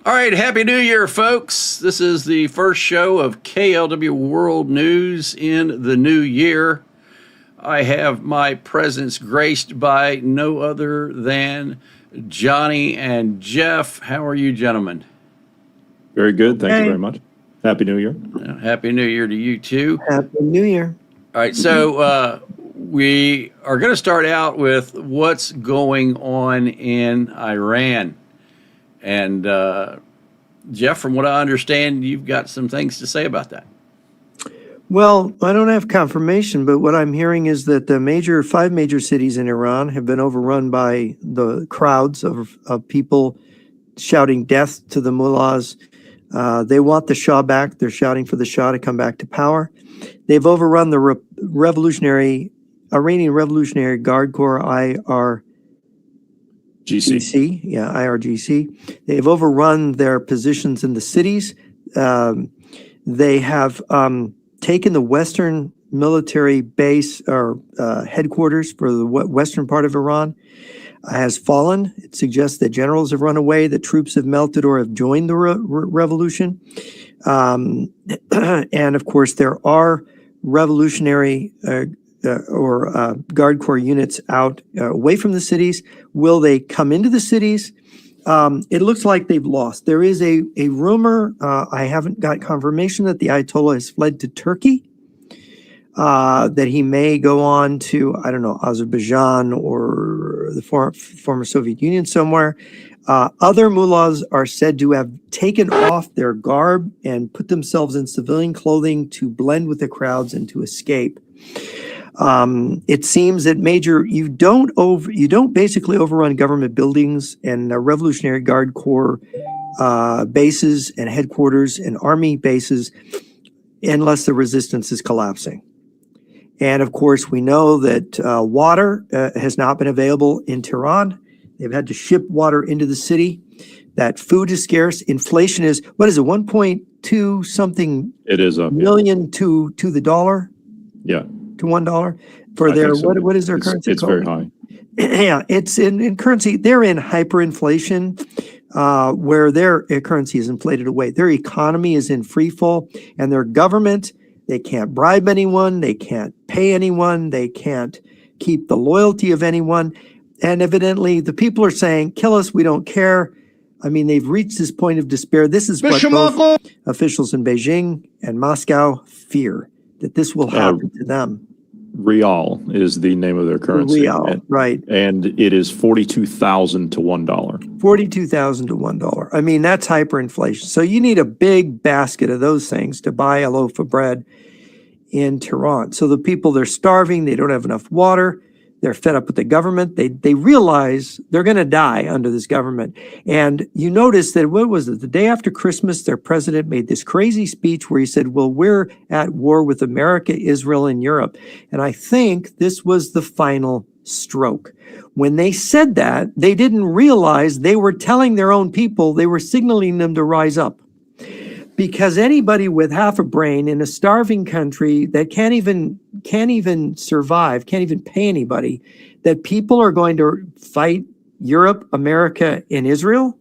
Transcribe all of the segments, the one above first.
All right, Happy New Year, folks. This is the first show of KLW World News in the new year. I have my presence graced by no other than Johnny and Jeff. How are you, gentlemen? Very good. Thank you very much. Happy New Year. Happy New Year to you, too. Happy New Year. All right, so we are going to start out with what's going on in Iran. And Jeff, from what I understand, you've got some things to say about that. Well, I don't have confirmation, but what I'm hearing is that the five major cities in Iran have been overrun by the crowds of people shouting death to the mullahs. They want the Shah back. They're shouting for the Shah to come back to power. They've overrun the Iranian Revolutionary Guard Corps, IRGC. They've overrun their positions in the cities. They have taken the Western military base or headquarters for the western part of Iran has fallen. It suggests that generals have run away, that troops have melted or have joined the revolution. And of course, there are revolutionary or Guard Corps units out away from the cities. Will they come into the cities? It looks like they've lost. There is a rumor, I haven't got confirmation, that the Ayatollah has fled to Turkey, that he may go on to, I don't know, Azerbaijan or the former Soviet Union somewhere. Other mullahs are said to have taken off their garb and put themselves in civilian clothing to blend with the crowds and to escape. It seems that you don't basically overrun government buildings and Revolutionary Guard Corps bases and headquarters and army bases unless the resistance is collapsing. And of course, we know that water has not been available in Tehran. They've had to ship water into the city. That food is scarce. Inflation is, what is it, 1.2 something It is up, million to the dollar? Yeah. To $1 for their, what is their currency it's called? very high. Yeah, it's in currency. They're in hyperinflation, where their currency is inflated away. Their economy is in free fall, and their government, they can't bribe anyone, they can't pay anyone, they can't keep the loyalty of anyone. And evidently, the people are saying, kill us, we don't care. I mean, they've reached this point of despair. This is what both officials in Beijing and Moscow fear, that this will happen to them. Rial is the name of their currency. Rial, right. And it is 42,000 to $1. 42,000 to $1. I mean, that's hyperinflation. So you need a big basket of those things to buy a loaf of bread in Tehran. So the people, they're starving. They don't have enough water. They're fed up with the government. They realize they're going to die under this government. And you notice that, what was it? The day after Christmas, their president made this crazy speech where he said, well, we're at war with America, Israel, and Europe. And I think this was the final stroke. When they said that, they didn't realize they were telling their own people, they were signaling them to rise up. Because anybody with half a brain in a starving country that can't even survive, can't even pay anybody, that people are going to fight Europe, America, and Israel,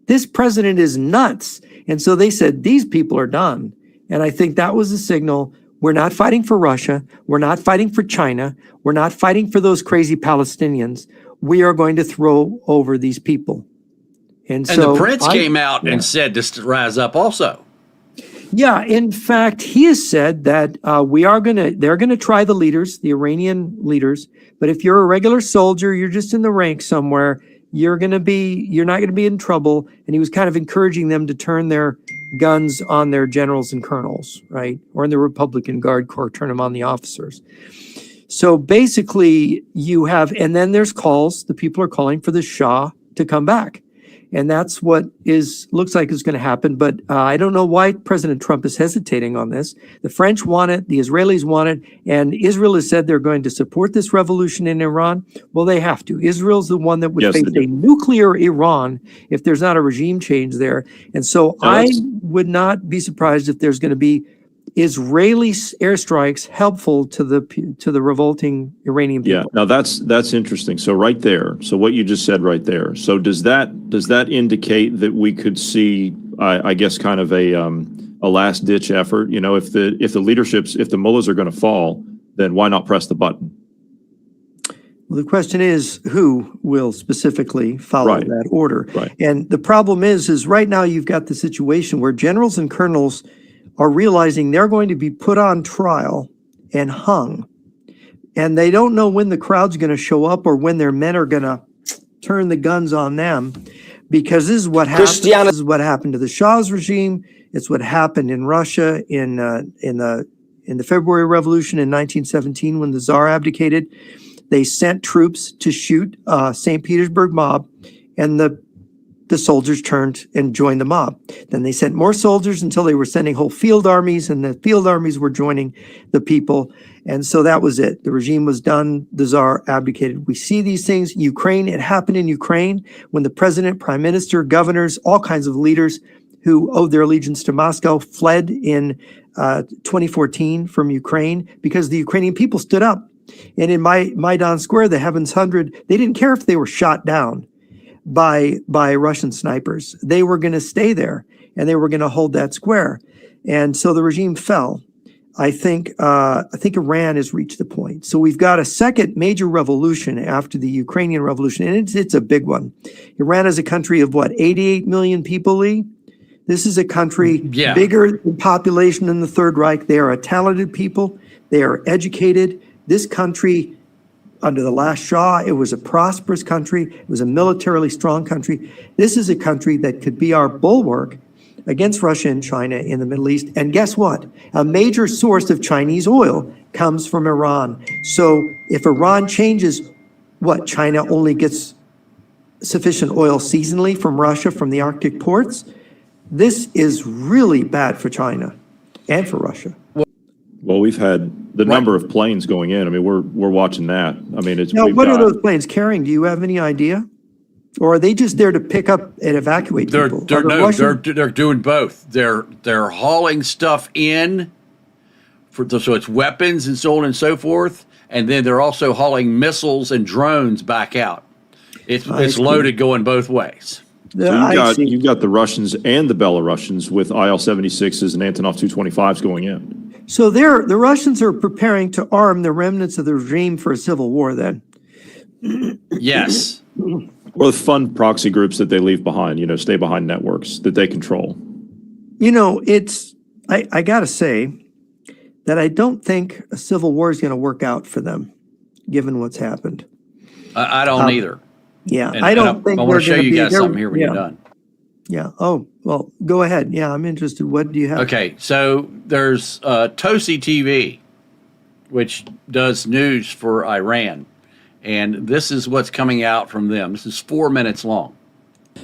this president is nuts. And so they said, these people are done. And I think that was a signal. We're not fighting for Russia. We're not fighting for China. We're not fighting for those crazy Palestinians. We are going to throw over these people. And so the prince came out and said to rise up also. Yeah, in fact, he has said that they're going to try the leaders, the Iranian leaders. But if you're a regular soldier, you're just in the ranks somewhere, you're not going to be in trouble. And he was kind of encouraging them to turn their guns on their generals and colonels, right? Or in the Republican Guard Corps, turn them on the officers. So basically and then there's calls, the people are calling for the Shah to come back. And that's what looks like is going to happen. But I don't know why President Trump is hesitating on this. The French want it, the Israelis want it, and Israel has said they're going to support this revolution in Iran. Well, they have to. Israel's the one that would face a nuclear Iran if there's not a regime change there. And so I would not be surprised if there's going to be Israeli airstrikes helpful to the revolting Iranian people? Yeah, now that's interesting. So right there, so what you just said right there. So does that indicate that we could see, I guess, kind of a last ditch effort? You know, if the mullahs are going to fall, then why not press the button? Well, the question is, who will specifically follow that order? Right. And the problem is right now you've got the situation where generals and colonels are realizing they're going to be put on trial and hung. And they don't know when the crowd's going to show up or when their men are going to turn the guns on them, because this is what happened. This is what happened to the Shah's regime. It's what happened in Russia in the February Revolution in 1917 when the Tsar abdicated. They sent troops to shoot St. Petersburg mob, and the soldiers turned and joined the mob. Then they sent more soldiers until they were sending whole field armies, and the field armies were joining the people. And so that was it. The regime was done. The Tsar abdicated. We see these things. Ukraine, it happened in Ukraine when the president, prime minister, governors, all kinds of leaders who owed their allegiance to Moscow fled in 2014 from Ukraine because the Ukrainian people stood up. And in Maidan Square, the Heavens 100, they didn't care if they were shot down by Russian snipers. They were going to stay there, and they were going to hold that square. And so the regime fell. I think Iran has reached the point. So we've got a second major revolution after the Ukrainian revolution, and it's a big one. Iran is a country of 88 million people, Lee? This is a country bigger in population than the Third Reich. They are a talented people. They are educated. This country, under the last Shah, it was a prosperous country. It was a militarily strong country. This is a country that could be our bulwark against Russia and China in the Middle East. And guess what? A major source of Chinese oil comes from Iran. So if Iran changes, China only gets sufficient oil seasonally from Russia, from the Arctic ports? This is really bad for China and for Russia. Well, we've had the number of planes going in. I mean, we're watching that. I mean, it's now. What are those planes carrying? Do you have any idea? Or are they just there to pick up and evacuate people? They're doing both. They're hauling stuff in so it's weapons and so on and so forth, and then they're also hauling missiles and drones back out. It's loaded going both ways. So you've got the Russians and the Belarusians with IL-76s and Antonov 225s going in. So the Russians are preparing to arm the remnants of the regime for a civil war then? Yes. Or the fund proxy groups that they leave behind, stay behind networks that they control. I got to say that I don't think a civil war is going to work out for them, given what's happened. I don't either. Yeah, and, I don't think I want to show you guys something here when you're done. Yeah. Oh, well, go ahead. Yeah, I'm interested. What do you have? Okay, so there's Tosi TV, which does news for Iran. And this is what's coming out from them. This is 4 minutes long.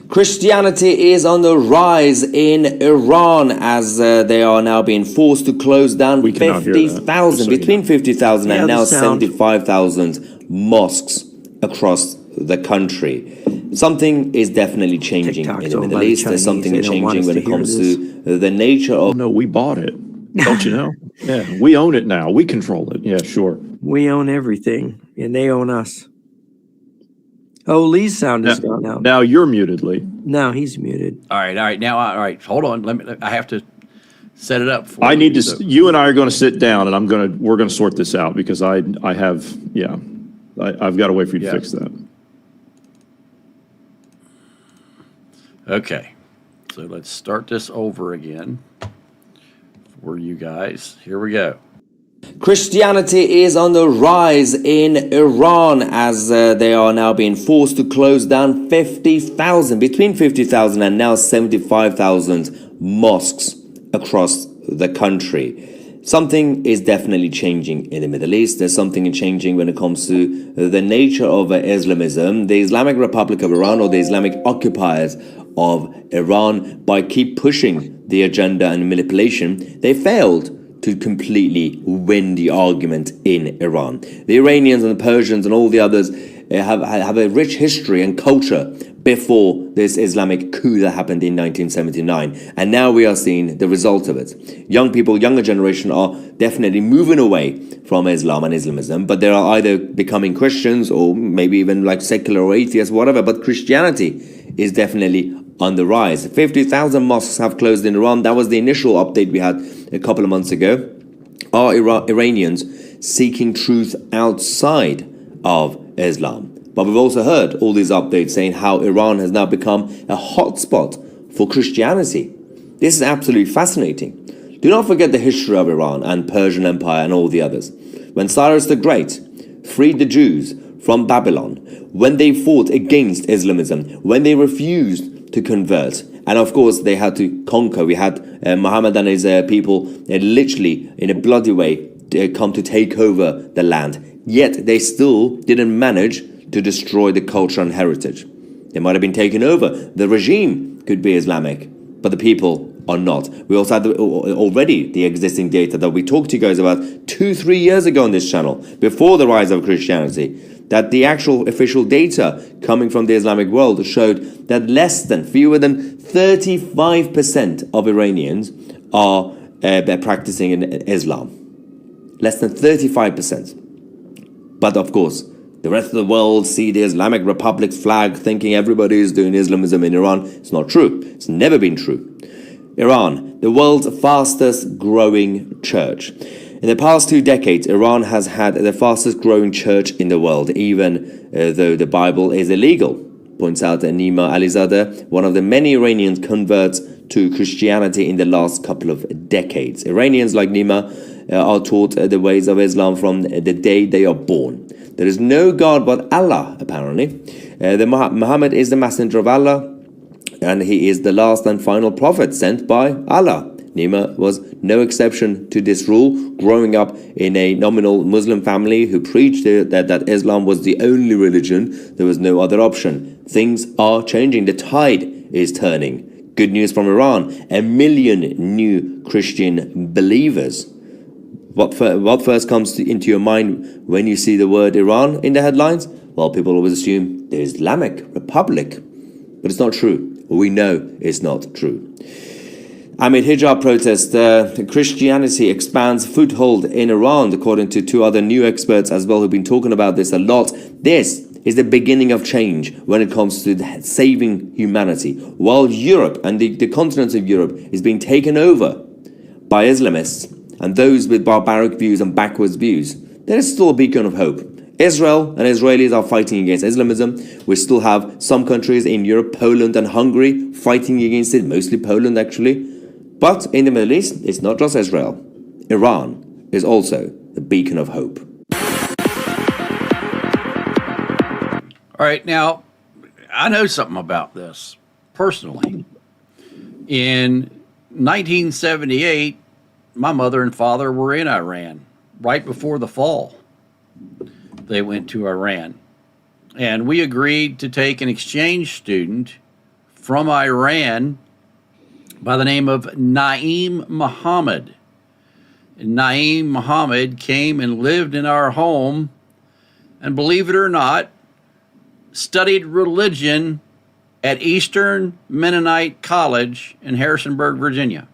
Christianity is on the rise in Iran as they are now being forced to close down 50,000, between 50,000 and now 75,000 mosques across the country. Something is definitely changing in the Middle East. There's something changing when it comes to the nature of... No, we bought it. Don't you know? Yeah, we own it now. We control it. Yeah, sure. We own everything, and they own us. Oh, Lee's sound is gone now. Now you're muted, Lee. No, he's muted. All right. Now, hold on. I have to set it up for you. You and I are going to sit down, and we're going to sort this out because I've got a way for you to fix that. Okay, so let's start this over again for you guys. Here we go. Christianity is on the rise in Iran as they are now being forced to close down 50,000, between 50,000 and now 75,000 mosques across the country. Something is definitely changing in the Middle East. There's something changing when it comes to the nature of Islamism. The Islamic Republic of Iran, or the Islamic occupiers of Iran, by keep pushing the agenda and manipulation, they failed to completely win the argument in Iran. The Iranians and the Persians and all the others have a rich history and culture before this Islamic coup that happened in 1979. And now we are seeing the result of it. Young people, younger generation are definitely moving away from Islam and Islamism, but they are either becoming Christians or maybe even like secular or atheists, whatever. But Christianity is definitely on the rise. 50,000 mosques have closed in Iran. That was the initial update we had a couple of months ago. Are Iranians seeking truth outside of Islam? But we've also heard all these updates saying how Iran has now become a hotspot for Christianity. This is absolutely fascinating. Do not forget the history of Iran and Persian Empire and all the others. When Cyrus the Great freed the Jews from Babylon, when they fought against Islamism, when they refused to convert, and of course they had to conquer. We had Muhammad and his people literally in a bloody way come to take over the land. Yet they still didn't manage to destroy the culture and heritage. They might have been taken over. The regime could be Islamic, but the people are not. We also had already the existing data that we talked to you guys about 2-3 years ago on this channel, before the rise of Christianity, that the actual official data coming from the Islamic world showed that fewer than 35% of Iranians are practicing in Islam. Less than 35%. But of course, the rest of the world see the Islamic Republic's flag thinking everybody is doing Islamism in Iran. It's not true. It's never been true. Iran, the world's fastest growing church. In the past 2 decades, Iran has had the fastest growing church in the world, even though the Bible is illegal, points out Nima Alizadeh, one of the many Iranian converts to Christianity in the last couple of decades. Iranians like Nima are taught the ways of Islam from the day they are born. There is no God but Allah, apparently. Muhammad is the messenger of Allah, and he is the last and final prophet sent by Allah. Nima was no exception to this rule, growing up in a nominal Muslim family who preached that Islam was the only religion. There was no other option. Things are changing. The tide is turning. Good news from Iran. 1 million new Christian believers. What first comes into your mind when you see the word Iran in the headlines? Well, people always assume the Islamic Republic. But it's not true. We know it's not true. Amid hijab protest, Christianity expands foothold in Iran, according to 2 other new experts as well who've been talking about this a lot. This is the beginning of change when it comes to saving humanity. While Europe and the continent of Europe is being taken over by Islamists and those with barbaric views and backwards views, there is still a beacon of hope. Israel and Israelis are fighting against Islamism. We still have some countries in Europe, Poland and Hungary, fighting against it, mostly Poland actually. But in the Middle East, it's not just Israel. Iran is also the beacon of hope. All right, now, I know something about this personally. In 1978, my mother and father were in Iran right before the fall. They went to Iran. And we agreed to take an exchange student from Iran by the name of Naeem Muhammad. And Naeem Muhammad came and lived in our home, and believe it or not, studied religion at Eastern Mennonite College in Harrisonburg, Virginia.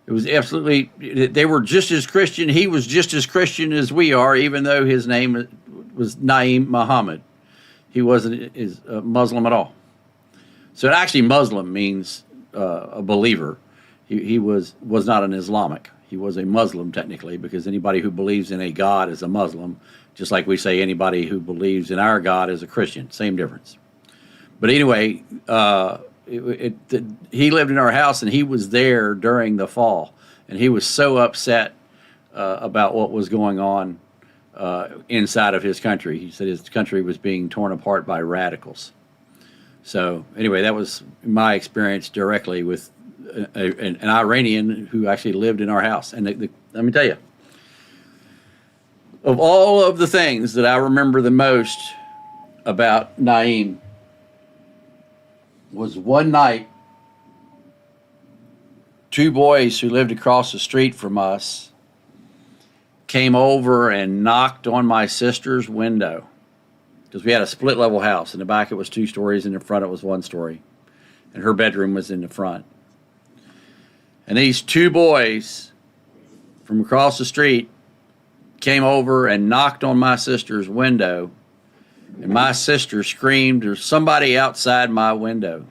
It was absolutely, they were just as Christian. He was just as Christian as we are, even though his name was Naeem Muhammad. He wasn't a Muslim at all. So actually Muslim means a believer. He was not an Islamic. He was a Muslim technically, because anybody who believes in a God is a Muslim, just like we say anybody who believes in our God is a Christian. Same difference. But anyway, he lived in our house, and he was there during the fall, and he was so upset about what was going on inside of his country. He said his country was being torn apart by radicals. So anyway, that was my experience directly with an Iranian who actually lived in our house. And let me tell you, of all of the things that I remember the most about Naeem was one night, 2 boys who lived across the street from us came over and knocked on my sister's window. because we had a split level house. In the back it was 2 stories, and in front it was 1 story, and her bedroom was in the front. And these 2 boys from across the street came over and knocked on my sister's window, and my sister screamed, "There's somebody outside my window."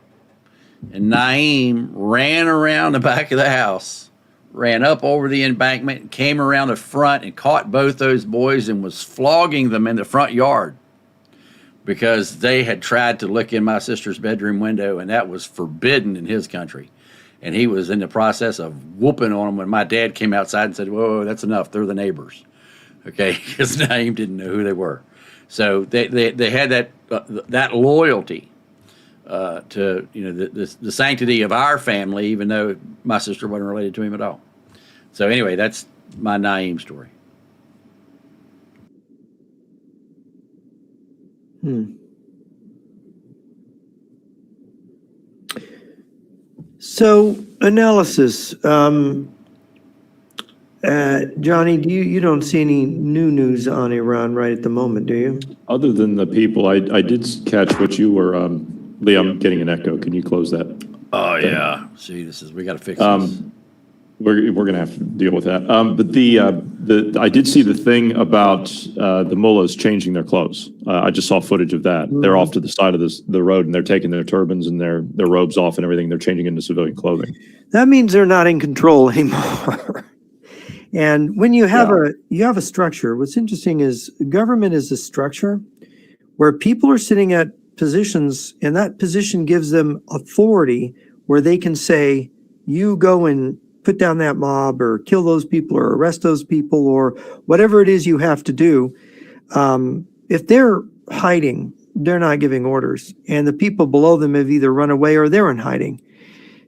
And Naeem ran around the back of the house, ran up over the embankment, came around the front and caught both those boys and was flogging them in the front yard because they had tried to look in my sister's bedroom window, and that was forbidden in his country. And he was in the process of whooping on them when my dad came outside and said, "Whoa, that's enough. They're the neighbors." Okay, because Naeem didn't know who they were. So they had that loyalty to the sanctity of our family, even though my sister wasn't related to him at all. So anyway, that's my Naeem story. So analysis, Johnny, you don't see any new news on Iran right at the moment, do you? Other than the people, I did catch what you were, Lee, I'm getting an echo. Can you close that? Oh yeah. See, we got to fix this. We're going to have to deal with that. But I did see the thing about the mullahs changing their clothes. I just saw footage of that. They're off to the side of the road, and they're taking their turbans and their robes off and everything. They're changing into civilian clothing. That means they're not in control anymore. And when you have a structure, what's interesting is government is a structure where people are sitting at positions, and that position gives them authority where they can say, you go and put down that mob or kill those people or arrest those people or whatever it is you have to do. If they're hiding, they're not giving orders, and the people below them have either run away or they're in hiding.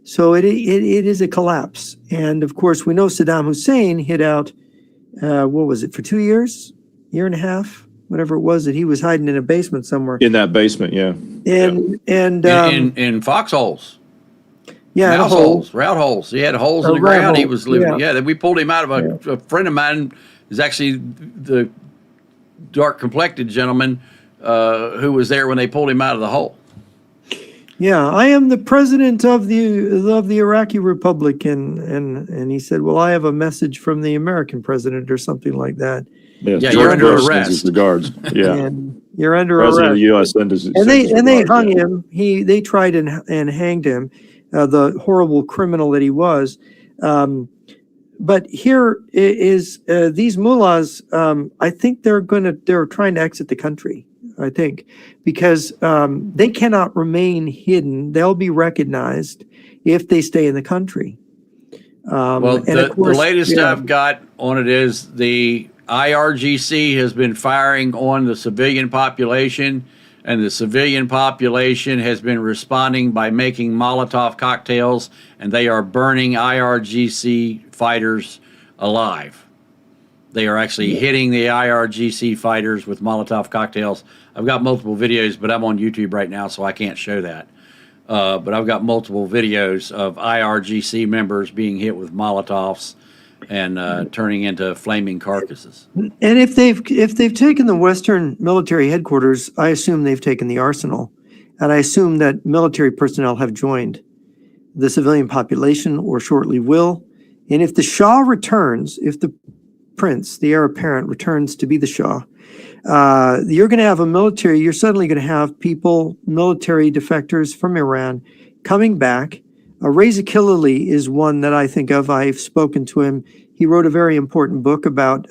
So it is a collapse. And of course, we know Saddam Hussein hid out, what was it, for 2 years, year and a half, whatever it was, that he was hiding in a basement somewhere. In that basement, yeah. In foxholes. Yeah, mouse holes, route holes. He had holes in the ground. He was living. Yeah, we pulled him out of a friend of mine is actually the dark complected gentleman who was there when they pulled him out of the hole. Yeah, I am the president of the Iraqi Republic, and he said, well, I have a message from the American president or something like that. Yes, yeah, George you're under Bush arrest. sends his regards. Yeah, and you're under President arrest. of the U.S. And they hung him. They tried and hanged him, the horrible criminal that he was. But here is these mullahs. I think they're trying to exit the country. I think because they cannot remain hidden. They'll be recognized if they stay in the country. Well, the latest I've got on it is the IRGC has been firing on the civilian population, and the civilian population has been responding by making Molotov cocktails, and they are burning IRGC fighters alive. They are actually hitting the IRGC fighters with Molotov cocktails. I've got multiple videos, but I'm on YouTube right now, so I can't show that. But I've got multiple videos of IRGC members being hit with Molotovs and turning into flaming carcasses. And if they've taken the Western military headquarters, I assume they've taken the arsenal, and I assume that military personnel have joined the civilian population or shortly will. And if the Shah returns, if the prince, the heir apparent, returns to be the Shah, you're going to have you're suddenly going to have people, military defectors from Iran coming back. Reza Khalili is one that I think of. I've spoken to him. He wrote a very important book about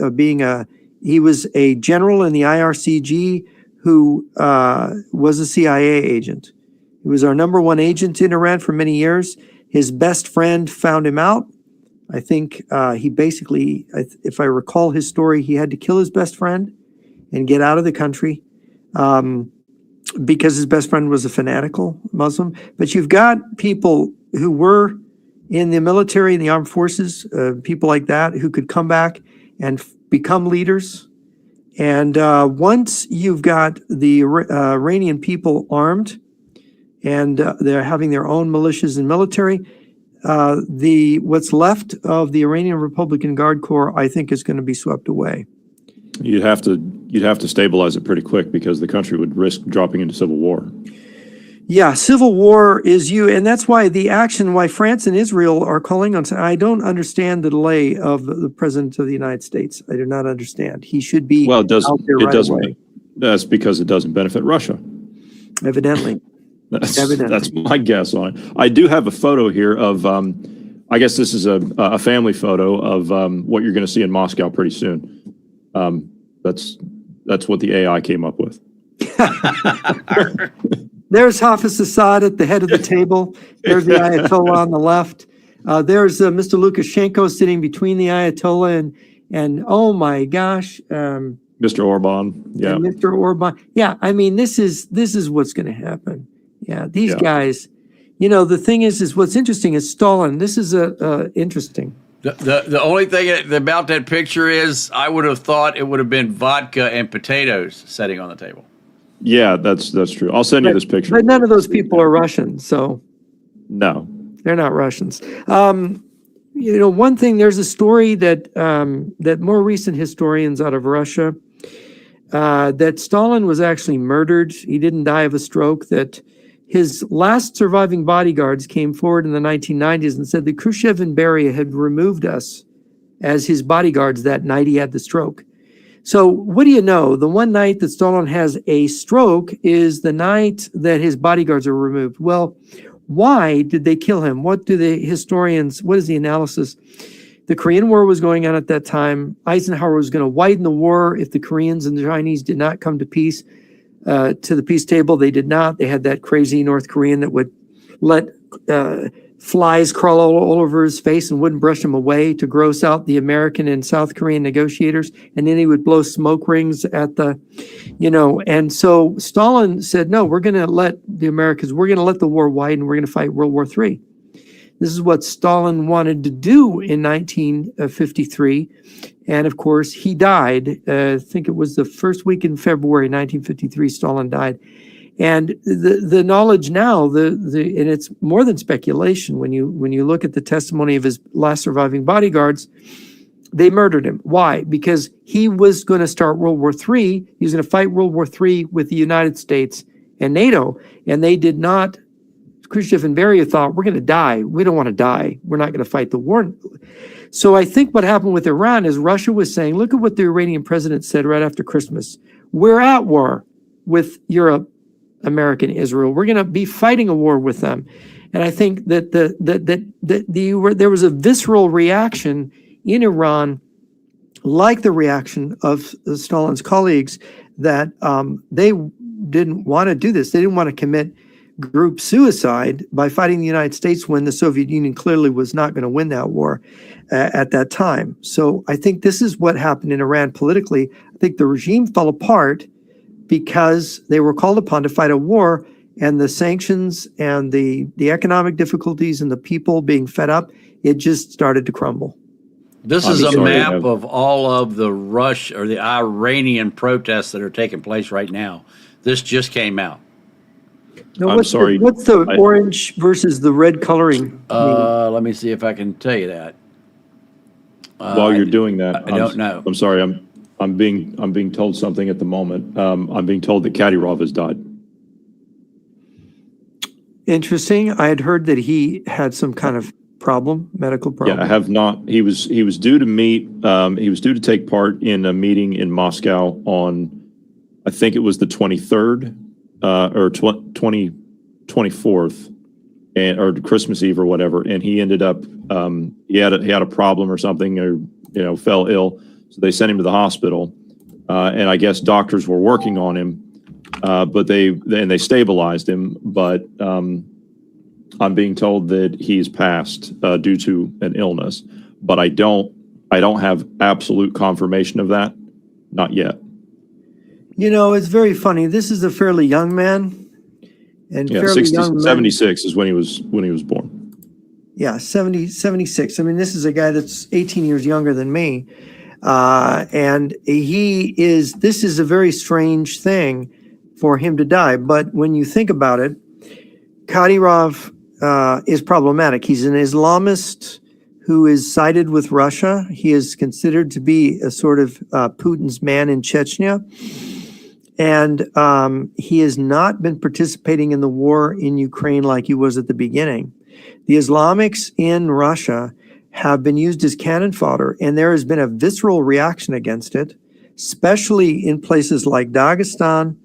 he was a general in the IRCG who was a CIA agent. He was our #1 agent in Iran for many years. His best friend found him out. I think he basically, if I recall his story, he had to kill his best friend and get out of the country because his best friend was a fanatical Muslim. But you've got people who were in the military and the armed forces, people like that who could come back and become leaders. And once you've got the Iranian people armed and they're having their own militias and military, what's left of the Iranian Republican Guard Corps, I think, is going to be swept away. You'd have to stabilize it pretty quick because the country would risk dropping into civil war. Yeah, civil war is and that's why why France and Israel are calling on. I don't understand the delay of the President of the United States. I do not understand. He should be Well, it doesn't. out there It right doesn't. away. That's because it doesn't benefit Russia. Evidently. That's my guess on it. I do have a photo here of. I guess this is a family photo of what you're going to see in Moscow pretty soon. That's what the AI came up with. There's Hafiz Assad at the head of the table. There's the Ayatollah on the left. There's Mr. Lukashenko sitting between the Ayatollah and oh my gosh, Mr. Orban. Yeah. Mr. Orban. Yeah, I mean this is what's going to happen. Yeah, these guys. You know, the thing is what's interesting is Stalin. This is interesting. The only thing about that picture is I would have thought it would have been vodka and potatoes sitting on the table. Yeah, that's true. I'll send you this picture. But none of those people are Russian, so no, they're not Russians. You know, one thing, there's a story that that more recent historians out of Russia that Stalin was actually murdered. He didn't die of a stroke. That his last surviving bodyguards came forward in the 1990s and said that Khrushchev and Beria had removed us as his bodyguards that night he had the stroke. So what do you know? The one night that Stalin has a stroke is the night that his bodyguards are removed. Well, why did they kill him? What is the analysis? The Korean War was going on at that time. Eisenhower was going to widen the war if the Koreans and the Chinese did not come to peace, to the peace table. They did not. They had that crazy North Korean that would let flies crawl all over his face and wouldn't brush him away to gross out the American and South Korean negotiators. And then he would blow smoke rings at the, and so Stalin said, no, we're going to let the war widen. We're going to fight World War III. This is what Stalin wanted to do in 1953. And of course, he died. I think it was the first week in February 1953, Stalin died. And the knowledge now, and it's more than speculation. When you look at the testimony of his last surviving bodyguards, they murdered him. Why? Because he was going to start World War III. He was going to fight World War III with the United States and NATO. And they did not. Khrushchev and Beria thought, we're going to die. We don't want to die. We're not going to fight the war. So I think what happened with Iran is Russia was saying, look at what the Iranian president said right after Christmas. We're at war with Europe, America, and Israel. We're going to be fighting a war with them. And I think that there was a visceral reaction in Iran, like the reaction of Stalin's colleagues, that they didn't want to do this. They didn't want to commit group suicide by fighting the United States when the Soviet Union clearly was not going to win that war at that time. So I think this is what happened in Iran politically. I think the regime fell apart because they were called upon to fight a war, and the sanctions and the economic difficulties and the people being fed up, it just started to crumble. This is a map of all of the the Iranian protests that are taking place right now. This just came out. Now, what's the orange versus the red coloring? Let me see if I can tell you that. While you're doing that, I don't know. I'm sorry. I'm being told something at the moment. I'm being told that Kadyrov has died. Interesting. I had heard that he had some kind of medical problem. Yeah, I have not. He was due to meet. He was due to take part in a meeting in Moscow on, I think it was the 23rd or 24th, or Christmas Eve or whatever. And he ended up he had a problem or something, or fell ill. So they sent him to the hospital, and I guess doctors were working on him, but they stabilized him. But I'm being told that he's passed due to an illness, but I don't have absolute confirmation of that, not yet. It's very funny. This is a fairly young man, and yeah, 76 is when he was born. Yeah, 76. I mean, this is a guy that's 18 years younger than me. And this is a very strange thing for him to die. But when you think about it, Kadyrov is problematic. He's an Islamist who is sided with Russia. He is considered to be a sort of Putin's man in Chechnya. And he has not been participating in the war in Ukraine like he was at the beginning. The Islamics in Russia have been used as cannon fodder, and there has been a visceral reaction against it, especially in places like Dagestan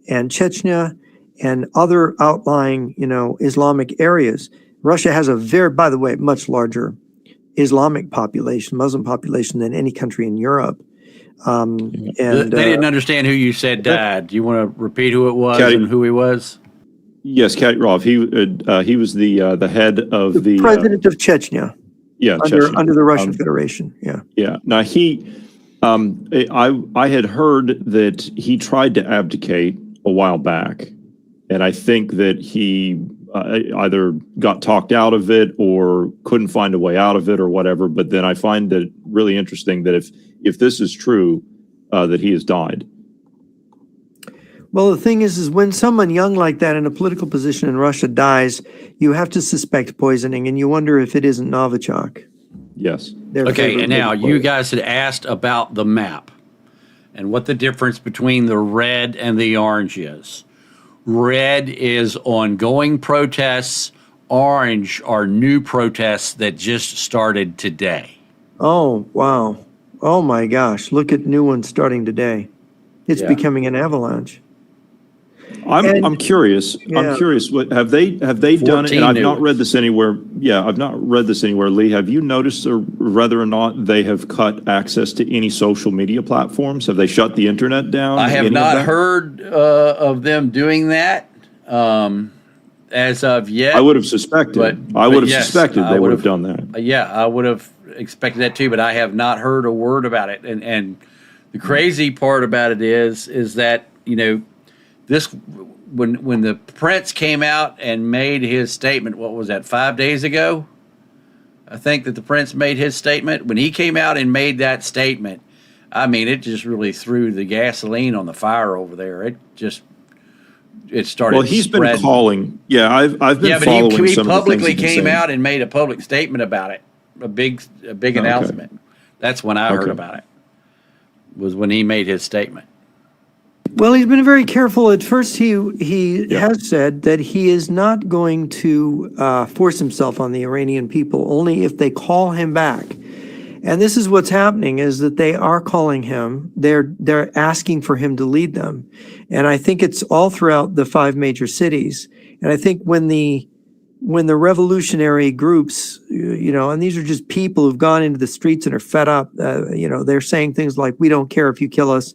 and Chechnya and other outlying, Islamic areas. Russia has a by the way, much larger Islamic population, Muslim population than any country in Europe. They didn't understand who you said died. Do you want to repeat who it was and who he was? Yes, Kadyrov. He was the head of the president of Chechnya. Yeah, under the Russian Federation. Yeah. Yeah. Now I had heard that he tried to abdicate a while back, and I think that he either got talked out of it or couldn't find a way out of it or whatever. But then I find that really interesting that if this is true, that he has died. Well, the thing is when someone young like that in a political position in Russia dies, you have to suspect poisoning, and you wonder if it isn't Novichok. Yes. Okay, and now you guys had asked about the map and what the difference between the red and the orange is. Red is ongoing protests. Orange are new protests that just started today. Oh, wow. Oh, my gosh. Look at new ones starting today. It's becoming an avalanche. I'm curious. Yeah. I'm curious. What have they done it? And I've not read this anywhere. Yeah, I've not read this anywhere. Lee, have you noticed whether or not they have cut access to any social media platforms? Have they shut the internet down? I have not heard of them doing that as of yet. I would have suspected. I would have suspected they would have done that. Yeah, I would have expected that too, but I have not heard a word about it. And the crazy part about it is that this when the prince came out and made his statement, what was that, 5 days ago? I think that the prince made his statement. When he came out and made that statement, I mean, it just really threw the gasoline on the fire over there. It started. Well, he's been calling. Yeah, I've been following some of the things he publicly came out and made a public statement about it, a big announcement. That's when I heard about it. Was when he made his statement. Well, he's been very careful. At first, he has said that he is not going to force himself on the Iranian people, only if they call him back. And this is what's happening, is that they are calling him. They're asking for him to lead them. And I think it's all throughout the 5 major cities. And I think when the revolutionary groups, and these are just people who've gone into the streets and are fed up, they're saying things like, "We don't care if you kill us."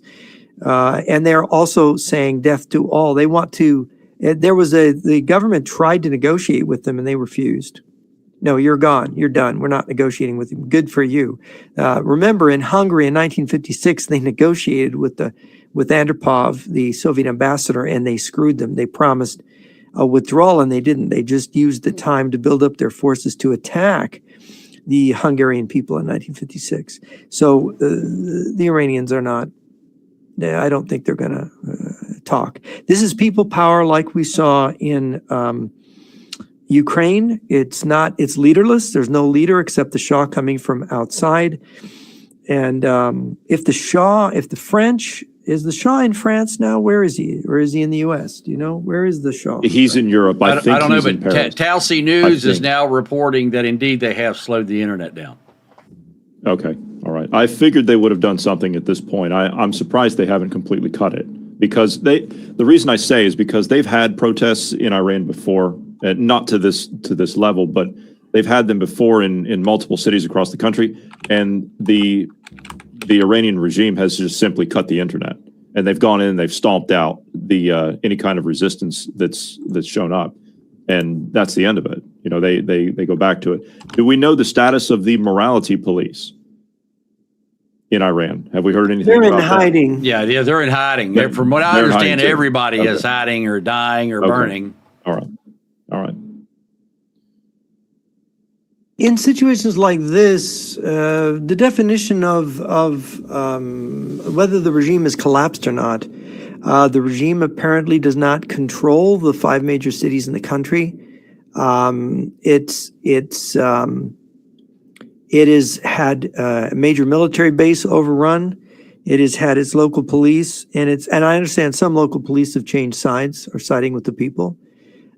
And they're also saying death to all. They want to, the government tried to negotiate with them and they refused. No, you're gone. You're done. We're not negotiating with you. Good for you. Remember, in Hungary in 1956, they negotiated with Andropov, the Soviet ambassador, and they screwed them. They promised a withdrawal and they didn't. They just used the time to build up their forces to attack the Hungarian people in 1956. So the Iranians are not, I don't think they're going to talk. This is people power like we saw in Ukraine. It's leaderless. There's no leader except the Shah coming from outside. And is the Shah in France now? Where is he? Or is he in the U.S.? Do you know? Where is the Shah? He's in Europe. I think I don't know, but Talsi News is now reporting that indeed they have slowed the internet down. Okay. All right. I figured they would have done something at this point. I'm surprised they haven't completely cut it, because the reason I say is because they've had protests in Iran before, not to this level, but they've had them before in multiple cities across the country, and the Iranian regime has just simply cut the internet, and they've gone in and they've stomped out the any kind of resistance that's shown up, and that's the end of it. They go back to it. Do we know the status of the morality police in Iran? Have we heard anything about that? They're in hiding. Yeah, they're in hiding. From what I understand, everybody is hiding or dying or burning. All right. In situations like this, the definition of whether the regime has collapsed or not, the regime apparently does not control the 5 major cities in the country. It has had a major military base overrun. It has had its local police, and I understand some local police have changed sides, are siding with the people.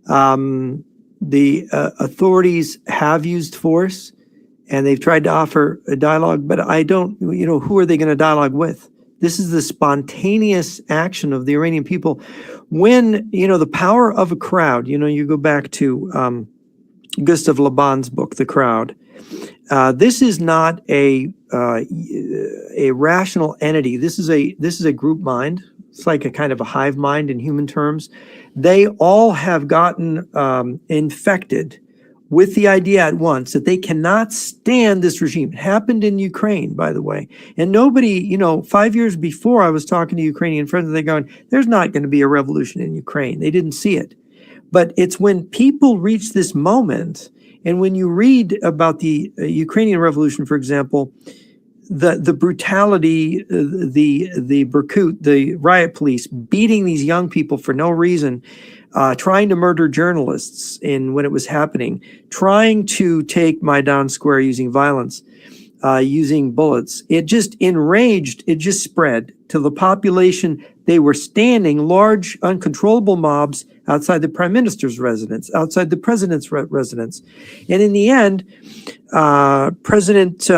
The authorities have used force, and they've tried to offer a dialogue, but I don't, who are they going to dialogue with? This is the spontaneous action of the Iranian people. When, the power of a crowd, you go back to Gustav Le Bon's book, The Crowd. This is not a rational entity. This is a group mind. It's like a kind of a hive mind in human terms. They all have gotten infected with the idea at once that they cannot stand this regime. It happened in Ukraine, by the way. And nobody, 5 years before I was talking to Ukrainian friends, and they're going, there's not going to be a revolution in Ukraine. They didn't see it. But it's when people reach this moment, and when you read about the Ukrainian revolution, for example, the brutality, the Berkut, the riot police beating these young people for no reason, trying to murder journalists when it was happening, trying to take Maidan Square using violence, using bullets. It just enraged, it just spread to the population. They were standing, large, uncontrollable mobs outside the prime minister's residence, outside the president's residence. And in the end, President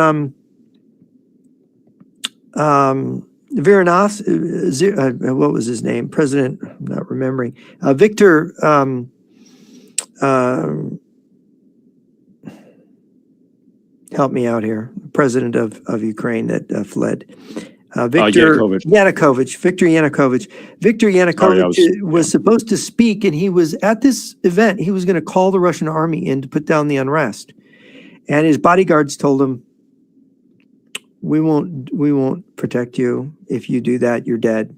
Viranos, what was his name? President, I'm not remembering. Victor, help me out here. President of Ukraine that fled. Victor Yanukovych. Victor Yanukovych was supposed to speak, and he was at this event. He was going to call the Russian army in to put down the unrest, and his bodyguards told him, "We won't protect you. If you do that, you're dead."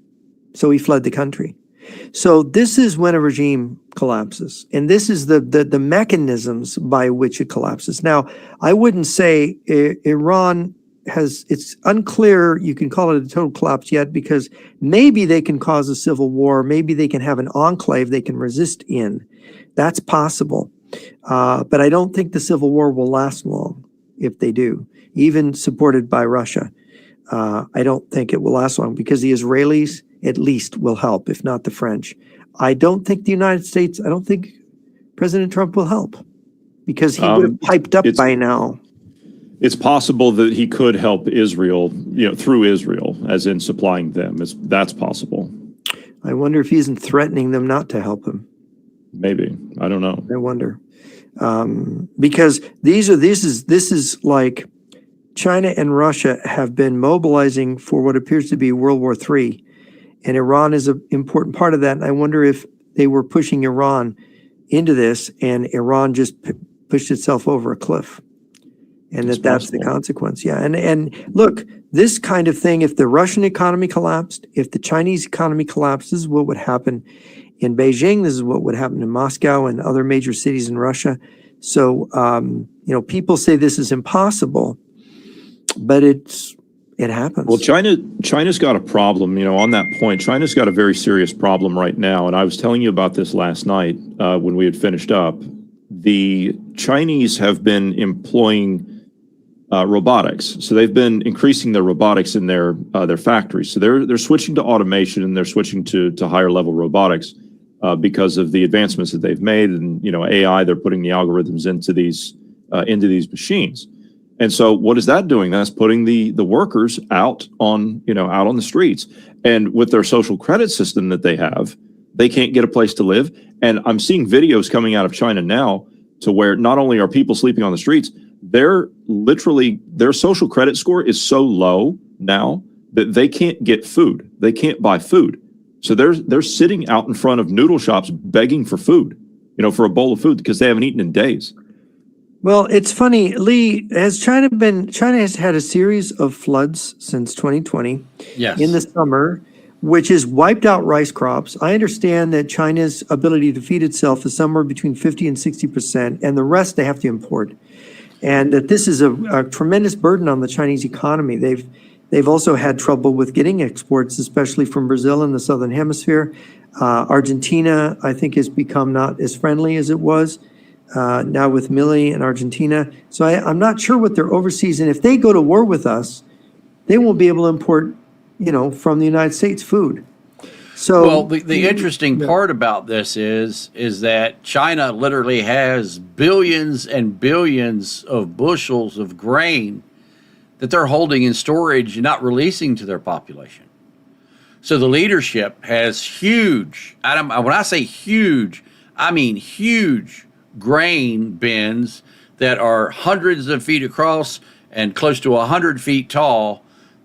So he fled the country. So this is when a regime collapses, and this is the mechanisms by which it collapses. Now, I wouldn't say Iran it's unclear you can call it a total collapse yet, because maybe they can cause a civil war, maybe they can have an enclave they can resist in. That's possible. But I don't think the civil war will last long if they do, even supported by Russia. I don't think it will last long, because the Israelis at least will help, if not the French. I don't think the United States, I don't think President Trump will help, because he would have piped up by now. It's possible that he could help Israel, through Israel, as in supplying them. That's possible. I wonder if he isn't threatening them not to help him. Maybe. I don't know. I wonder. Because this is like China and Russia have been mobilizing for what appears to be World War III. And Iran is an important part of that. And I wonder if they were pushing Iran into this, and Iran just pushed itself over a cliff. And that's the consequence. Yeah. And look, this kind of thing, if the Russian economy collapsed, if the Chinese economy collapsed, this is what would happen in Beijing. This is what would happen in Moscow and other major cities in Russia. So, people say this is impossible, but it happens. Well, China's got a problem, on that point. China's got a very serious problem right now. And I was telling you about this last night when we had finished up. The Chinese have been employing robotics. So they've been increasing their robotics in their factories. So they're switching to automation, and they're switching to higher level robotics because of the advancements that they've made. And AI, they're putting the algorithms into these machines. And so what is that doing? That's putting the workers out on the streets. And with their social credit system that they have, they can't get a place to live. And I'm seeing videos coming out of China now to where not only are people sleeping on the streets, their social credit score is so low now that they can't get food. They can't buy food. So they're sitting out in front of noodle shops begging for food, for a bowl of food, because they haven't eaten in days. Well, it's funny, Lee, China has had a series of floods since 2020 in the summer, which has wiped out rice crops. I understand that China's ability to feed itself is somewhere between 50 and 60%, and the rest they have to import. And that this is a tremendous burden on the Chinese economy. They've also had trouble with getting exports, especially from Brazil in the Southern Hemisphere. Argentina, I think, has become not as friendly as it was. now with Milei in Argentina. So I'm not sure what their overseas, and if they go to war with us, they won't be able to import, from the United States food. So Well, the interesting part about this is that China literally has billions and billions of bushels of grain that they're holding in storage and not releasing to their population. So the leadership has huge, when I say huge, I mean huge grain bins that are hundreds of feet across and close to 100 feet tall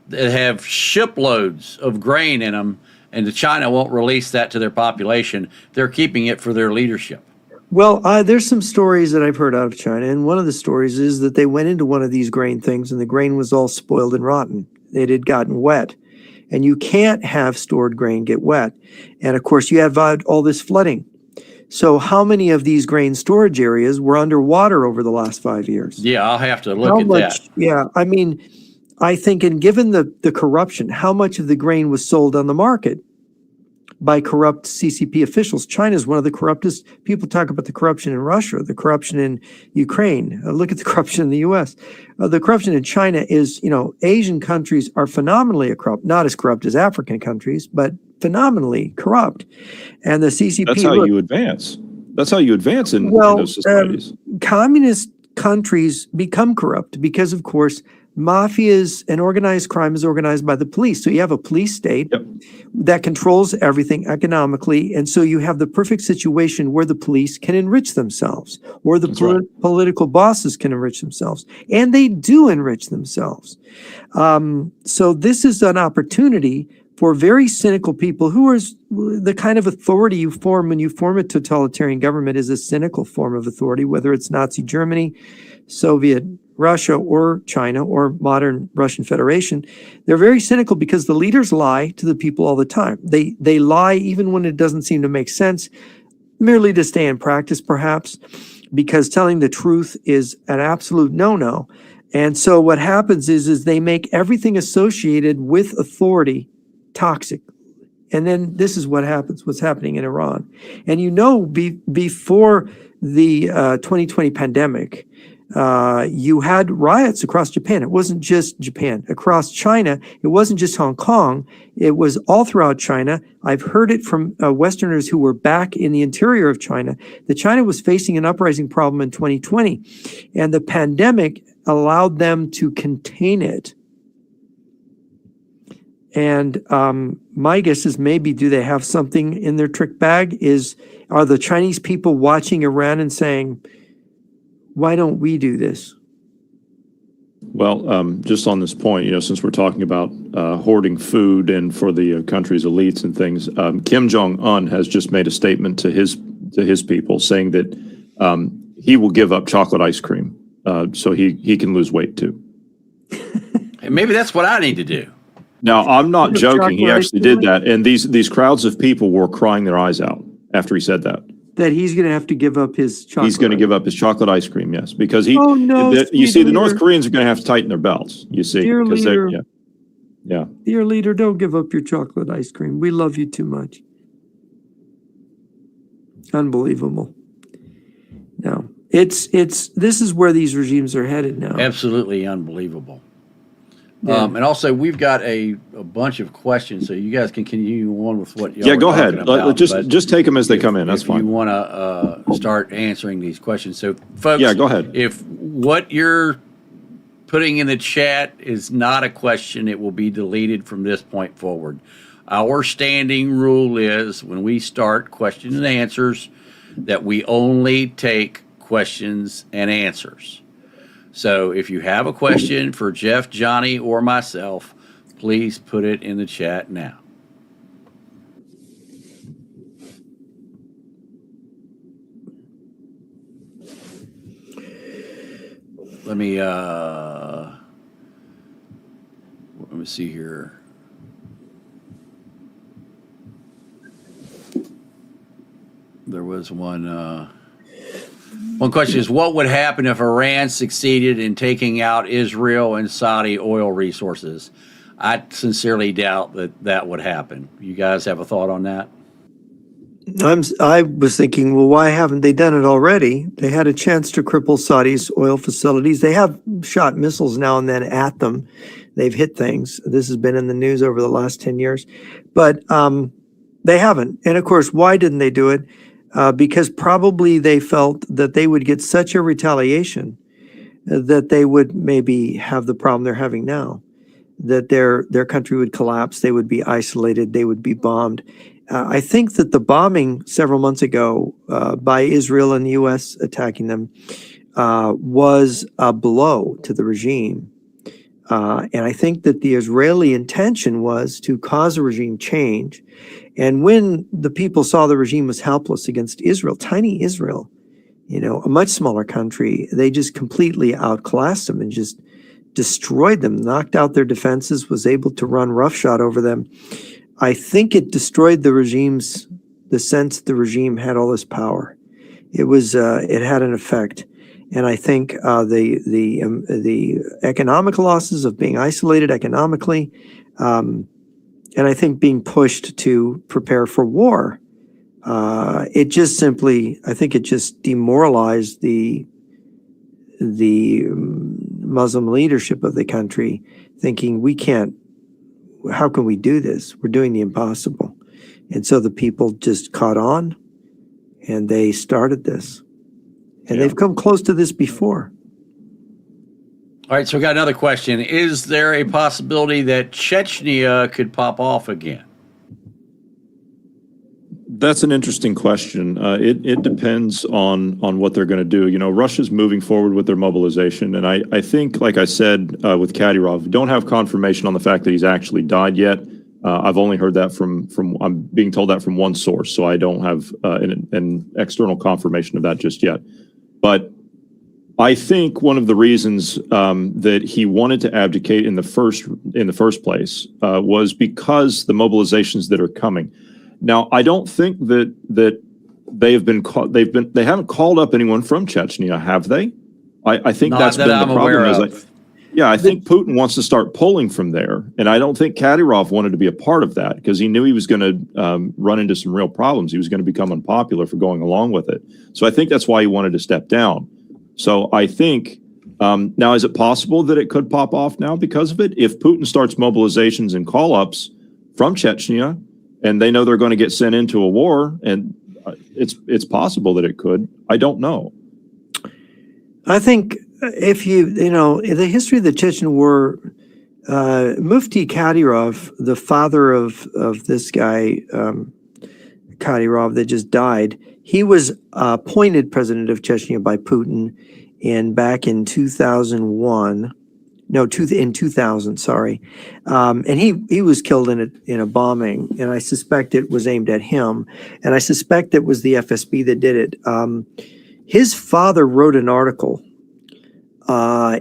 that have shiploads of grain in them, and China won't release that to their population. They're keeping it for their leadership. Well, there's some stories that I've heard out of China, and one of the stories is that they went into one of these grain things, and the grain was all spoiled and rotten. It had gotten wet, and you can't have stored grain get wet. And of course, you have all this flooding. So how many of these grain storage areas were underwater over the last 5 years? Yeah, I'll have to look at that. Yeah, I mean, I think, and given the corruption, how much of the grain was sold on the market by corrupt CCP officials? China is one of the corruptest. People talk about the corruption in Russia, the corruption in Ukraine. Look at the corruption in the U.S. The corruption in China is, Asian countries are phenomenally corrupt, not as corrupt as African countries, but phenomenally corrupt. And the CCP. That's how you advance. That's how you advance in those societies. Communist countries become corrupt because, of course, mafias and organized crime is organized by the police. So you have a police state that controls everything economically. And so you have the perfect situation where the police can enrich themselves, or the political bosses can enrich themselves. And they do enrich themselves. So this is an opportunity for very cynical people who are the kind of authority you form when you form a totalitarian government is a cynical form of authority, whether it's Nazi Germany, Soviet Russia, or China, or modern Russian Federation. They're very cynical because the leaders lie to the people all the time. They lie even when it doesn't seem to make sense, merely to stay in practice, perhaps, because telling the truth is an absolute no-no. And so what happens is they make everything associated with authority toxic. And then this is what happens, what's happening in Iran. And before the 2020 pandemic, you had riots across Japan. It wasn't just Japan. Across China, it wasn't just Hong Kong. It was all throughout China. I've heard it from Westerners who were back in the interior of China, that China was facing an uprising problem in 2020. And the pandemic allowed them to contain it. And my guess is maybe, do they have something in their trick bag? Are the Chinese people watching Iran and saying, why don't we do this? Well, just on this point, since we're talking about hoarding food and for the country's elites and things, Kim Jong-un has just made a statement to his people saying that he will give up chocolate ice cream so he can lose weight too. And maybe that's what I need to do. Now, I'm not joking. He actually did that. And these crowds of people were crying their eyes out after he said that. That he's going to have to give up his chocolate. He's going to give up his chocolate ice cream, yes. Because you see, the North Koreans are going to have to tighten their belts, you see. Dear leader, yeah. Dear leader, don't give up your chocolate ice cream. We love you too much. Unbelievable. No, this is where these regimes are headed now. Absolutely unbelievable. Yeah. And also, we've got a bunch of questions, so you guys can continue on with what y'all go ahead. About, just take them as they come in. That's fine. If you want to start answering these questions. So, folks, go ahead. If what you're putting in the chat is not a question, it will be deleted from this point forward. Our standing rule is when we start questions and answers that we only take questions and answers. So if you have a question for Jeff, Johnny, or myself, please put it in the chat now. Let me see here. There was one question is, what would happen if Iran succeeded in taking out Israel and Saudi oil resources? I sincerely doubt that would happen. You guys have a thought on that? I was thinking, well, why haven't they done it already? They had a chance to cripple Saudi's oil facilities. They have shot missiles now and then at them. They've hit things. This has been in the news over the last 10 years, but they haven't. And of course, why didn't they do it? Because probably they felt that they would get such a retaliation that they would maybe have the problem they're having now, that their country would collapse, they would be isolated, they would be bombed. I think that the bombing several months ago by Israel and the U.S. attacking them was a blow to the regime. And I think that the Israeli intention was to cause a regime change. And when the people saw the regime was helpless against Israel, tiny Israel, a much smaller country, they just completely outclassed them and just destroyed them, knocked out their defenses, was able to run roughshod over them. I think it destroyed the sense the regime had all this power. It had an effect. And I think the economic losses of being isolated economically, and I think being pushed to prepare for war, I think it just demoralized the Muslim leadership of the country, thinking how can we do this? We're doing the impossible. And so the people just caught on and they started this. And they've come close to this before. All right, so we got another question. Is there a possibility that Chechnya could pop off again? That's an interesting question. It depends on what they're going to do. Russia's moving forward with their mobilization, and I think, like I said with Kadyrov, don't have confirmation on the fact that he's actually died yet. I've only heard that from I'm being told that from one source, so I don't have an external confirmation of that just yet. But I think one of the reasons that he wanted to abdicate in the first place was because the mobilizations that are coming. Now, I don't think that they haven't called up anyone from Chechnya, have they? I think that's been the problem. I think Putin wants to start pulling from there, and I don't think Kadyrov wanted to be a part of that because he knew he was going to run into some real problems. He was going to become unpopular for going along with it. So I think that's why he wanted to step down. So I think now, is it possible that it could pop off now because of it? If Putin starts mobilizations and call-ups from Chechnya, and they know they're going to get sent into a war, and it's possible that it could. I don't know. I think if in the history of the Chechen War, Mufti Kadyrov, the father of this guy, Kadyrov, that just died, he was appointed president of Chechnya by Putin back in 2001. No, in 2000, sorry. And he was killed in a bombing, and I suspect it was aimed at him, and I suspect it was the FSB that did it. His father wrote an article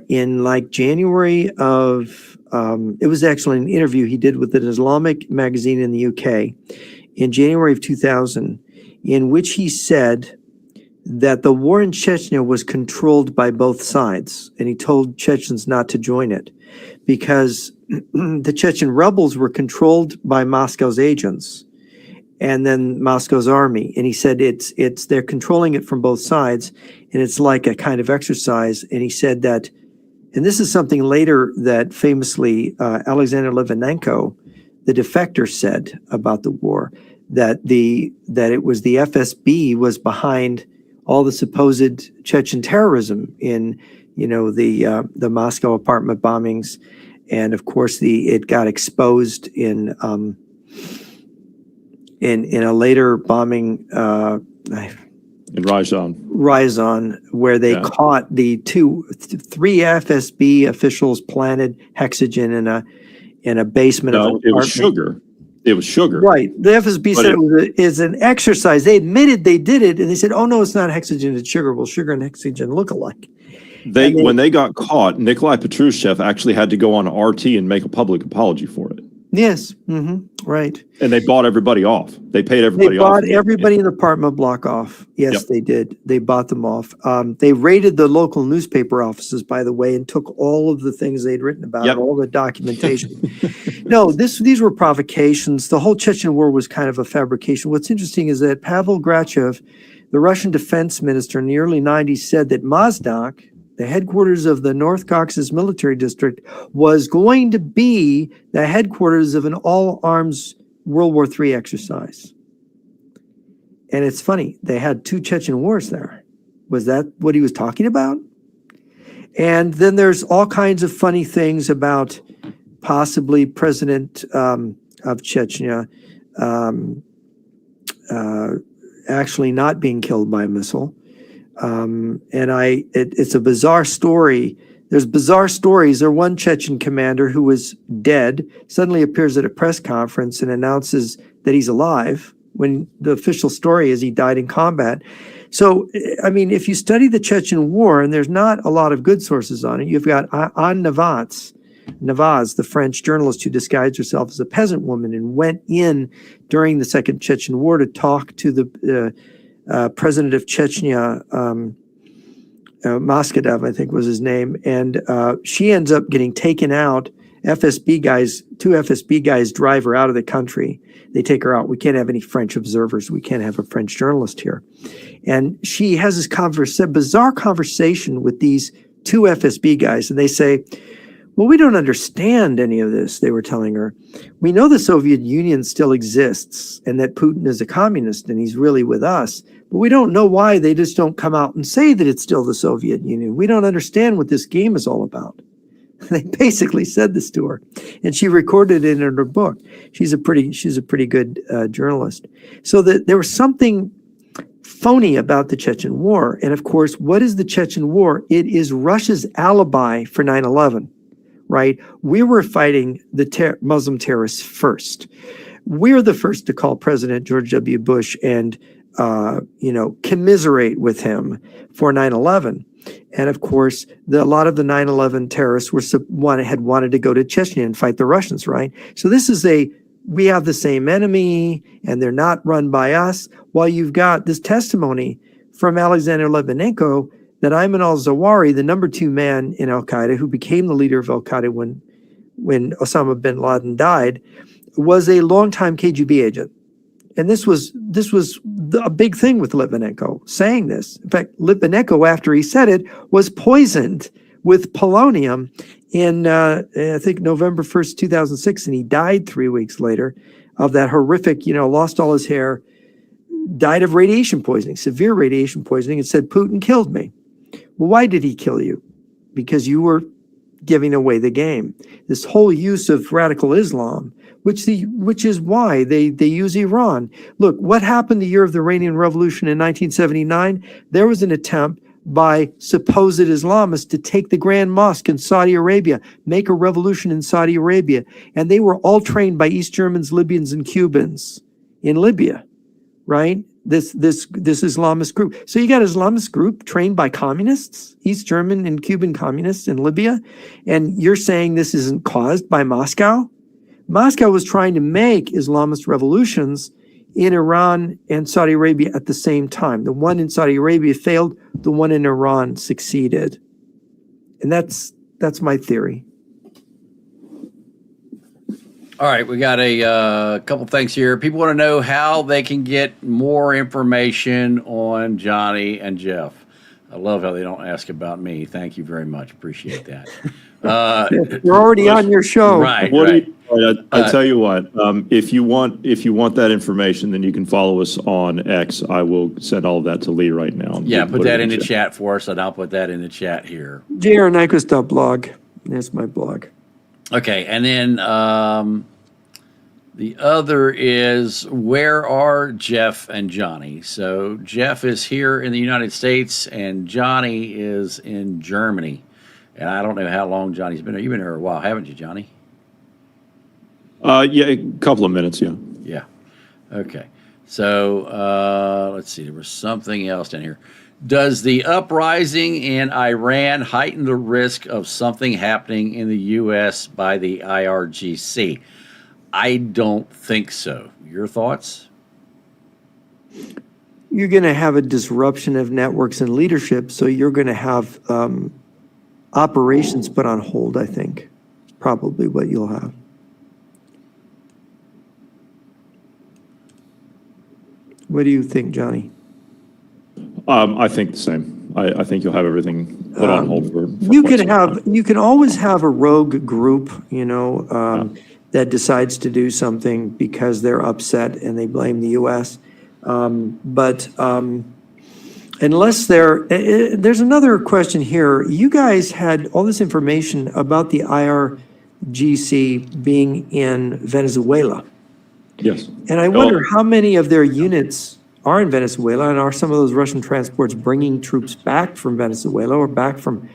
in like January of, it was actually an interview he did with an Islamic magazine in the UK in January of 2000, in which he said that the war in Chechnya was controlled by both sides, and he told Chechens not to join it because the Chechen rebels were controlled by Moscow's agents and then Moscow's army. And he said they're controlling it from both sides, and it's like a kind of exercise. And he said that, and this is something later that famously Alexander Litvinenko, the defector, said about the war, that it was the FSB was behind all the supposed Chechen terrorism in, the Moscow apartment bombings, and of course it got exposed in a later bombing in Ryazan, where they caught three FSB officials planted hexogen in a basement of an apartment. It was sugar. It was sugar. Right. The FSB said it is an exercise. They admitted they did it, and they said, "Oh no, it's not hexogen; it's sugar." Well, sugar and hexogen look alike. When they got caught, Nikolai Patrushev actually had to go on RT and make a public apology for it. Yes, right. And they bought everybody off. They paid They everybody off. bought everybody in the apartment block off. Yes, Yep. they did. They bought them off. They raided the local newspaper offices, by the way, and took all of the things they'd written about, Yep. all the documentation. No, these were provocations. The whole Chechen war was kind of a fabrication. What's interesting is that Pavel Grachev, the Russian defense minister in the early 90s, said that Mozdok, the headquarters of the North Caucasus military district, was going to be the headquarters of an all-arms World War III exercise. And it's funny, they had 2 Chechen wars there. Was that what he was talking about? And then there's all kinds of funny things about possibly President of Chechnya actually not being killed by a missile. It's a bizarre story. There's bizarre stories. There's one Chechen commander who was dead suddenly appears at a press conference and announces that he's alive when the official story is he died in combat. So, I mean, if you study the Chechen War, and there's not a lot of good sources on it, you've got Anne Navaz, the French journalist who disguised herself as a peasant woman and went in during the Second Chechen War to talk to the president of Chechnya, Moskadev, I think was his name, and she ends up getting taken out. FSB guys, 2 FSB guys drive her out of the country. They take her out. We can't have any French observers. We can't have a French journalist here. And she has this bizarre conversation with these 2 FSB guys, and they say, well, we don't understand any of this, they were telling her. We know the Soviet Union still exists and that Putin is a communist and he's really with us, but we don't know why they just don't come out and say that it's still the Soviet Union. We don't understand what this game is all about. They basically said this to her, and she recorded it in her book. She's a pretty good journalist. So there was something phony about the Chechen War. And of course, what is the Chechen War? It is Russia's alibi for 9/11. Right? We were fighting the Muslim terrorists first. We're the first to call President George W. Bush and, commiserate with him for 9/11. And of course, a lot of the 9/11 terrorists had wanted to go to Chechnya and fight the Russians, right? So we have the same enemy and they're not run by us. While you've got this testimony from Alexander Litvinenko that Ayman al-Zawahiri, the number 2 man in al-Qaeda, who became the leader of al-Qaeda when Osama bin Laden died, was a longtime KGB agent. And this was a big thing with Litvinenko saying this. In fact, Litvinenko, after he said it, was poisoned with polonium in, I think, November 1st, 2006, and he died 3 weeks later of that horrific, lost all his hair, died of radiation poisoning, severe radiation poisoning, and said, Putin killed me. Well, why did he kill you? Because you were giving away the game. This whole use of radical Islam, which is why they use Iran. Look, what happened the year of the Iranian Revolution in 1979? There was an attempt by supposed Islamists to take the Grand Mosque in Saudi Arabia, make a revolution in Saudi Arabia. And they were all trained by East Germans, Libyans, and Cubans in Libya, right? This Islamist group. So you got an Islamist group trained by communists, East German and Cuban communists in Libya, and you're saying this isn't caused by Moscow? Moscow was trying to make Islamist revolutions in Iran and Saudi Arabia at the same time. The one in Saudi Arabia failed, the one in Iran succeeded. And that's my theory. All right, we got a couple things here. People want to know how they can get more information on Johnny and Jeff. I love how they don't ask about me. Thank you very much. Appreciate that. You're already on your show. Right. I tell you what, if you want that information, then you can follow us on X. I will send all of that to Lee right now. Yeah, put that in the chat for us, and I'll put that in the chat here. jrnyquist.blog. That's my blog. Okay, and then the other is, where are Jeff and Johnny? So Jeff is here in the United States, and Johnny is in Germany. And I don't know how long Johnny's been here. You've been here a while, haven't you, Johnny? Yeah, a couple of minutes, yeah. Yeah. Okay. So let's see. There was something else down here. Does the uprising in Iran heighten the risk of something happening in the U.S. by the IRGC? I don't think so. Your thoughts? You're going to have a disruption of networks and leadership, so you're going to have operations put on hold, I think. Probably what you'll have. What do you think, Johnny? I think the same. I think you'll have everything put on hold for You quite can some time. you can always have a rogue group, you know, that decides to do something because they're upset and they blame the U.S. But unless there's another question here. You guys had all this information about the IRGC being in Venezuela. Yes. And I wonder how many of their units are in Venezuela, and are some of those Russian transports bringing troops back from Venezuela or back from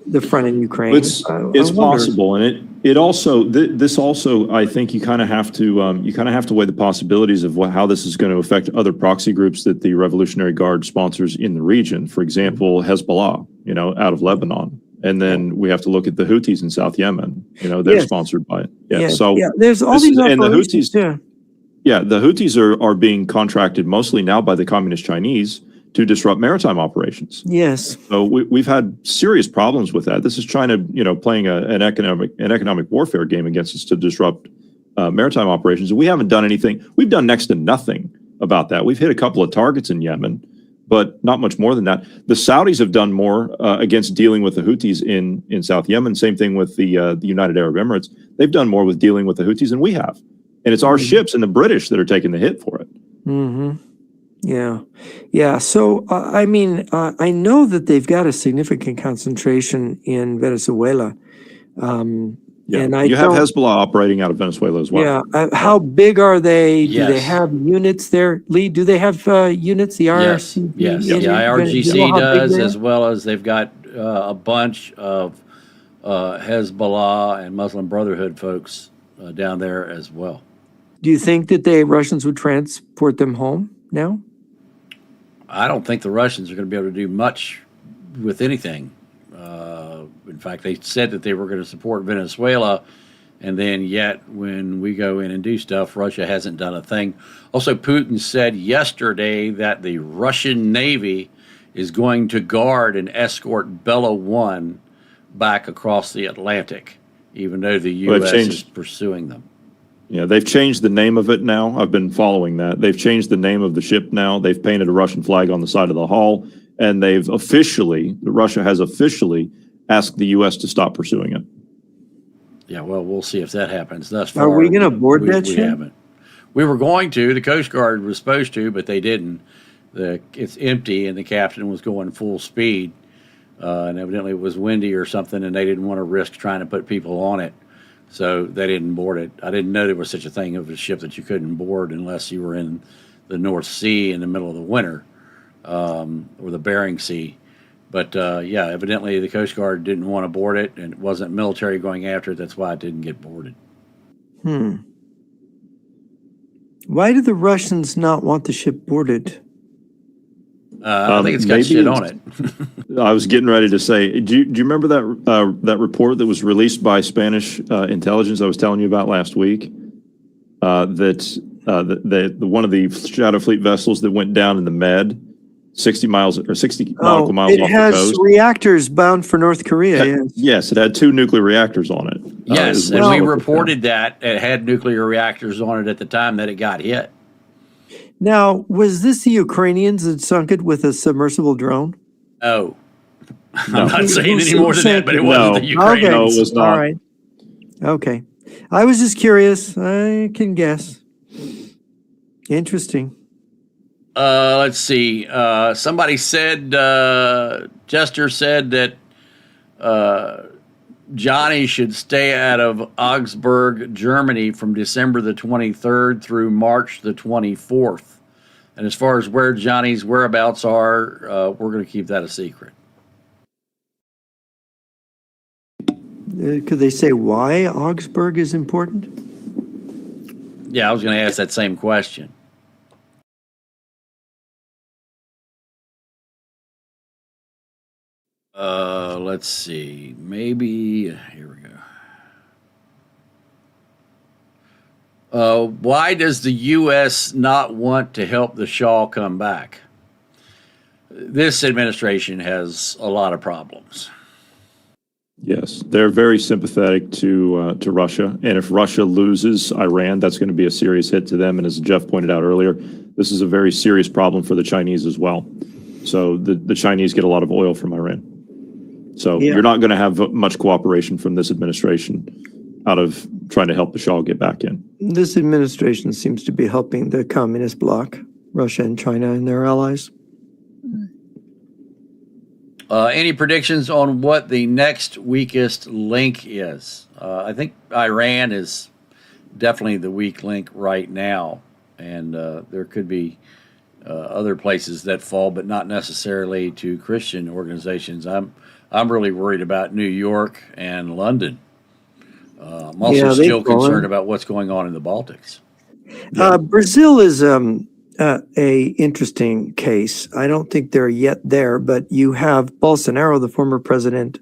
the front in Ukraine? It's I wonder. possible, and it also this also, I think you kind of have to weigh the possibilities of how this is going to affect other proxy groups that the Revolutionary Guard sponsors in the region. For example, Hezbollah, you know, out of Lebanon, and then we have to look at the Houthis in South Yemen. You know, they're Yes. sponsored by it. There's all these and the operations. Houthis. Yeah, the Houthis are being contracted mostly now by the Communist Chinese to disrupt maritime operations. Yes. So we've had serious problems with that. This is China, you know, playing an economic warfare game against us to disrupt maritime operations. And we haven't done anything. We've done next to nothing about that. We've hit a couple of targets in Yemen, but not much more than that. The Saudis have done more against dealing with the Houthis in South Yemen. Same thing with the United Arab Emirates. They've done more with dealing with the Houthis than we have. And it's our ships and the British that are taking the hit for it. Mm-hmm. Yeah. Yeah. So, I mean, I know that they've got a significant concentration in Venezuela. And you have Hezbollah operating out of Venezuela as well. Yeah. How big are they? Yes. Do they have units there? Lee, do they have units? The IRCC? Yes. in The IRGC do you know how big does, they are? as well as they've got a bunch of Hezbollah and Muslim Brotherhood folks down there as well. Do you think that the Russians would transport them home now? I don't think the Russians are going to be able to do much with anything. In fact, they said that they were going to support Venezuela, and then yet when we go in and do stuff, Russia hasn't done a thing. Also, Putin said yesterday that the Russian Navy is going to guard and escort Bella 1 back across the Atlantic, even though the U.S. is pursuing them. Yeah, they've changed the name of it now. I've been following that. They've changed the name of the ship now. They've painted a Russian flag on the side of the hull, and Russia has officially asked the U.S. to stop pursuing it. Yeah, well, we'll see if that happens. Thus far, Are we going to board that we ship? haven't. We were going to. The Coast Guard was supposed to, but they didn't. It's empty, and the captain was going full speed, and evidently it was windy or something, and they didn't want to risk trying to put people on it. So they didn't board it. I didn't know there was such a thing of a ship that you couldn't board unless you were in the North Sea in the middle of the winter, or the Bering Sea. But yeah, evidently the Coast Guard didn't want to board it, and it wasn't military going after it. That's why it didn't get boarded. Why do the Russians not want the ship boarded? I think it's got shit on it. I was getting ready to say, do you remember that report that was released by Spanish intelligence I was telling you about last week? That one of the Shadow Fleet vessels that went down in the Med, 60 nautical miles off the coast. It has reactors bound for North Korea. Yes, it had 2 nuclear reactors on it. Yes, and we reported that it had nuclear reactors on it at the time that it got hit. Now, was this the Ukrainians that sunk it with a submersible drone? No. I'm not saying any more than that, but it wasn't the Ukrainians. Okay. No, it was not. All right. Okay. I was just curious. I can guess. Interesting. Let's see. Somebody said, Jester said that Johnny should stay out of Augsburg, Germany from December the 23rd through March the 24th. And as far as where Johnny's whereabouts are, we're going to keep that a secret. Could they say why Augsburg is important? Yeah, I was going to ask that same question. Let's see. Maybe here we go. Why does the U.S. not want to help the Shah come back? This administration has a lot of problems. Yes, they're very sympathetic to Russia, and if Russia loses Iran, that's going to be a serious hit to them. And as Jeff pointed out earlier, this is a very serious problem for the Chinese as well. So the Chinese get a lot of oil from Iran. So you're not going to have much cooperation from this administration out of trying to help the Shah get back in. This administration seems to be helping the communist bloc, Russia and China and their allies. Any predictions on what the next weakest link is? I think Iran is definitely the weak link right now, and there could be other places that fall, but not necessarily to Christian organizations. I'm really worried about New York and London. I'm also still concerned about what's going on in the Baltics. Brazil is a interesting case. I don't think they're yet there, but you have Bolsonaro, the former president,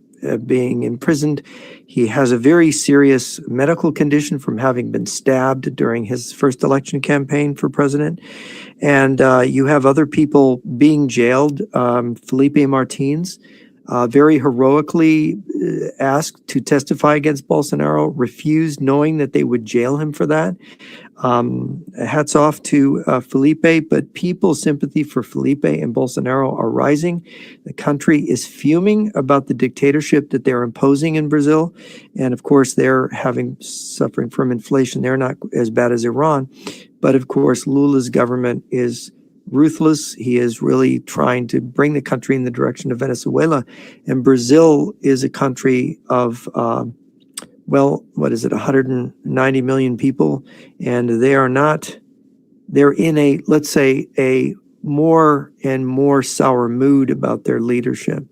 being imprisoned. He has a very serious medical condition from having been stabbed during his first election campaign for president. And you have other people being jailed. Felipe Martins, very heroically asked to testify against Bolsonaro, refused, knowing that they would jail him for that. Hats off to Felipe, but people's sympathy for Felipe and Bolsonaro are rising. The country is fuming about the dictatorship that they're imposing in Brazil. And of course, they're suffering from inflation. They're not as bad as Iran. But of course, Lula's government is ruthless. He is really trying to bring the country in the direction of Venezuela. And Brazil is a country of 190 million people, and they're in let's say, a more and more sour mood about their leadership.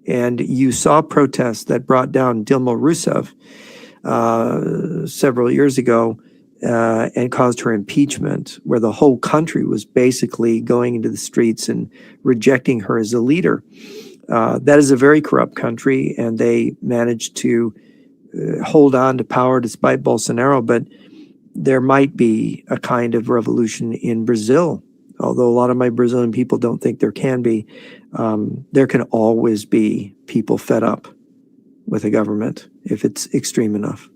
And you saw protests that brought down Dilma Rousseff several years ago and caused her impeachment, where the whole country was basically going into the streets and rejecting her as a leader. That is a very corrupt country, and they managed to hold on to power despite Bolsonaro, but there might be a kind of revolution in Brazil. Although a lot of my Brazilian people don't think there can be, there can always be people fed up with a government if it's extreme enough.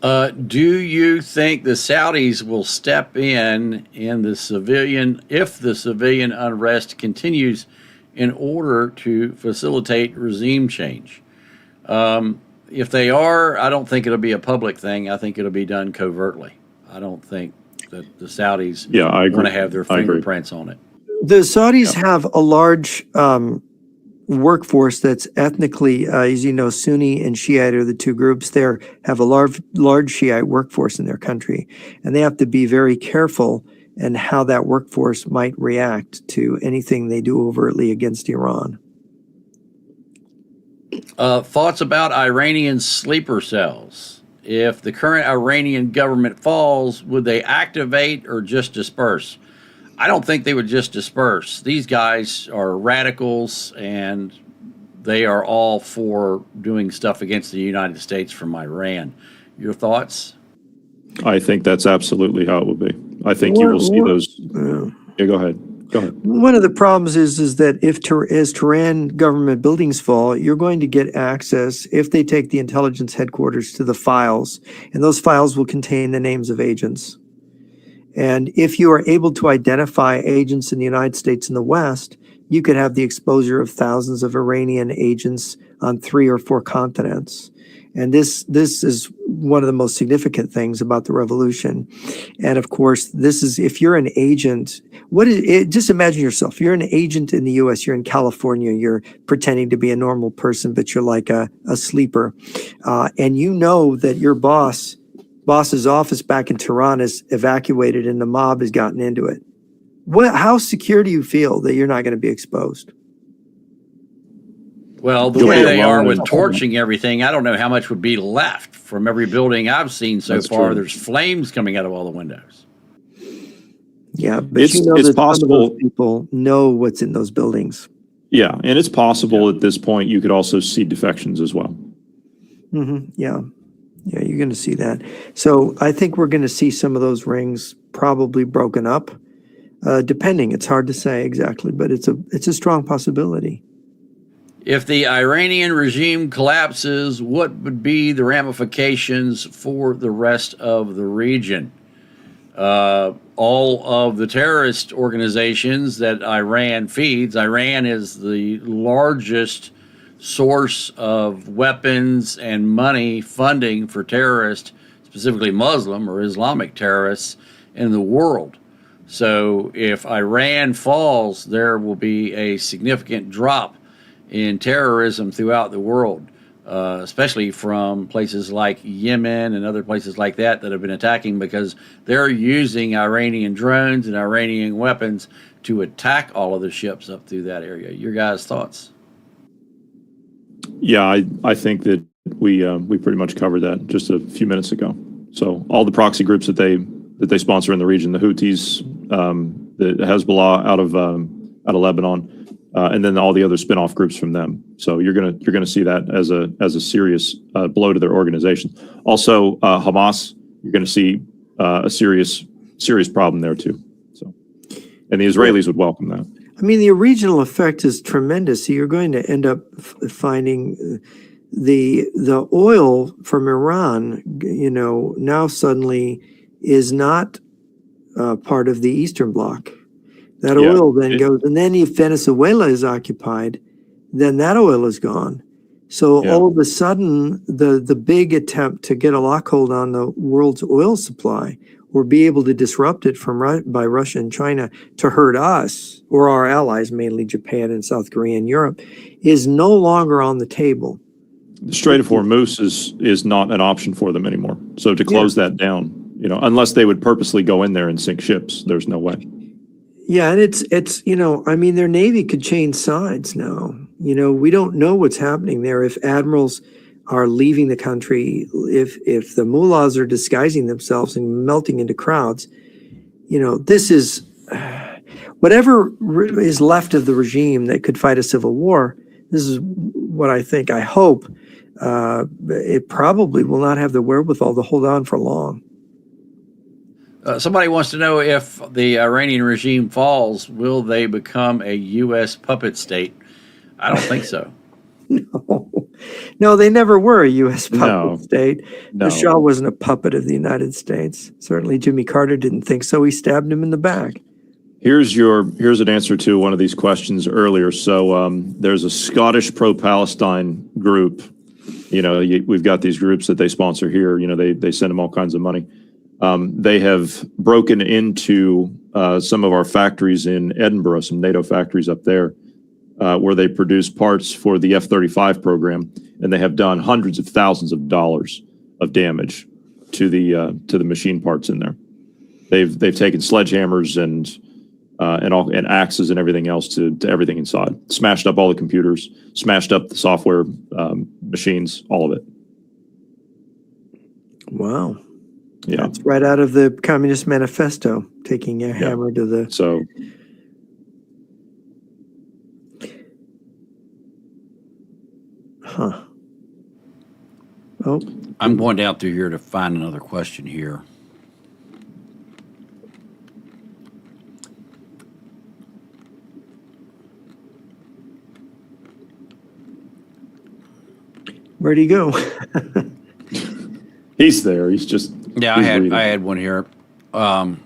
Do you think the Saudis will step in the civilian, if the civilian unrest continues, in order to facilitate regime change? If they are, I don't think it'll be a public thing. I think it'll be done covertly. I don't think that the Saudis want to have their fingerprints on it. The Saudis have a large workforce that's ethnically, as you know, Sunni and Shiite are the two groups there, have a large Shiite workforce in their country. And they have to be very careful in how that workforce might react to anything they do overtly against Iran. Thoughts about Iranian sleeper cells? If the current Iranian government falls, would they activate or just disperse? I don't think they would just disperse. These guys are radicals, and they are all for doing stuff against the United States from Iran. Your thoughts? I think that's absolutely how it will be. I think you will see those. Yeah, go ahead. Go ahead. One of the problems is that as Tehran government buildings fall, you're going to get access, if they take the intelligence headquarters, to the files, and those files will contain the names of agents. And if you are able to identify agents in the United States and the West, you could have the exposure of thousands of Iranian agents on 3 or 4 continents. And this is one of the most significant things about the revolution. And of course, this is, if you're an agent, just imagine yourself, you're an agent in the US, you're in California, you're pretending to be a normal person, but you're like a sleeper. And you know that your boss's office back in Tehran is evacuated and the mob has gotten into it. How secure do you feel that you're not going to be exposed? Well, the way they are with torching everything, I don't know how much would be left from every building I've seen so far. There's flames coming out of all the windows. Yeah, but it's possible some of those people know what's in those buildings. Yeah, and it's possible at this point you could also see defections as well. Mm-hmm. Yeah. Yeah, you're going to see that. So I think we're going to see some of those rings probably broken up, depending. It's hard to say exactly, but it's a strong possibility. If the Iranian regime collapses, what would be the ramifications for the rest of the region? All of the terrorist organizations that Iran feeds, Iran is the largest source of weapons and money funding for terrorists, specifically Muslim or Islamic terrorists in the world. So if Iran falls, there will be a significant drop in terrorism throughout the world, especially from places like Yemen and other places like that have been attacking because they're using Iranian drones and Iranian weapons to attack all of the ships up through that area. Your guys' thoughts? Yeah, I think that we pretty much covered that just a few minutes ago. So all the proxy groups that they sponsor in the region, the Houthis, the Hezbollah out of Lebanon, and then all the other spin-off groups from them. So you're gonna see that as a serious blow to their organization. Also, Hamas, you're going to see a serious problem there too. So, and the Israelis would welcome that. I mean, the regional effect is tremendous. So you're going to end up finding the oil from Iran, now suddenly is not part of the Eastern Bloc. That oil then goes, and then if Venezuela is occupied, then that oil is gone. So all of a sudden, the big attempt to get a lockhold on the world's oil supply or be able to disrupt it by Russia and China to hurt us or our allies, mainly Japan and South Korea and Europe, is no longer on the table. The Strait of Hormuz is not an option for them anymore. So to close that down, unless they would purposely go in there and sink ships, there's no way. Yeah, and it's I mean, their Navy could change sides now. We don't know what's happening there. If admirals are leaving the country, if the mullahs are disguising themselves and melting into crowds, this is whatever is left of the regime that could fight a civil war. This is what I hope. It probably will not have the wherewithal to hold on for long. Somebody wants to know if the Iranian regime falls, will they become a U.S. puppet state? I don't think so. No, they never were a U.S. puppet state. No. The Shah wasn't a puppet of the United States. Certainly Jimmy Carter didn't think so. He stabbed him in the back. Here's an answer to one of these questions earlier. So there's a Scottish pro-Palestine group. We've got these groups that they sponsor here. They send them all kinds of money. They have broken into some of our factories in Edinburgh, some NATO factories up there, where they produce parts for the F-35 program, and they have done hundreds of thousands of dollars of damage to the machine parts in there. They've taken sledgehammers and axes and everything else to everything inside, smashed up all the computers, smashed up the software machines, all of it. Wow. Yeah, it's right out of the Communist Manifesto, taking a hammer to the. So, Oh, I'm going down through here to find another question here. where'd he go? he's there. He's just I had one here, and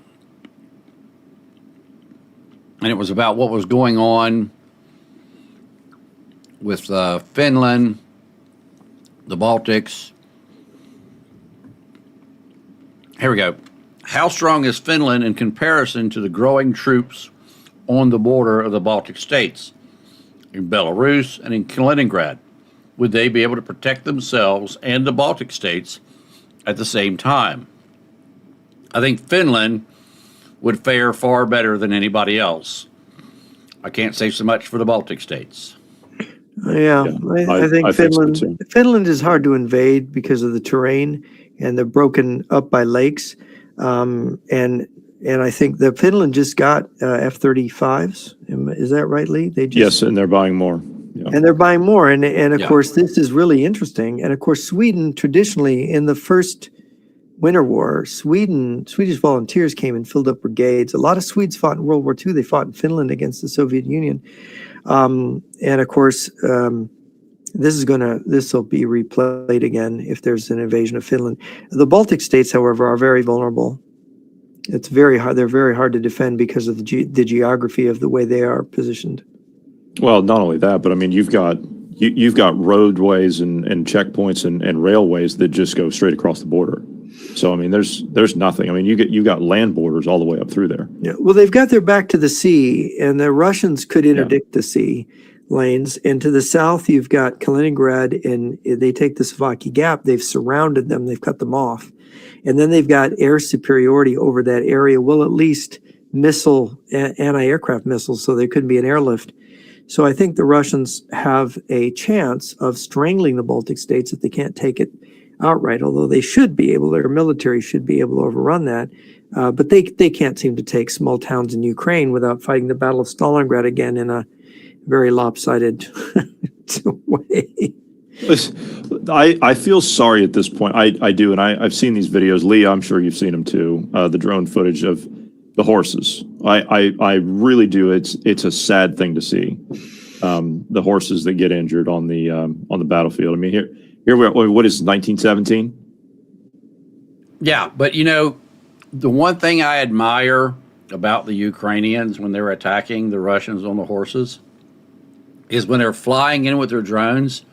it was about what was going on with Finland, the Baltics. Here we go. How strong is Finland in comparison to the growing troops on the border of the Baltic states, in Belarus and in Kaliningrad? Would they be able to protect themselves and the Baltic states at the same time? I think Finland would fare far better than anybody else. I can't say so much for the Baltic states. I think Finland is hard to invade because of the terrain and they're broken up by lakes. And I think that Finland just got F-35s. Is that right, Lee? Yes, and they're buying more. And they're buying more. And of Yeah. course, this is really interesting. And of course, Sweden traditionally in the first Winter War, Swedish volunteers came and filled up brigades. A lot of Swedes fought in World War II. They fought in Finland against the Soviet Union. And of course, this will be replayed again if there's an invasion of Finland. The Baltic states, however, are very vulnerable. It's very hard. They're very hard to defend because of the geography of the way they are positioned. Well, not only that, but I mean, you've got roadways and checkpoints and railways that just go straight across the border. So I mean, there's nothing. I mean, you got land borders all the way up through there. Yeah. Well, they've got their back to the sea, and the Russians could interdict the sea lanes. And to the south, you've got Kaliningrad, and they take the Savaki Gap. They've surrounded them. They've cut them off, and then they've got air superiority over that area. Well, at least anti-aircraft missiles, so there couldn't be an airlift. So I think the Russians have a chance of strangling the Baltic states if they can't take it outright, although they should be able, their military should be able to overrun that. But they can't seem to take small towns in Ukraine without fighting the Battle of Stalingrad again in a very lopsided way. Listen, I feel sorry at this point. I do, and I've seen these videos. Lee, I'm sure you've seen them too. The drone footage of the horses. I really do. It's a sad thing to see. The horses that get injured on the battlefield. I mean, here we are. What is 1917? Yeah, but the one thing I admire about the Ukrainians when they're attacking the Russians on the horses is when they're flying in with their drones,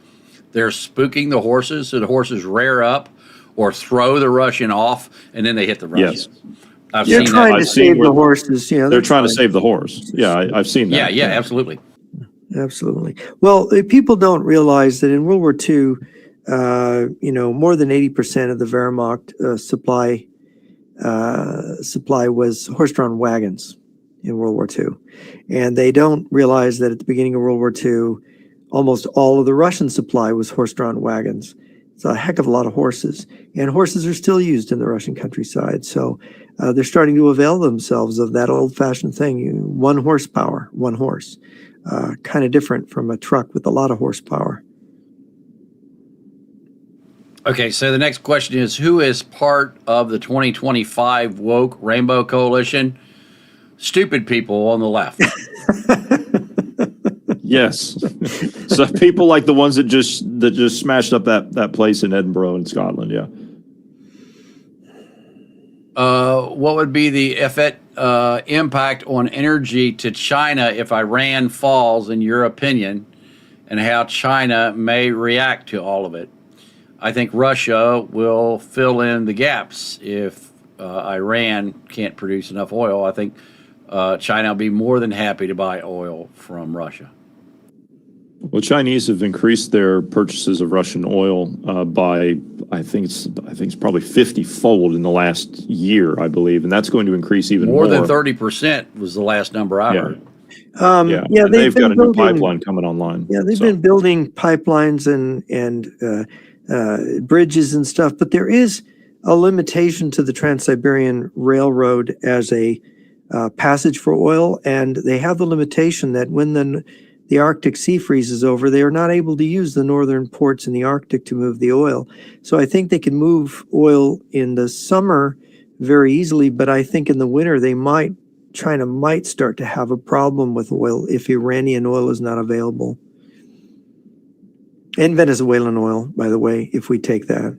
they're spooking the horses so the horses rear up or throw the Russian off, and then they hit the Russians. Yes. They're trying to save the horses. Yeah, they're trying to save the horse. Yeah, I've seen that. Yeah, absolutely. Absolutely. Well, people don't realize that in World War II, more than 80% of the Wehrmacht supply was horse-drawn wagons in World War II. And they don't realize that at the beginning of World War II, almost all of the Russian supply was horse-drawn wagons. It's a heck of a lot of horses. And horses are still used in the Russian countryside. So they're starting to avail themselves of that old-fashioned thing, one horsepower, one horse. Kind of different from a truck with a lot of horsepower. Okay, so the next question is, who is part of the 2025 woke Rainbow Coalition? Stupid people on the left. Yes. So people like the ones that just smashed up that place in Edinburgh in Scotland. Yeah. What would be the impact on energy to China if Iran falls, in your opinion, and how China may react to all of it? I think Russia will fill in the gaps if Iran can't produce enough oil. I think China will be more than happy to buy oil from Russia. Well, Chinese have increased their purchases of Russian oil by I think it's probably 50-fold in the last year, I believe, and that's going to increase even more. More than 30% was the last number I heard. They've got a new pipeline coming online. Yeah, they've been building pipelines and bridges and stuff, but there is a limitation to the Trans-Siberian Railroad as a passage for oil, and they have the limitation that when the Arctic sea freezes over, they are not able to use the northern ports in the Arctic to move the oil. So I think they can move oil in the summer very easily, but I think in the winter China might start to have a problem with oil if Iranian oil is not available. And Venezuelan oil, by the way, if we take that.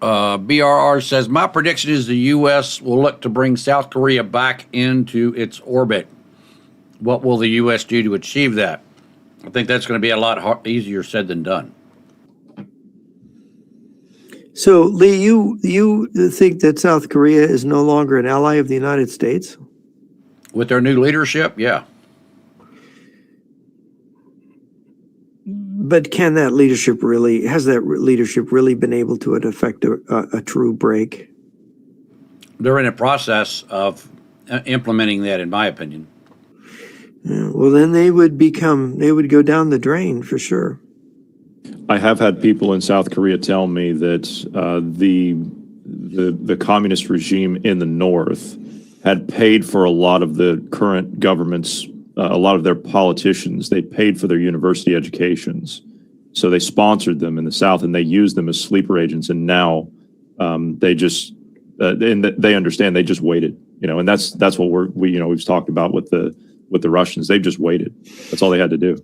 BRR says, my prediction is the U.S. will look to bring South Korea back into its orbit. What will the U.S. do to achieve that? I think that's going to be a lot easier said than done. So, Lee, you think that South Korea is no longer an ally of the United States? With their new leadership, yeah. But has that leadership really been able to effect a true break? They're in a process of implementing that, in my opinion. Yeah, well, then they would go down the drain for sure. I have had people in South Korea tell me that the communist regime in the north had paid for a lot of the current government's, a lot of their politicians. They paid for their university educations. So they sponsored them in the South, and they used them as sleeper agents. And now they just, and they understand, they just waited, and that's what we've talked about with the Russians. They've just waited. That's all they had to do.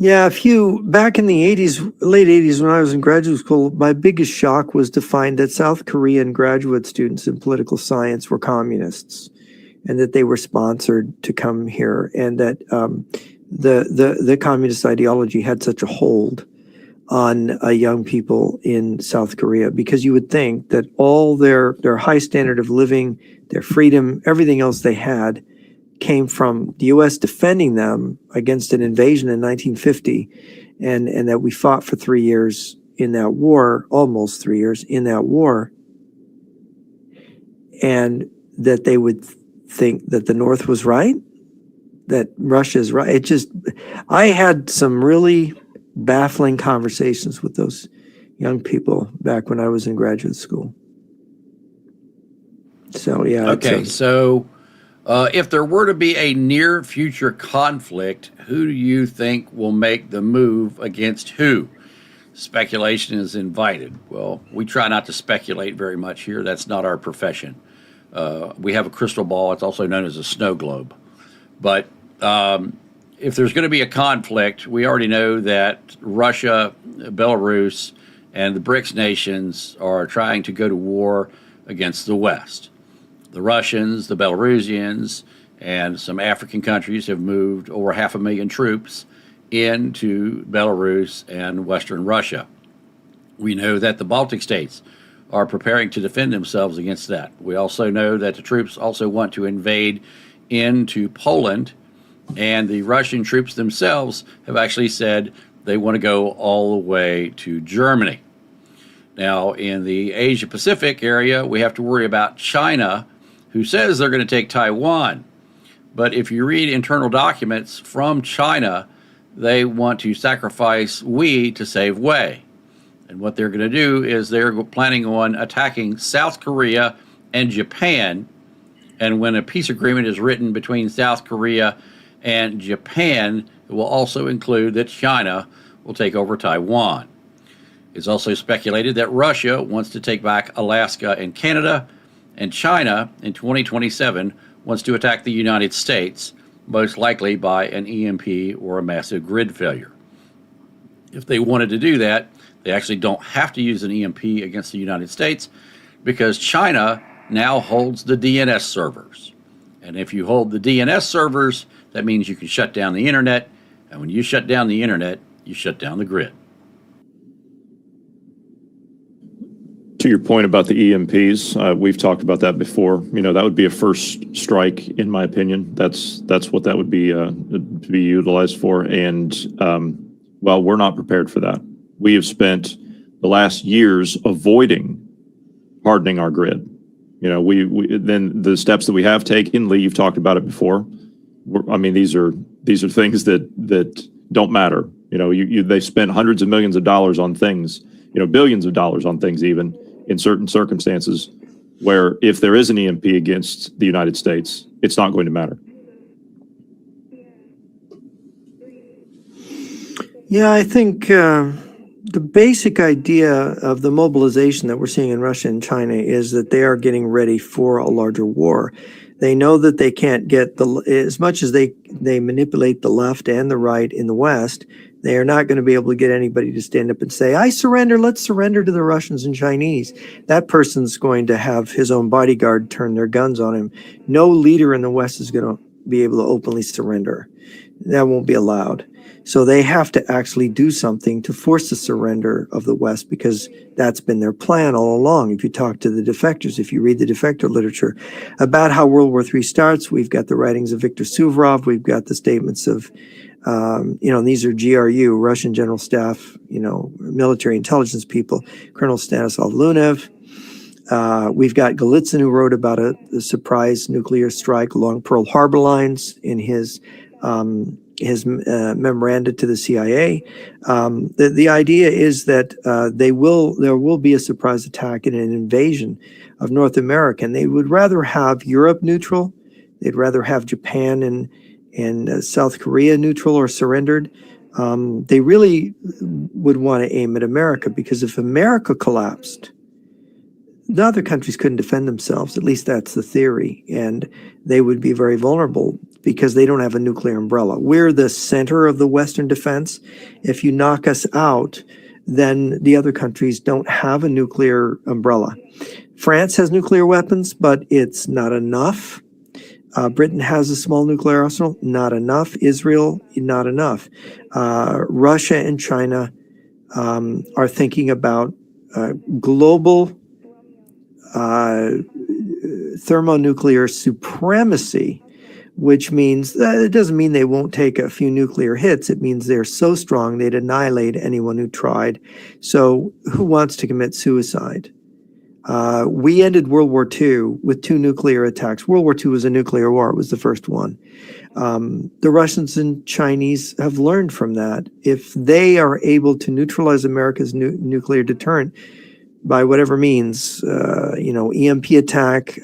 Yeah, back in the 80s, late 80s, when I was in graduate school, my biggest shock was to find that South Korean graduate students in political science were communists, and that they were sponsored to come here, and that the communist ideology had such a hold on young people in South Korea, because you would think that all their high standard of living, their freedom, everything else they had came from the U.S. defending them against an invasion in 1950, and that we fought for 3 years in that war, almost 3 years in that war, and that they would think that the North was right, that Russia is right. I had some really baffling conversations with those young people back when I was in graduate school. So, yeah. Okay, so if there were to be a near future conflict, who do you think will make the move against who? Speculation is invited. Well, we try not to speculate very much here. That's not our profession. We have a crystal ball. It's also known as a snow globe. But if there's going to be a conflict, we already know that Russia, Belarus, and the BRICS nations are trying to go to war against the West. The Russians, the Belarusians, and some African countries have moved over 500,000 troops into Belarus and Western Russia. We know that the Baltic states are preparing to defend themselves against that. We also know that the troops also want to invade into Poland, and the Russian troops themselves have actually said they want to go all the way to Germany. Now, in the Asia Pacific area, we have to worry about China, who says they're going to take Taiwan. But if you read internal documents from China, they want to sacrifice we to save Wei. And what they're going to do is they're planning on attacking South Korea and Japan. And when a peace agreement is written between South Korea and Japan, it will also include that China will take over Taiwan. It's also speculated that Russia wants to take back Alaska and Canada, and China in 2027 wants to attack the United States, most likely by an EMP or a massive grid failure. If they wanted to do that, they actually don't have to use an EMP against the United States, because China now holds the DNS servers. And if you hold the DNS servers, that means you can shut down the internet. And when you shut down the internet, you shut down the grid. To your point about the EMPs, we've talked about that before. That would be a first strike, in my opinion. That's what that would be to be utilized for. And well, we're not prepared for that. We have spent the last years avoiding hardening our grid. Then the steps that we have taken, Lee, you've talked about it before. These are things that don't matter. They spent hundreds of millions of dollars on things, billions of dollars on things, even in certain circumstances, where if there is an EMP against the United States, it's not going to matter. Yeah, I think the basic idea of the mobilization that we're seeing in Russia and China is that they are getting ready for a larger war. They know that they can't get as much as they manipulate the left and the right in the West, they are not going to be able to get anybody to stand up and say, I surrender, let's surrender to the Russians and Chinese. That person's going to have his own bodyguard turn their guns on him. No leader in the West is going to be able to openly surrender. That won't be allowed. So they have to actually do something to force the surrender of the West, because that's been their plan all along. If you talk to the defectors, if you read the defector literature about how World War III starts, we've got the writings of Viktor Suvorov, we've got the statements of, these are GRU, Russian General Staff, military intelligence people, Colonel Stanislav Lunev. We've got Golitsyn, who wrote about the surprise nuclear strike along Pearl Harbor lines in his his memoranda to the CIA. The idea is that there will be a surprise attack and an invasion of North America, and they would rather have Europe neutral. They'd rather have Japan and South Korea neutral or surrendered. They really would want to aim at America, because if America collapsed, the other countries couldn't defend themselves. At least that's the theory. And they would be very vulnerable because they don't have a nuclear umbrella. We're the center of the Western defense. If you knock us out, then the other countries don't have a nuclear umbrella. France has nuclear weapons, but it's not enough. Britain has a small nuclear arsenal, not enough. Israel, not enough. Russia and China are thinking about global thermonuclear supremacy, which means it doesn't mean they won't take a few nuclear hits. It means they're so strong they'd annihilate anyone who tried. So who wants to commit suicide? We ended World War II with 2 nuclear attacks. World War II was a nuclear war. It was the first one. The Russians and Chinese have learned from that. If they are able to neutralize America's nuclear deterrent by whatever means, EMP attack,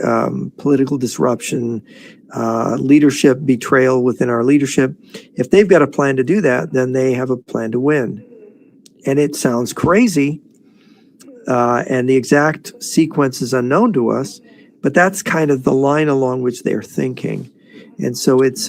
political disruption, leadership betrayal within our leadership, if they've got a plan to do that, then they have a plan to win. And it sounds crazy. And the exact sequence is unknown to us, but that's kind of the line along which they're thinking. And so it's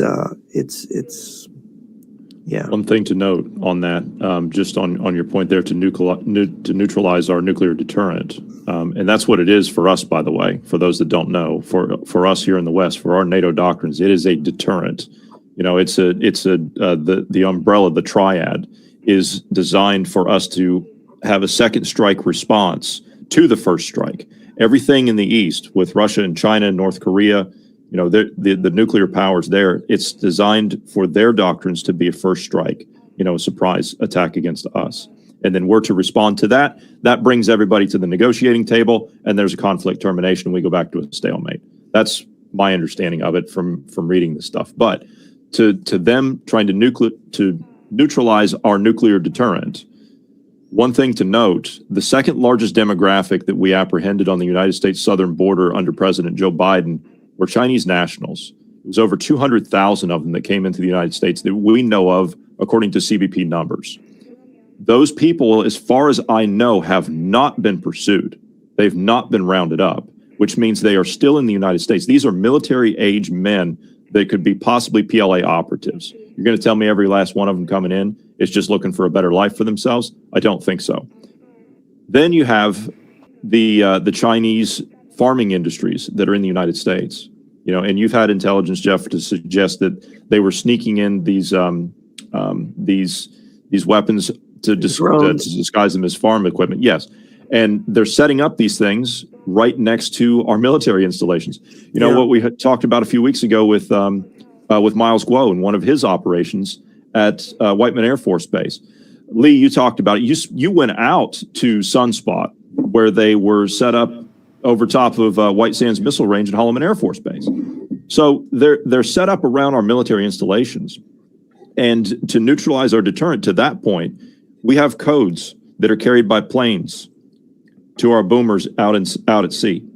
yeah. One thing to note on that, just on your point there, to neutralize our nuclear deterrent, and that's what it is for us, by the way, for those that don't know, for us here in the West, for our NATO doctrines, it is a deterrent. The umbrella, the triad, is designed for us to have a second strike response to the first strike. Everything in the East with Russia and China and North Korea, the nuclear powers there, it's designed for their doctrines to be a first strike, a surprise attack against us. And then we're to respond to that. That brings everybody to the negotiating table, and there's a conflict termination. We go back to a stalemate. That's my understanding of it from reading this stuff. But to them trying to neutralize our nuclear deterrent, one thing to note, the second largest demographic that we apprehended on the United States southern border under President Joe Biden were Chinese nationals. It was over 200,000 of them that came into the United States that we know of, according to CBP numbers. Those people, as far as I know, have not been pursued. They've not been rounded up, which means they are still in the United States. These are military-age men that could be possibly PLA operatives. You're going to tell me every last one of them coming in is just looking for a better life for themselves? I don't think so. Then you have the Chinese farming industries that are in the United States, and you've had intelligence, Jeff, to suggest that they were sneaking in these weapons to disguise them as farm equipment. Yes, and they're setting up these things right next to our military installations. What we had talked about a few weeks ago with Miles Guo and one of his operations at Whiteman Air Force Base. Lee, you talked about it. You went out to Sunspot, where they were set up over top of White Sands Missile Range at Holloman Air Force Base. So they're set up around our military installations. And to neutralize our deterrent to that point, we have codes that are carried by planes to our boomers out at sea.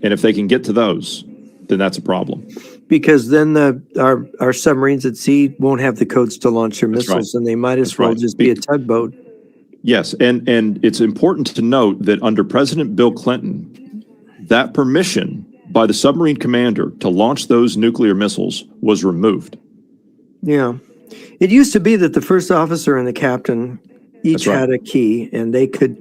And if they can get to those, then that's a problem. Because then our submarines at sea won't have the codes to launch their missiles, and they might as well just be a tugboat. Yes, and it's important to note that under President Bill Clinton, that permission by the submarine commander to launch those nuclear missiles was removed. Yeah. It used to be that the first officer and the captain each had a key, and they could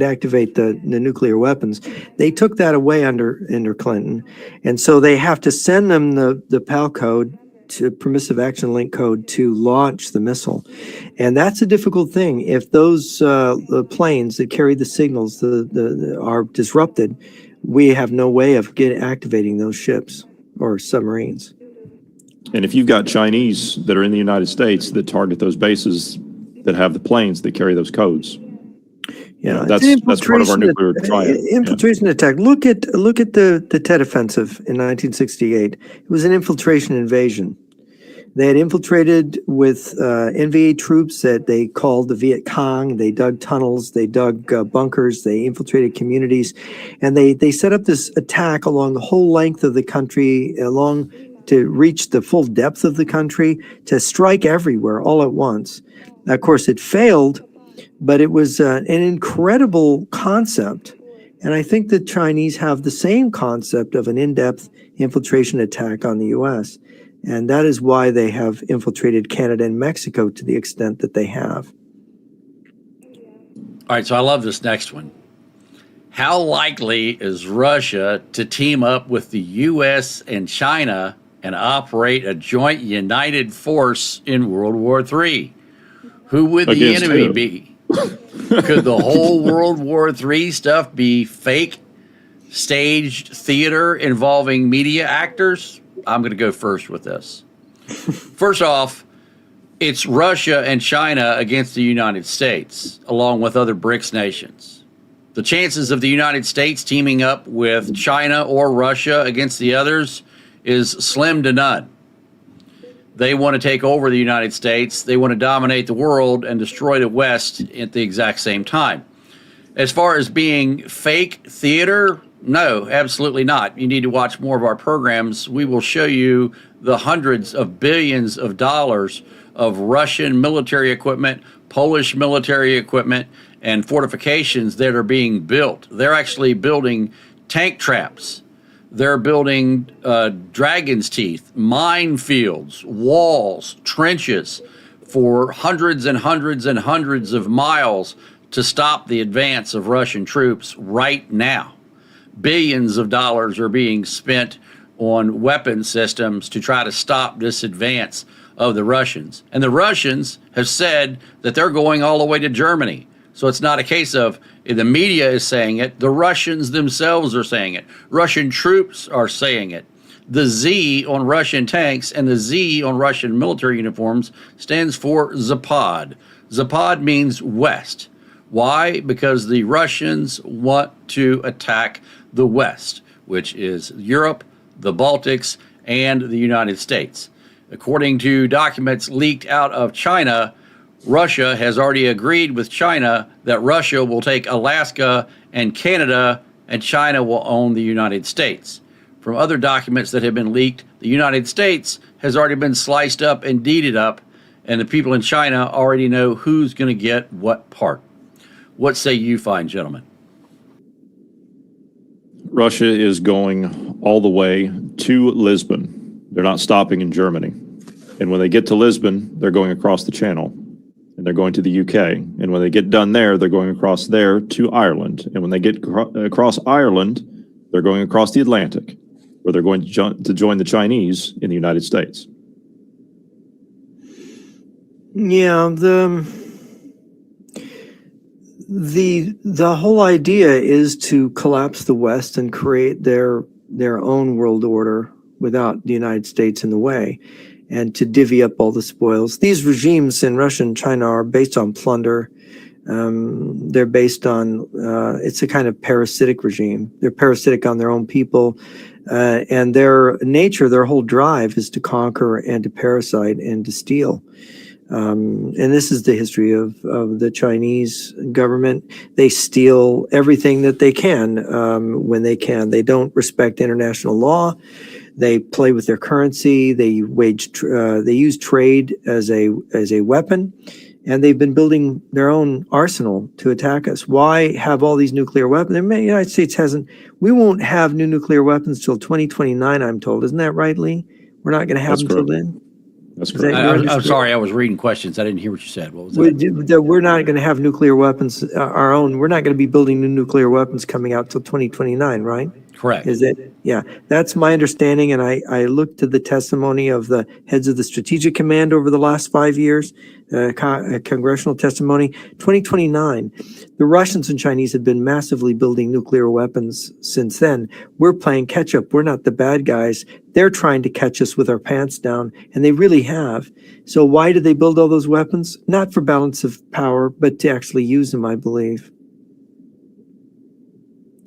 activate the nuclear weapons. They took that away under Clinton, and so they have to send them the PAL code, to permissive action link code, to launch the missile. And that's a difficult thing. If those the planes that carry the signals are disrupted, we have no way of activating those ships or submarines. And if you've got Chinese that are in the United States that target those bases that have the planes that carry those codes, that's part of our nuclear triad. Infiltration attack. Look at the Tet Offensive in 1968. It was an infiltration invasion. They had infiltrated with NVA troops that they called the Viet Cong. They dug tunnels, they dug bunkers, they infiltrated communities, and they set up this attack along the whole length of the country, along to reach the full depth of the country, to strike everywhere all at once. Of course, it failed, but it was an incredible concept. And I think the Chinese have the same concept of an in-depth infiltration attack on the U.S. And that is why they have infiltrated Canada and Mexico to the extent that they have. All right, so I love this next one. How likely is Russia to team up with the U.S. and China and operate a joint united force in World War III? Who would the Against enemy who? be? Could the whole World War III stuff be fake, staged theater involving media actors? I'm going to go first with this. First off, it's Russia and China against the United States, along with other BRICS nations. The chances of the United States teaming up with China or Russia against the others is slim to none. They want to take over the United States. They want to dominate the world and destroy the West at the exact same time. As far as being fake theater, no, absolutely not. You need to watch more of our programs. We will show you the hundreds of billions of dollars of Russian military equipment, Polish military equipment, and fortifications that are being built. They're actually building tank traps. They're building dragon's teeth, minefields, walls, trenches for hundreds and hundreds and hundreds of miles to stop the advance of Russian troops right now. Billions of dollars are being spent on weapon systems to try to stop this advance of the Russians. And the Russians have said that they're going all the way to Germany. So it's not a case of the media is saying it. The Russians themselves are saying it. Russian troops are saying it. The Z on Russian tanks and the Z on Russian military uniforms stands for Zapad. Zapad means west. Why? Because the Russians want to attack the West, which is Europe, the Baltics, and the United States. According to documents leaked out of China, Russia has already agreed with China that Russia will take Alaska and Canada, and China will own the United States. From other documents that have been leaked, the United States has already been sliced up and deeded up, and the people in China already know who's going to get what part. What say you fine gentlemen? Russia is going all the way to Lisbon. They're not stopping in Germany. And when they get to Lisbon, they're going across the channel. And they're going to the UK. And when they get done there, they're going across there to Ireland. And when they get across Ireland, they're going across the Atlantic, where they're going to join the Chinese in the United States. Yeah, the whole idea is to collapse the West and create their own world order without the United States in the way, and to divvy up all the spoils. These regimes in Russia and China are based on plunder. They're based on, it's a kind of parasitic regime. They're parasitic on their own people. And their nature, their whole drive is to conquer and to parasite and to steal. And this is the history of the Chinese government. They steal everything that they can when they can. They don't respect international law. They play with their currency. They use trade as a weapon, and they've been building their own arsenal to attack us. Why have all these nuclear weapons? The United States hasn't. We won't have new nuclear weapons till 2029. I'm told. Isn't that right, Lee? We're not going to have them till then. That's correct. I'm sorry, I was reading questions. I didn't hear what you said. What was that? We're not going to have nuclear weapons our own. We're not going to be building new nuclear weapons coming out till 2029, right? Correct. Is it? Yeah, that's my understanding. And I looked to the testimony of the heads of the Strategic Command over the last 5 years, congressional testimony. 2029, the Russians and Chinese have been massively building nuclear weapons since then. We're playing catch up. We're not the bad guys. They're trying to catch us with our pants down, and they really have. So why did they build all those weapons? Not for balance of power, but to actually use them, I believe.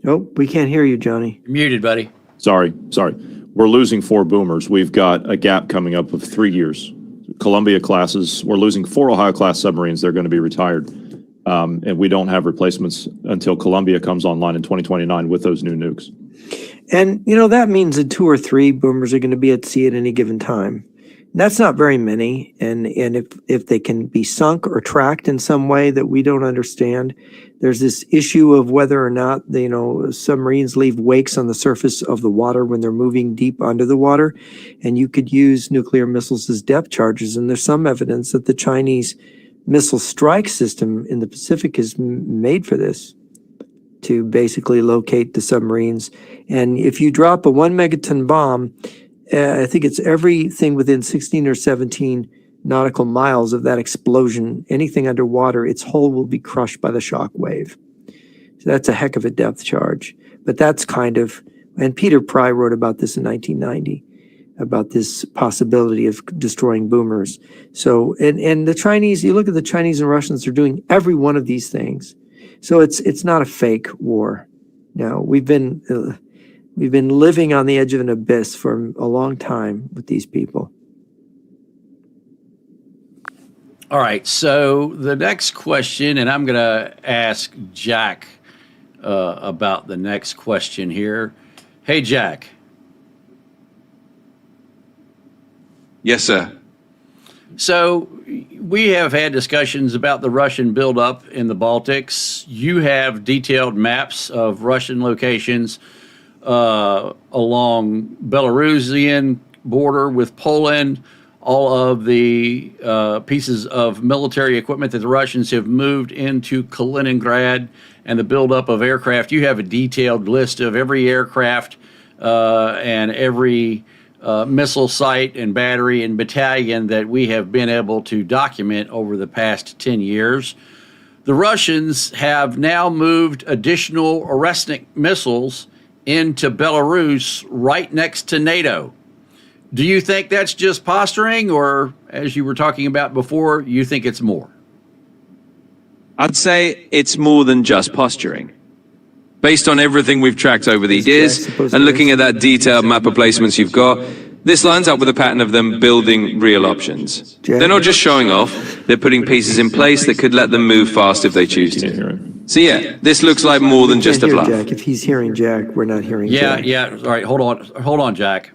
Oh, we can't hear you, Johnny. You're muted, buddy. Sorry. we're losing 4 boomers. We've got a gap coming up of 3 years. Columbia classes, we're losing 4 Ohio-class submarines. They're going to be retired. And we don't have replacements until Columbia comes online in 2029 with those new nukes. And, that means that 2 or 3 boomers are going to be at sea at any given time. That's not very many. And if they can be sunk or tracked in some way that we don't understand, there's this issue of whether or not, submarines leave wakes on the surface of the water when they're moving deep under the water. And you could use nuclear missiles as depth charges. And there's some evidence that the Chinese missile strike system in the Pacific is made for this, to basically locate the submarines. And if you drop a 1 megaton bomb, I think it's everything within 16 or 17 nautical miles of that explosion, anything underwater, its hull will be crushed by the shock wave. So that's a heck of a depth charge. But that's and Peter Pry wrote about this in 1990, about this possibility of destroying boomers. So, and the Chinese, you look at the Chinese and Russians, they're doing every one of these things. So it's not a fake war. No, we've been living on the edge of an abyss for a long time with these people. All right, so the next question, and I'm going to ask Jack about the next question here. Hey, Jack. Yes, sir. So we have had discussions about the Russian buildup in the Baltics. You have detailed maps of Russian locations along Belarusian border with Poland, all of the pieces of military equipment that the Russians have moved into Kaliningrad, and the buildup of aircraft. You have a detailed list of every aircraft and every missile site and battery and battalion that we have been able to document over the past 10 years. The Russians have now moved additional Oresnik missiles into Belarus right next to NATO. Do you think that's just posturing, or, as you were talking about before, you think it's more? I'd say it's more than just posturing. Based on everything we've tracked over the years, and looking at that detailed map of placements you've got, this lines up with a pattern of them building real options. They're not just showing off, they're putting pieces in place that could let them move fast if they choose to. So yeah, this looks like more than just a bluff. Jack, if he's hearing Jack, we're not hearing Jack. Yeah. All right, hold on, Jack.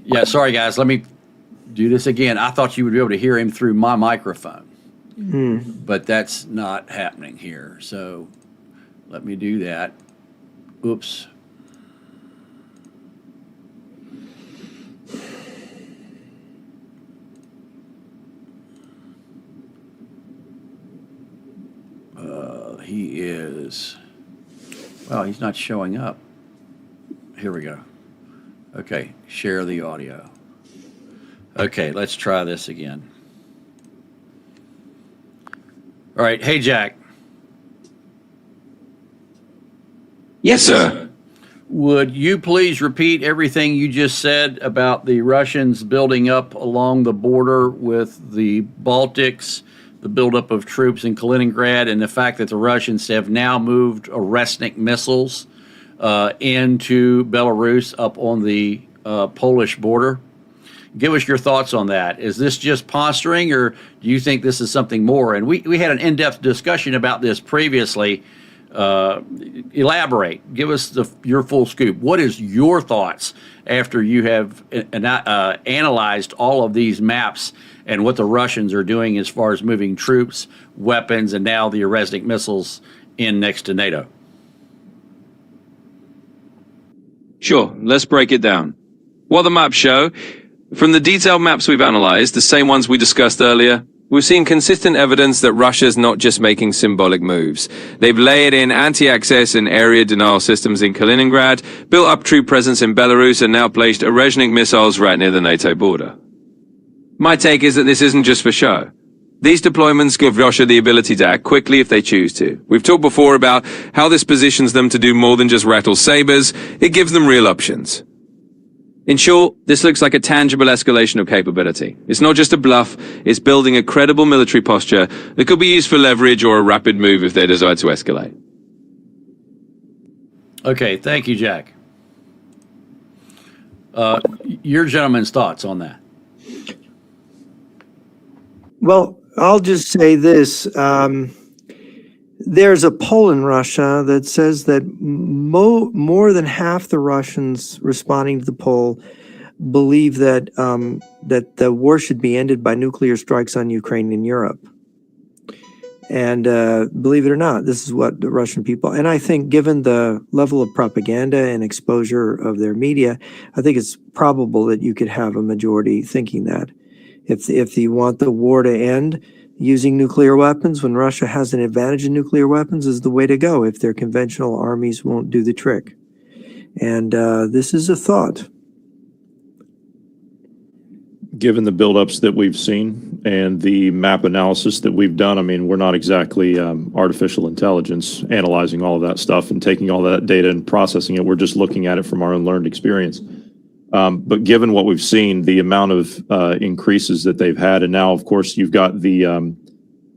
Yeah, sorry guys, let me do this again. I thought you would be able to hear him through my microphone, but that's not happening here. So let me do that. Oops. He is, well, he's not showing up. Here we go. Okay, share the audio. Okay, let's try this again. All right, hey, Jack. Yes, sir. Would you please repeat everything you just said about the Russians building up along the border with the Baltics, the buildup of troops in Kaliningrad, and the fact that the Russians have now moved Oresnik missiles into Belarus up on the Polish border? Give us your thoughts on that. Is this just posturing, or do you think this is something more? And we had an in-depth discussion about this previously. Elaborate. Give us your full scoop. What is your thoughts after you have analyzed all of these maps and what the Russians are doing as far as moving troops, weapons, and now the Oresnik missiles in next to NATO? Sure, let's break it down. What the maps show, from the detailed maps we've analyzed, the same ones we discussed earlier, we've seen consistent evidence that Russia's not just making symbolic moves. They've layered in anti-access and area denial systems in Kaliningrad, built up troop presence in Belarus, and now placed Oresnik missiles right near the NATO border. My take is that this isn't just for show. These deployments give Russia the ability to act quickly if they choose to. We've talked before about how this positions them to do more than just rattle sabers. It gives them real options. In short, this looks like a tangible escalation of capability. It's not just a bluff, it's building a credible military posture that could be used for leverage or a rapid move if they decide to escalate. Okay, thank you, Jack. Your gentlemen's thoughts on that? Well, I'll just say this. There's a poll in Russia that says that more than half the Russians responding to the poll believe that that the war should be ended by nuclear strikes on Ukraine and Europe. And believe it or not, this is what the Russian people, and I think given the level of propaganda and exposure of their media, I think it's probable that you could have a majority thinking that. If you want the war to end, using nuclear weapons when Russia has an advantage in nuclear weapons is the way to go if their conventional armies won't do the trick. And this is a thought. Given the buildups that we've seen and the map analysis that we've done, I mean, we're not exactly artificial intelligence analyzing all of that stuff and taking all that data and processing it. We're just looking at it from our own learned experience. But given what we've seen, the amount of increases that they've had, and now, of course, you've got the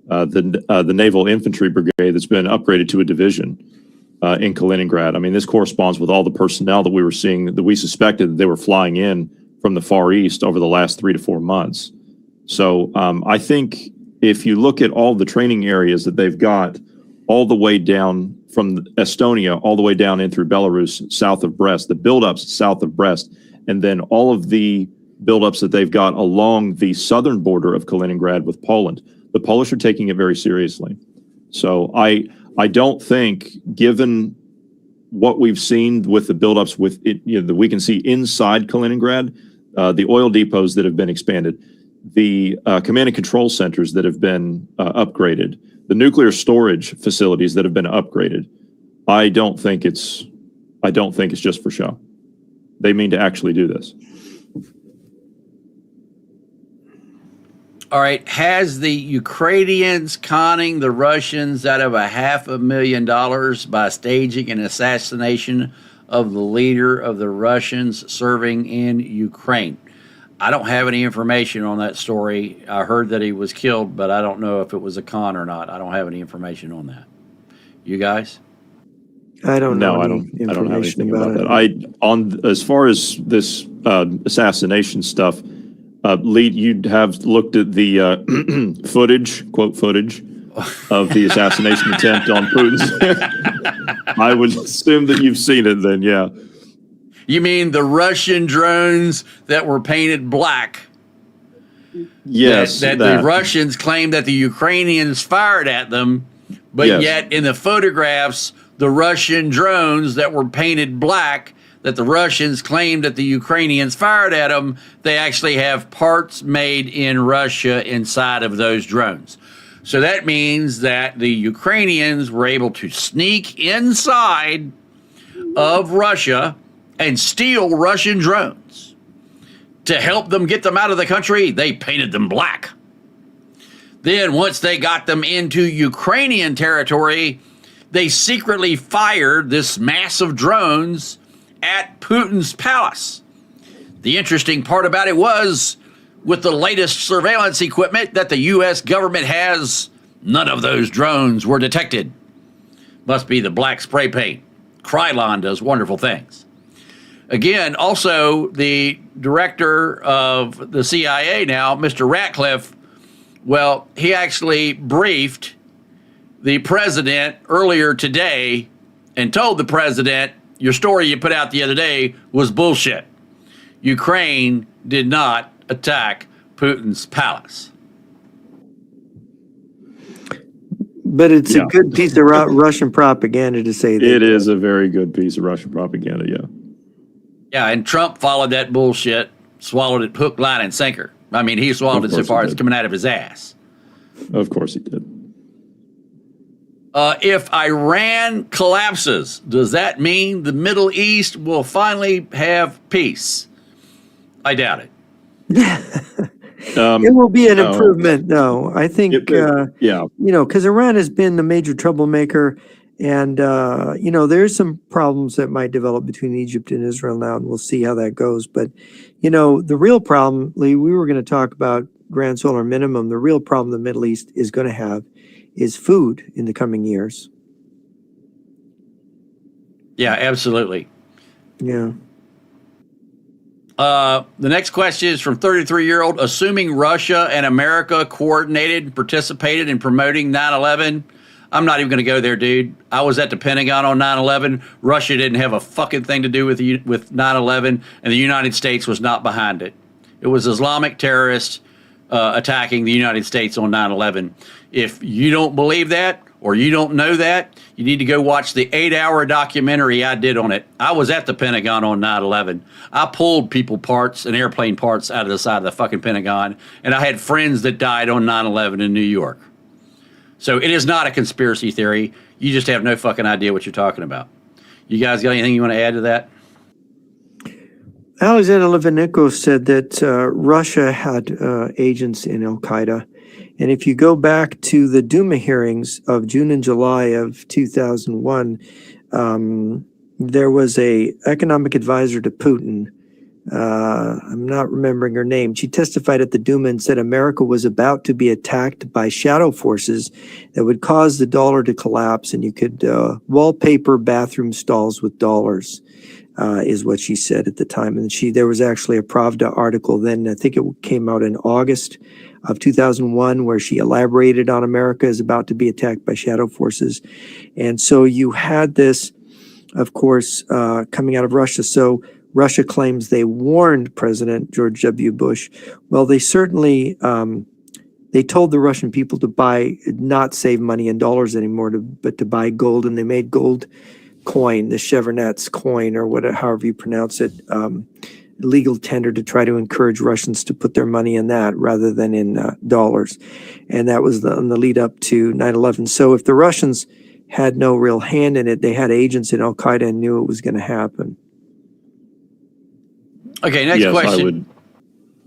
Naval Infantry Brigade that's been upgraded to a division in Kaliningrad. I mean, this corresponds with all the personnel that we were seeing that we suspected that they were flying in from the Far East over the last 3 to 4 months. So I think if you look at all the training areas that they've got all the way down from Estonia, all the way down in through Belarus, south of Brest, the buildups south of Brest, and then all of the buildups that they've got along the southern border of Kaliningrad with Poland, the Polish are taking it very seriously. So I don't think, given what we've seen with the buildups with it, you know, that we can see inside Kaliningrad, the oil depots that have been expanded, the command and control centers that have been upgraded, the nuclear storage facilities that have been upgraded. I don't think it's just for show. They mean to actually do this. All right. Has the Ukrainians conning the Russians out of $500,000 by staging an assassination of the leader of the Russians serving in Ukraine? I don't have any information on that story. I heard that he was killed, but I don't know if it was a con or not. I don't have any information on that. You guys? I don't know. No, I don't have anything about that. As far as this assassination stuff, Lee, you'd have looked at the footage, quote footage, of the assassination attempt on Putin's. I would assume that you've seen it then, yeah. You mean the Russian drones that were painted black? Yes. That the Russians claimed that the Ukrainians fired at them, but Yes. yet in the photographs, the Russian drones that were painted black that the Russians claimed that the Ukrainians fired at them, they actually have parts made in Russia inside of those drones. So that means that the Ukrainians were able to sneak inside of Russia and steal Russian drones. To help them get them out of the country, they painted them black. Then once they got them into Ukrainian territory, they secretly fired this mass of drones at Putin's palace. The interesting part about it was, with the latest surveillance equipment that the U.S. government has, none of those drones were detected. Must be the black spray paint. Krylon does wonderful things. Again, also, the director of the CIA now, Mr. Ratcliffe, well, he actually briefed the president earlier today and told the president, your story you put out the other day was bullshit. Ukraine did not attack Putin's palace. But it's a good piece of Russian propaganda to say that. It is a very good piece of Russian propaganda, yeah. Yeah, and Trump followed that bullshit, swallowed it hook, line, and sinker. I mean, he swallowed it so far it's coming out of his ass. Of course he did. If Iran collapses, does that mean the Middle East will finally have peace? I doubt it. It will be an improvement, though. I think, yeah. you know, because Iran has been the major troublemaker. And, you know, there's some problems that might develop between Egypt and Israel now, and we'll see how that goes. But, you know, the real problem, Lee, we were going to talk about grand solar minimum. The real problem the Middle East is going to have is food in the coming years. Yeah, absolutely. Yeah. The next question is from 33-year-old. Assuming Russia and America coordinated and participated in promoting 9/11. I'm not even going to go there, dude. I was at the Pentagon on 9/11. Russia didn't have a fucking thing to do with 9/11, and the United States was not behind it. It was Islamic terrorists attacking the United States on 9/11. If you don't believe that or you don't know that, you need to go watch the 8-hour documentary I did on it. I was at the Pentagon on 9/11. I pulled people parts and airplane parts out of the side of the fucking Pentagon, and I had friends that died on 9/11 in New York. So it is not a conspiracy theory. You just have no fucking idea what you're talking about. You guys got anything you want to add to that? Alexander Litvinenko said that Russia had agents in Al-Qaeda. And if you go back to the Duma hearings of June and July of 2001, there was a economic advisor to Putin. I'm not remembering her name. She testified at the Duma and said America was about to be attacked by shadow forces that would cause the dollar to collapse, and you could wallpaper bathroom stalls with dollars, is what she said at the time. And there was actually a Pravda article then, I think it came out in August of 2001, where she elaborated on America is about to be attacked by shadow forces. And so you had this, of course, coming out of Russia. So Russia claims they warned President George W. Bush. Well, they certainly, they told the Russian people to not save money in dollars anymore, but to buy gold. And they made gold coin, the Chevronets coin, or whatever, however you pronounce it, legal tender to try to encourage Russians to put their money in that rather than in dollars. And that was on the lead up to 9/11. So if the Russians had no real hand in it, they had agents in Al-Qaeda and knew it was going to happen. Okay, next question.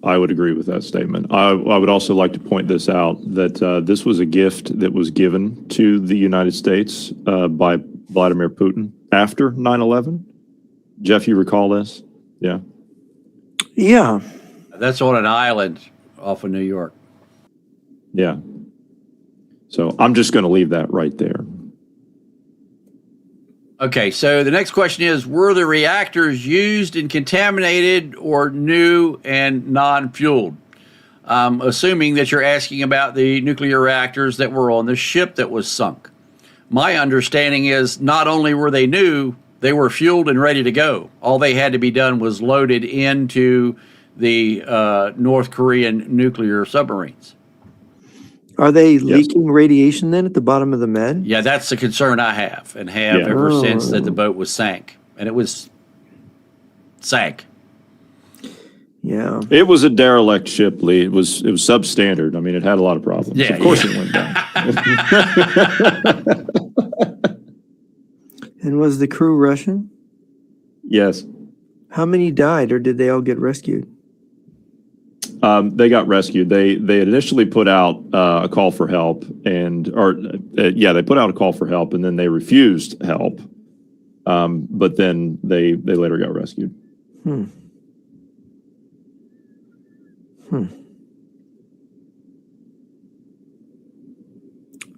I would agree with that statement. I would also like to point this out, that this was a gift that was given to the United States by Vladimir Putin after 9/11. Jeff, you recall this? Yeah. Yeah. That's on an island off of New York. Yeah. So I'm just going to leave that right there. Okay, so the next question is, were the reactors used and contaminated or new and non-fueled? I'm assuming that you're asking about the nuclear reactors that were on the ship that was sunk. My understanding is not only were they new, they were fueled and ready to go. All they had to be done was loaded into the North Korean nuclear submarines. Are they leaking radiation then at the bottom of the med? Yeah, that's the concern I have and have ever since that the boat was sank. And it was sank. Yeah. It was a derelict ship, Lee. It was substandard. I mean, it had a lot of problems. Yeah, of course it went down. And was the crew Russian? Yes. How many died, or did they all get rescued? They got rescued. They initially put out a call for help, they put out a call for help, and then they refused help. But then they later got rescued.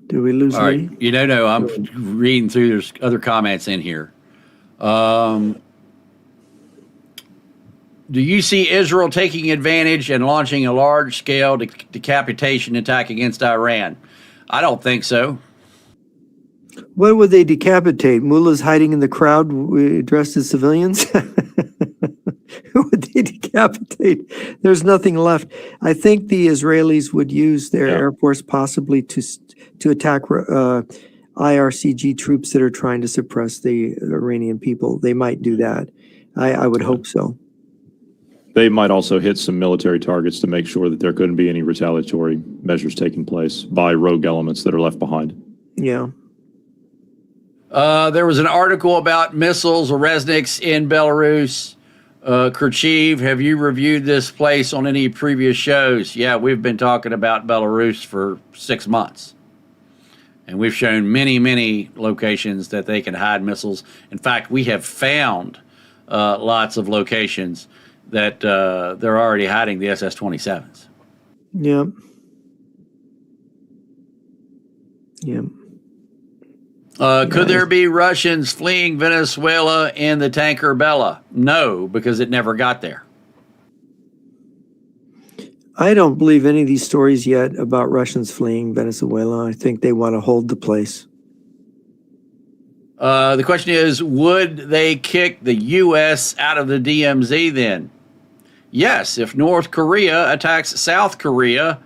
Did we lose Lee? Right. No, I'm reading through. There's other comments in here. Do you see Israel taking advantage and launching a large-scale decapitation attack against Iran? I don't think so. What would they decapitate? Mullahs hiding in the crowd dressed as civilians? Who would they decapitate? There's nothing left. I think the Israelis would use their Air Force possibly to attack IRCG troops that are trying to suppress the Iranian people. They might do that. I would hope so. They might also hit some military targets to make sure that there couldn't be any retaliatory measures taking place by rogue elements that are left behind. Yeah. There was an article about missiles or Resniks in Belarus. Kerchiv, have you reviewed this place on any previous shows? Yeah, we've been talking about Belarus for 6 months. And we've shown many, many locations that they can hide missiles. In fact, we have found lots of locations that they're already hiding the SS-27s. Yeah. Yeah. Could there be Russians fleeing Venezuela in the tanker Bella? No, because it never got there. I don't believe any of these stories yet about Russians fleeing Venezuela. I think they want to hold the place. The question is, would they kick the U.S. out of the DMZ then? Yes, if North Korea attacks South Korea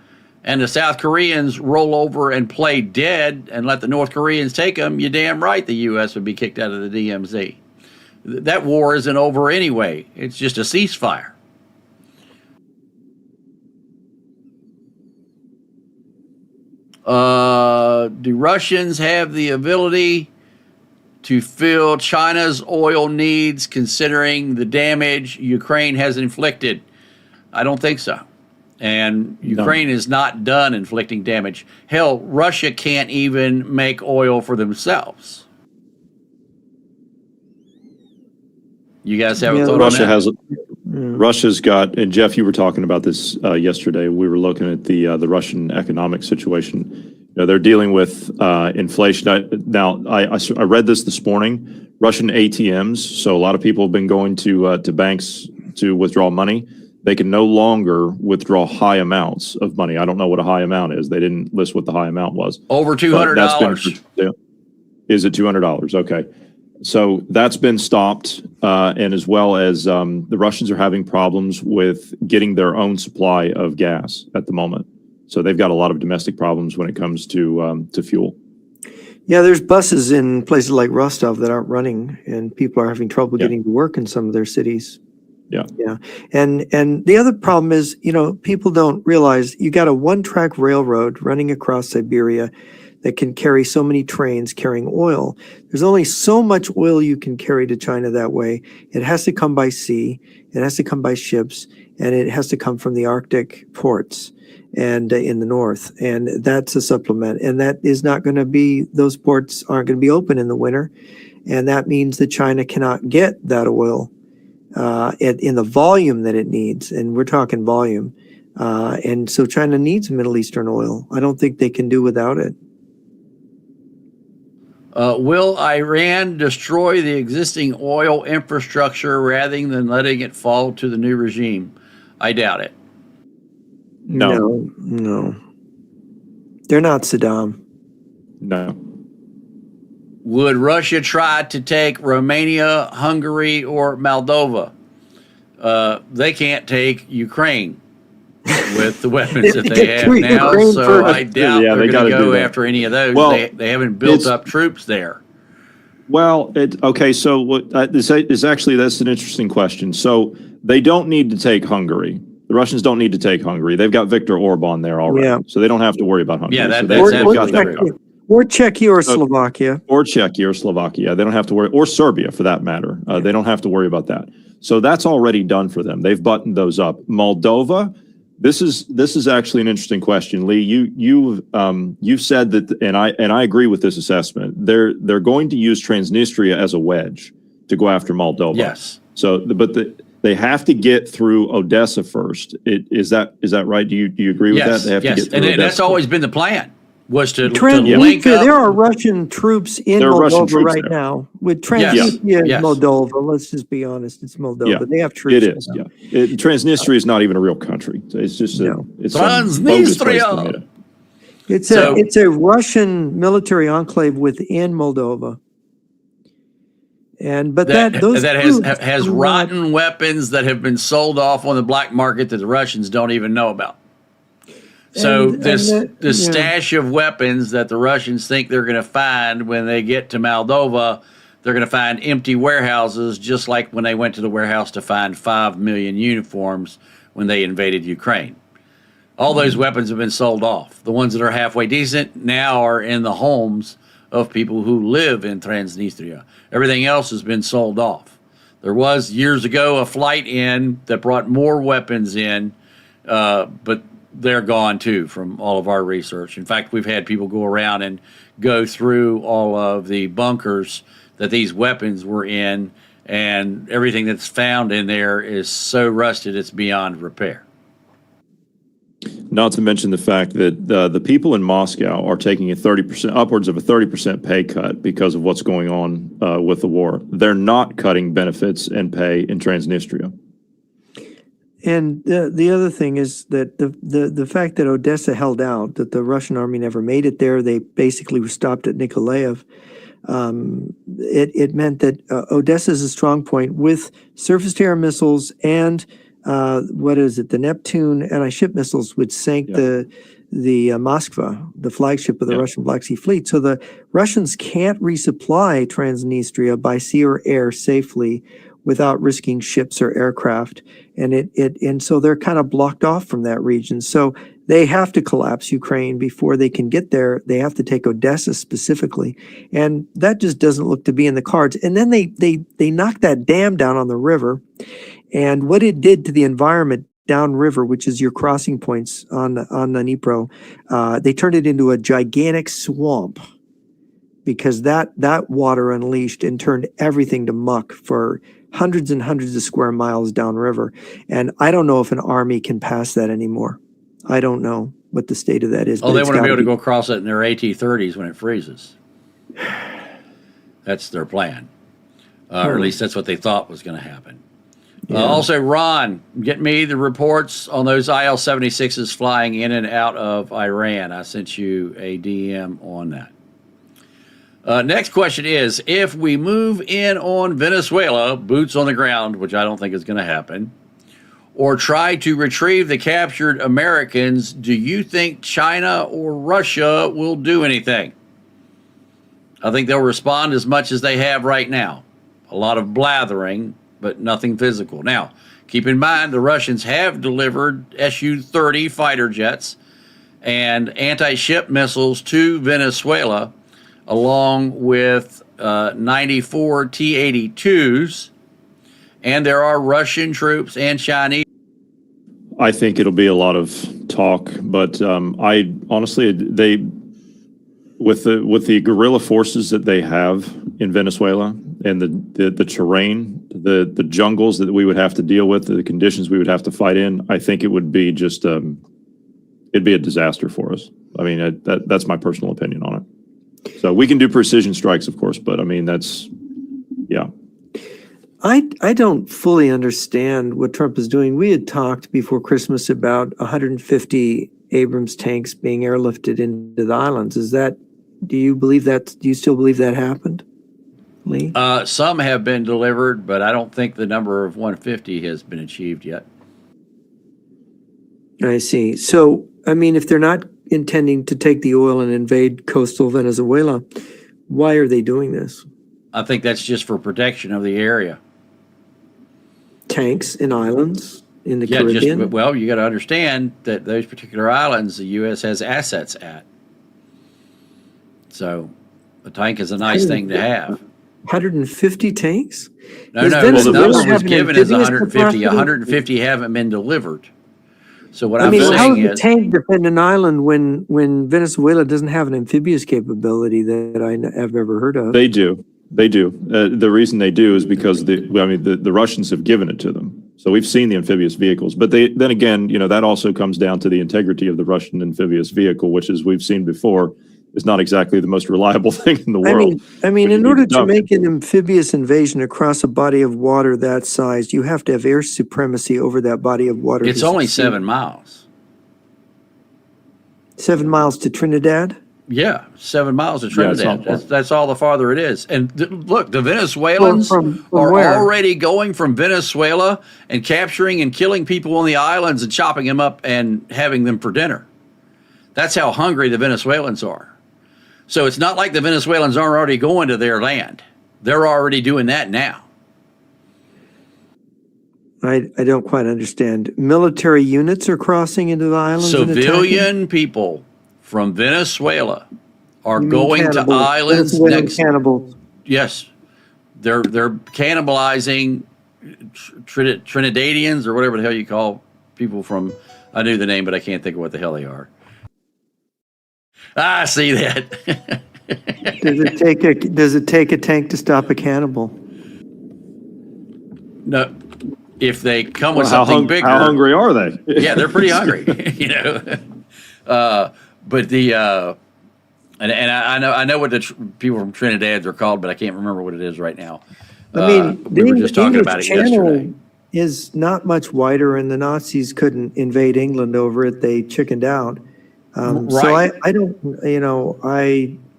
and the South Koreans roll over and play dead and let the North Koreans take them, you're damn right the U.S. would be kicked out of the DMZ. That war isn't over anyway. It's just a ceasefire. Do Russians have the ability to fill China's oil needs considering the damage Ukraine has inflicted? I don't think so. And Ukraine is not done inflicting damage. Hell, Russia can't even make oil for themselves. You guys have a thought Russia on that? Russia's got, and Jeff, you were talking about this yesterday. We were looking at the Russian economic situation. You know, they're dealing with inflation. I read this morning. Russian ATMs. So a lot of people have been going to banks to withdraw money. They can no longer withdraw high amounts of money. I don't know what a high amount is. They didn't list what the high amount was. Over $200. Is it $200? Okay. So that's been stopped, and as well as the Russians are having problems with getting their own supply of gas at the moment. So they've got a lot of domestic problems when it comes to fuel. Yeah, there's buses in places like Rostov that aren't running, and people are having trouble getting to work in some of their cities. Yeah. And the other problem is, people don't realize you got a one-track railroad running across Siberia that can carry so many trains carrying oil. There's only so much oil you can carry to China that way. It has to come by sea, it has to come by ships, and it has to come from the Arctic ports and in the north. And that's a supplement. And that is not going to be, those ports aren't going to be open in the winter. And that means that China cannot get that oil in the volume that it needs. And we're talking volume. And so China needs Middle Eastern oil. I don't think they can do without it. Will Iran destroy the existing oil infrastructure rather than letting it fall to the new regime? I doubt it. No. They're not Saddam. No. Would Russia try to take Romania, Hungary, or Moldova? They can't take Ukraine with the weapons that they have now, so I doubt they're going to go after any of those. Well, they haven't built up troops there. Well, so what this is actually, that's an interesting question. So they don't need to take Hungary. The Russians don't need to take Hungary. They've got Viktor Orban there already, so they don't have to worry about Hungary. Yeah, that's or Czechia or Slovakia. Or Czechia or Slovakia. They don't have to worry, or Serbia for that matter. They don't have to worry about that. So that's already done for them. They've buttoned those up. Moldova. This is actually an interesting question, Lee. You've said that, and I agree with this assessment. They're going to use Transnistria as a wedge to go after Moldova. Yes. So, they have to get through Odessa first. Is that right? Do you agree with that? They have to get through Odessa. That's always been the plan. Was to link up. There are Russian troops in Moldova right now with Transnistria and Moldova. Let's just be honest, it's Moldova. Yeah. They have troops. It is. Transnistria is not even a real country. It's just it's Transnistria. It's a Russian military enclave within Moldova. But that has rotten weapons that have been sold off on the black market that the Russians don't even know about. So this stash of weapons that the Russians think they're going to find when they get to Moldova, they're going to find empty warehouses, just like when they went to the warehouse to find 5 million uniforms when they invaded Ukraine. All those weapons have been sold off. The ones that are halfway decent now are in the homes of people who live in Transnistria. Everything else has been sold off. There was years ago a flight in that brought more weapons in, but they're gone too from all of our research. In fact, we've had people go around and go through all of the bunkers that these weapons were in, and everything that's found in there is so rusted it's beyond repair. Not to mention the fact that the people in Moscow are taking upwards of a 30% pay cut because of what's going on with the war. They're not cutting benefits and pay in Transnistria. And the other thing is that the fact that Odessa held out, that the Russian army never made it there, they basically were stopped at Nikolaev. It meant that Odessa is a strong point with surface-to-air missiles and the Neptune anti-ship missiles, which sank the Moskva, the flagship of the Russian Black Sea Fleet. So the Russians can't resupply Transnistria by sea or air safely without risking ships or aircraft, and so they're kind of blocked off from that region. So they have to collapse Ukraine before they can get there. They have to take Odessa specifically, and that just doesn't look to be in the cards. And then they knocked that dam down on the river, and what it did to the environment downriver, which is your crossing points on the Dnipro, they turned it into a gigantic swamp because that water unleashed and turned everything to muck for hundreds and hundreds of square miles downriver. And I don't know if an army can pass that anymore. I don't know what the state of that is. Oh, they want to be able to go across it in their AT-30s when it freezes. That's their plan. Or at least that's what they thought was going to happen. Also, Ron, get me the reports on those IL-76s flying in and out of Iran. I sent you a DM on that. Next question is, if we move in on Venezuela, boots on the ground, which I don't think is going to happen, or try to retrieve the captured Americans, do you think China or Russia will do anything? I think they'll respond as much as they have right now. A lot of blathering, but nothing physical. Now, keep in mind, the Russians have delivered Su-30 fighter jets and anti-ship missiles to Venezuela, along with 94 T-82s, and there are Russian troops and Chinese. I think it'll be a lot of talk, but I honestly, with the guerrilla forces that they have in Venezuela and the terrain, the jungles that we would have to deal with, the conditions we would have to fight in, I think it would be just it'd be a disaster for us. I mean, that's my personal opinion on it. So we can do precision strikes, of course, but I mean, yeah. I don't fully understand what Trump is doing. We had talked before Christmas about 150 Abrams tanks being airlifted into the islands. Do you believe that? Do you still believe that happened, Lee? Some have been delivered, but I don't think the number of 150 has been achieved yet. I see. So, I mean, if they're not intending to take the oil and invade coastal Venezuela, why are they doing this? I think that's just for protection of the area. Tanks in islands in the Caribbean? Well, you got to understand that those particular islands, the U.S. has assets at. So a tank is a nice thing to have. 150 tanks? No, the number was given as 150. 150 haven't been delivered. So what I'm saying is, how does a tank defend an island when Venezuela doesn't have an amphibious capability that I've ever heard of? They do. The reason they do is because the Russians have given it to them. So we've seen the amphibious vehicles, but then again, that also comes down to the integrity of the Russian amphibious vehicle, which, as we've seen before, is not exactly the most reliable thing in the world. I mean, in order to make an amphibious invasion across a body of water that size, you have to have air supremacy over that body of water. It's only 7 miles. 7 miles to Trinidad? Yeah, 7 miles to Trinidad. Yeah, that's all the farther it is. And look, the Venezuelans from are where? already going from Venezuela and capturing and killing people on the islands and chopping them up and having them for dinner. That's how hungry the Venezuelans are. So it's not like the Venezuelans aren't already going to their land. They're already doing that now. I don't quite understand. Military units are crossing into the islands. Civilian people from Venezuela are going to islands next. Cannibals. Yes, they're cannibalizing Trinidadians or whatever the hell you call people from. I knew the name, but I can't think of what the hell they are. I see that. Does it take a tank to stop a cannibal? No, if they come with something bigger. How hungry are they? Yeah, they're pretty hungry. But and I know what the people from Trinidad are called, but I can't remember what it is right now. I mean, we were just talking about it yesterday. is not much wider, and the Nazis couldn't invade England over it. They chickened out. So Right. I don't,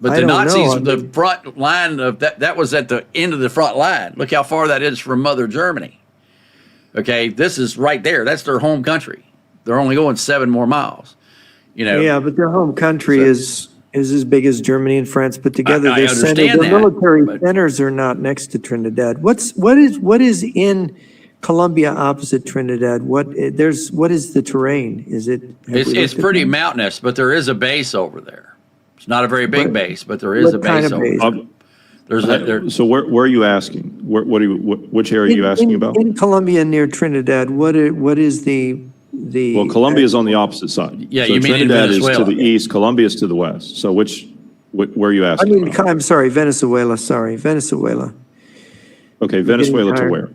But I the don't know. Nazis, I the mean, front line of that was at the end of the front line. Look how far that is from Mother Germany. Okay, this is right there. That's their home country. They're only going 7 more miles. You know. yeah, but their home country So- is as big as Germany and France put together. I Their understand their that, military but- centers are not next to Trinidad. What is in Colombia opposite Trinidad? What is the terrain? Is it? have It's we it's looked at pretty that? mountainous, but there is a base over there. It's not a very big What- base, but there is what a kind base of over base? there. There's a, there, So where are you asking? What are you, which area are you asking about? In Colombia near Trinidad, what is the? Well, Colombia is on the opposite side. Yeah, So you mean in Trinidad is to Venezuela. the east, Colombia is to the west. So where are you I asking mean, about? I'm sorry, Venezuela. Sorry, Venezuela. Okay, Venezuela to tired. where?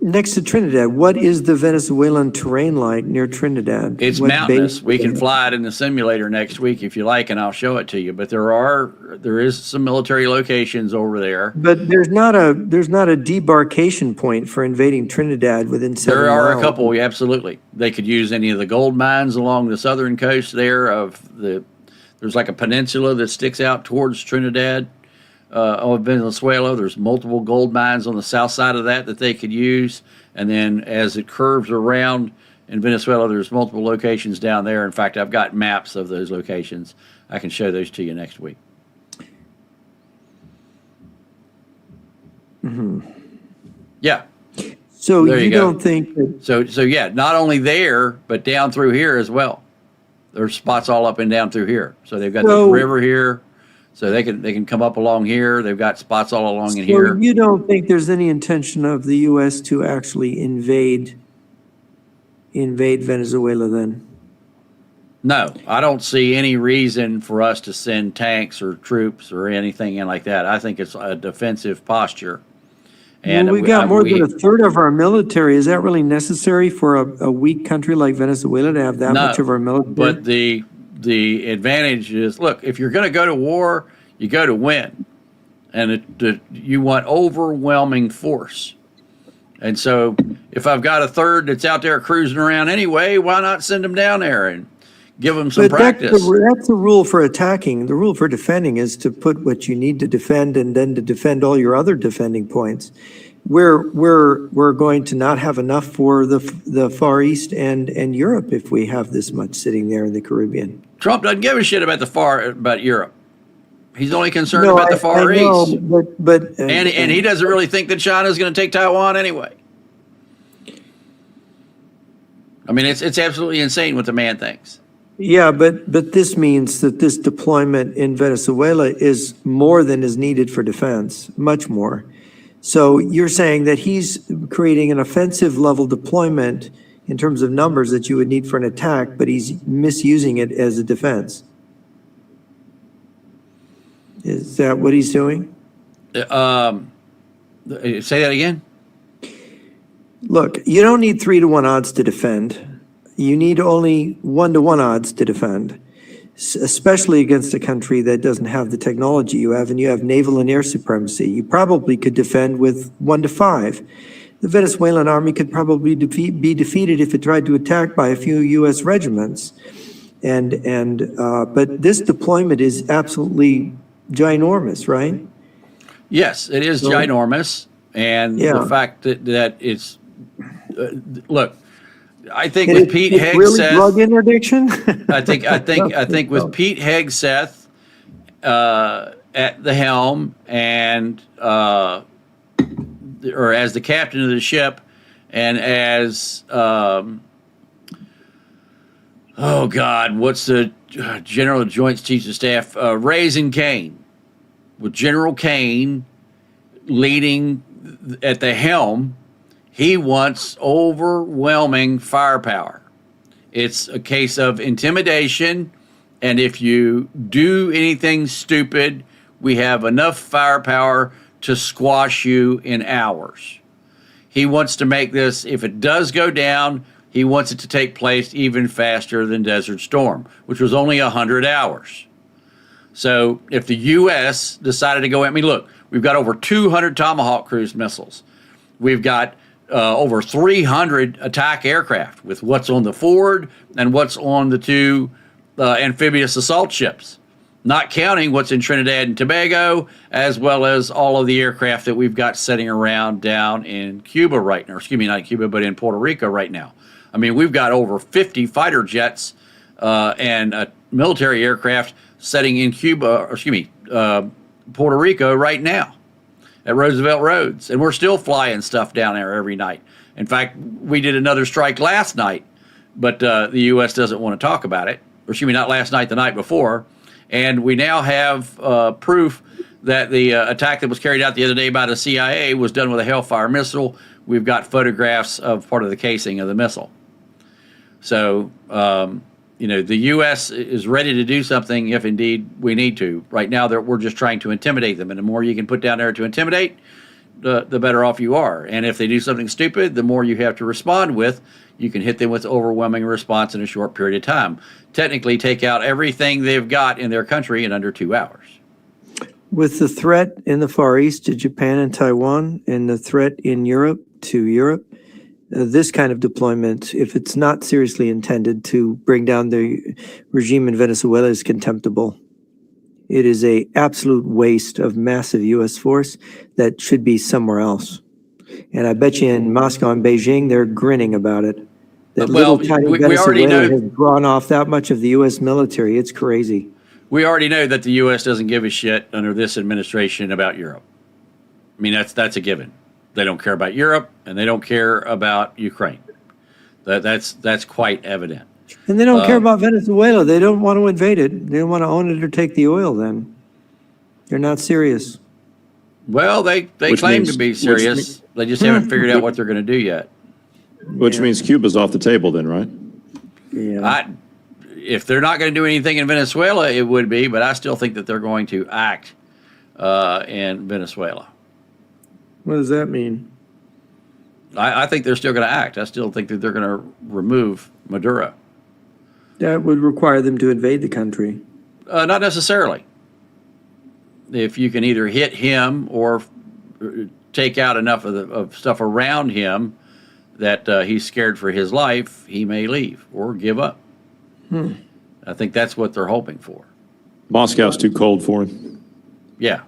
Next to Trinidad, what is the Venezuelan terrain like near Trinidad? it's What mountainous. base We is can it? fly it in the simulator next week if you like, and I'll show it to you. But there is some military locations over there. But there's not a debarkation point for invading Trinidad within 7 There are a miles. couple, yeah, absolutely. They could use any of the gold mines along the southern coast there there's like a peninsula that sticks out towards Trinidad, of Venezuela. There's multiple gold mines on the south side of that they could use. And then as it curves around in Venezuela, there's multiple locations down there. In fact, I've got maps of those locations. I can show those to you next week. Yeah. So There you you go. don't think that So yeah, not only there, but down through here as well. There's spots all up and down through here. So they've got So- this river here, so they can come up along here. They've got spots all along in so here. you don't think there's any intention of the U.S. to actually invade Venezuela then? No, I don't see any reason for us to send tanks or troops or anything in like that. I think it's a defensive posture. And Well, we've got more than a third of our military. Is that really necessary for a weak country like Venezuela to have that No, much of our military? But the advantage is, look, if you're going to go to war, you go to win, and you want overwhelming force. And so, if I've got a third that's out there cruising around anyway, why not send them down there and give them some But practice? that's the rule for attacking. The rule for defending is to put what you need to defend and then to defend all your other defending points. We're going to not have enough for the Far East and Europe if we have this much sitting there in the Caribbean. Trump doesn't give a shit about Europe. He's only concerned No, about the Far I know, East, but and he doesn't really think that China's going to take Taiwan anyway. I mean, it's absolutely insane what the man thinks. Yeah, but this means that this deployment in Venezuela is more than is needed for defense, much more. So you're saying that he's creating an offensive level deployment in terms of numbers that you would need for an attack, but he's misusing it as a defense. Is that what he's doing? Say that again. Look, you don't need 3-to-1 odds to defend. You need only 1-to-1 odds to defend, especially against a country that doesn't have the technology you have, and you have naval and air supremacy. You probably could defend with 1-to-5. The Venezuelan army could probably be defeated if it tried to attack by a few U.S. regiments. But this deployment is absolutely ginormous, right? Yes, it is ginormous, and Yeah. the fact that it's look, I think And with it's Pete really drug Hegseth, interdiction? I think with Pete Hegseth at the helm and or as the captain of the ship, and as oh God, what's the General Joint Chiefs of Staff, Raising Kane, with General Kane leading at the helm. He wants overwhelming firepower. It's a case of intimidation, and if you do anything stupid, we have enough firepower to squash you in hours. He wants to make this, if it does go down, he wants it to take place even faster than Desert Storm, which was only 100 hours. So if the U.S. decided to go at me, look, we've got over 200 Tomahawk cruise missiles. We've got over 300 attack aircraft with what's on the forward and what's on the two amphibious assault ships, not counting what's in Trinidad and Tobago, as well as all of the aircraft that we've got sitting around down in Cuba right now. Excuse me, not Cuba, but in Puerto Rico right now. I mean, we've got over 50 fighter jets and military aircraft sitting in Puerto Rico right now at Roosevelt Roads. And we're still flying stuff down there every night. In fact, we did another strike last night, but the U.S. doesn't want to talk about it. Or excuse me, not last night, the night before. And we now have proof that the attack that was carried out the other day by the CIA was done with a Hellfire missile. We've got photographs of part of the casing of the missile. So, the U.S. is ready to do something if indeed we need to. Right now, we're just trying to intimidate them. And the more you can put down there to intimidate, the better off you are. And if they do something stupid, the more you have to respond with. You can hit them with overwhelming response in a short period of time. Technically, take out everything they've got in their country in under 2 hours. With the threat in the Far East to Japan and Taiwan, and the threat in Europe to Europe, this kind of deployment, if it's not seriously intended to bring down the regime in Venezuela, is contemptible. It is an absolute waste of massive U.S. force that should be somewhere else. And I bet you in Moscow and Beijing, they're grinning about it. That little tiny Venezuela has drawn off that much of the U.S. military. It's crazy. We already know that the U.S. doesn't give a shit under this administration about Europe. I mean, that's a given. They don't care about Europe, and they don't care about Ukraine. That's quite evident. And they don't care about Venezuela. They don't want to invade it. They don't want to own it or take the oil then. They're not serious. Well, they claim to be serious. They just haven't figured out what they're going to do yet. Which means Cuba's off the table then, right? Yeah. If they're not going to do anything in Venezuela, it would be, but I still think that they're going to act in Venezuela. What does that mean? I think they're still going to act. I still think that they're going to remove Maduro. That would require them to invade the country. Not necessarily. If you can either hit him or take out enough of stuff around him that he's scared for his life, he may leave or give up. I think that's what they're hoping for. Moscow's too cold for him. Yeah.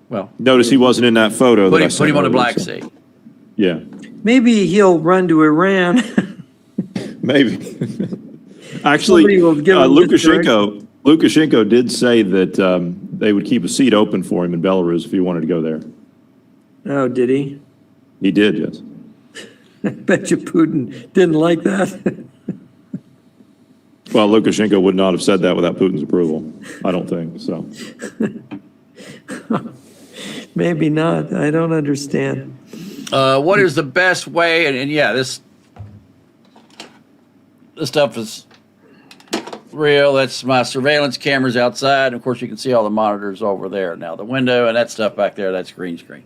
Well, notice he wasn't in that photo. Put him on the Black Sea. Yeah. Maybe he'll run to Iran. Maybe. Actually, Lukashenko did say that they would keep a seat open for him in Belarus if he wanted to go there. Oh, did he? He did, yes. I bet you Putin didn't like that. Well, Lukashenko would not have said that without Putin's approval. I don't think so. Maybe not. I don't understand. What is the best way? And yeah, this stuff is real. That's my surveillance cameras outside. And of course, you can see all the monitors over there. Now, the window and that stuff back there, that's green screen.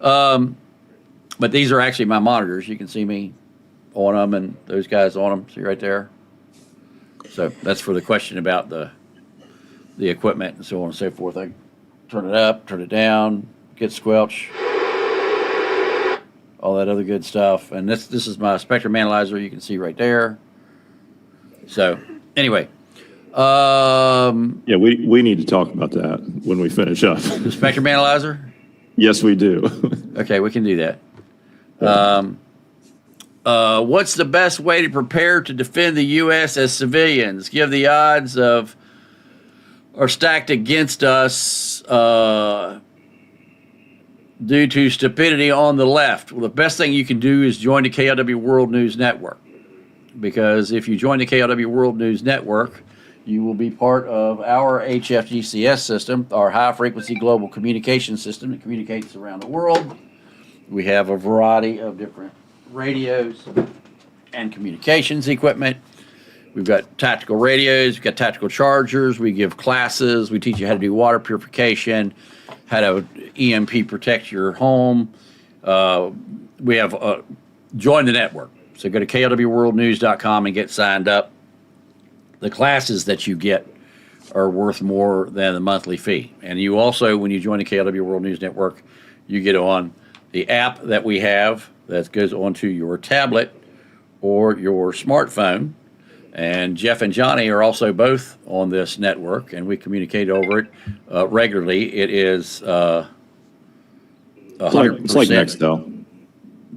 But these are actually my monitors. You can see me on them and those guys on them. See right there? So that's for the question about the equipment and so on and so forth. I turn it up, turn it down, get squelch, all that other good stuff. And this is my spectrum analyzer. You can see right there. So anyway, yeah, we need to talk about that when we finish up. The spectrum analyzer. Yes, we do. Okay, we can do that. What's the best way to prepare to defend the U.S. as civilians? Give the odds are stacked against us due to stupidity on the left. Well, the best thing you can do is join the KLW World News Network. Because if you join the KLW World News Network, you will be part of our HFGCS system, our high-frequency global communication system that communicates around the world. We have a variety of different radios and communications equipment. We've got tactical radios, we've got tactical chargers, we give classes, we teach you how to do water purification, how to EMP protect your home. We have join the network. So go to klwworldnews.com and get signed up. The classes that you get are worth more than the monthly fee. And you also, when you join the KLW World News Network, you get on the app that we have that goes onto your tablet or your smartphone. And Jeff and Johnny are also both on this network, and we communicate over it regularly. It is 100%. It's like Nextel.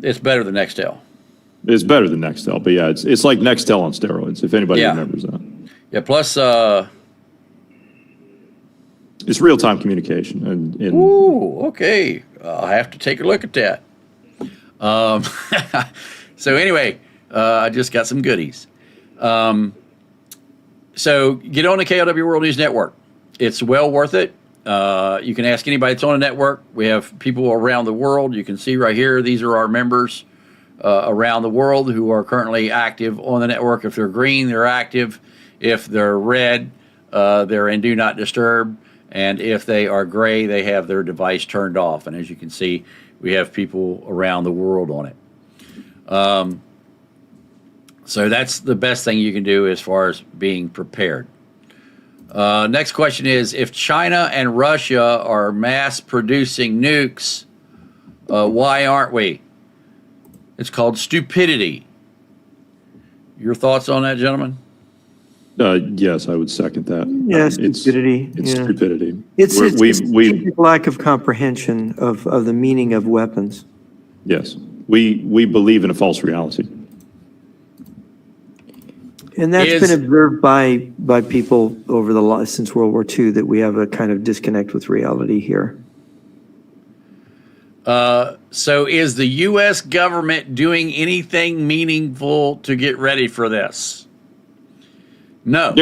It's better than Nextel. It's better than Nextel, but yeah, it's like Nextel on steroids, if anybody remembers that. Yeah, plus... it's real-time communication. And ooh, okay. I'll have to take a look at that. So anyway, I just got some goodies. So get on the KLW World News Network. It's well worth it. You can ask anybody that's on the network. We have people around the world. You can see right here, these are our members around the world who are currently active on the network. If they're green, they're active. If they're red, they're in Do Not Disturb. And if they are gray, they have their device turned off. And as you can see, we have people around the world on it. So that's the best thing you can do as far as being prepared. Next question is, if China and Russia are mass producing nukes, why aren't we? It's called stupidity. Your thoughts on that, gentlemen? Yes, I would second that. Yeah, stupidity. It's stupidity. It's strategic lack of comprehension of the meaning of weapons. Yes, we believe in a false reality. And that's been observed by people over since World War II, that we have a kind of disconnect with reality here. So is the U.S. government doing anything meaningful to get ready for this? No.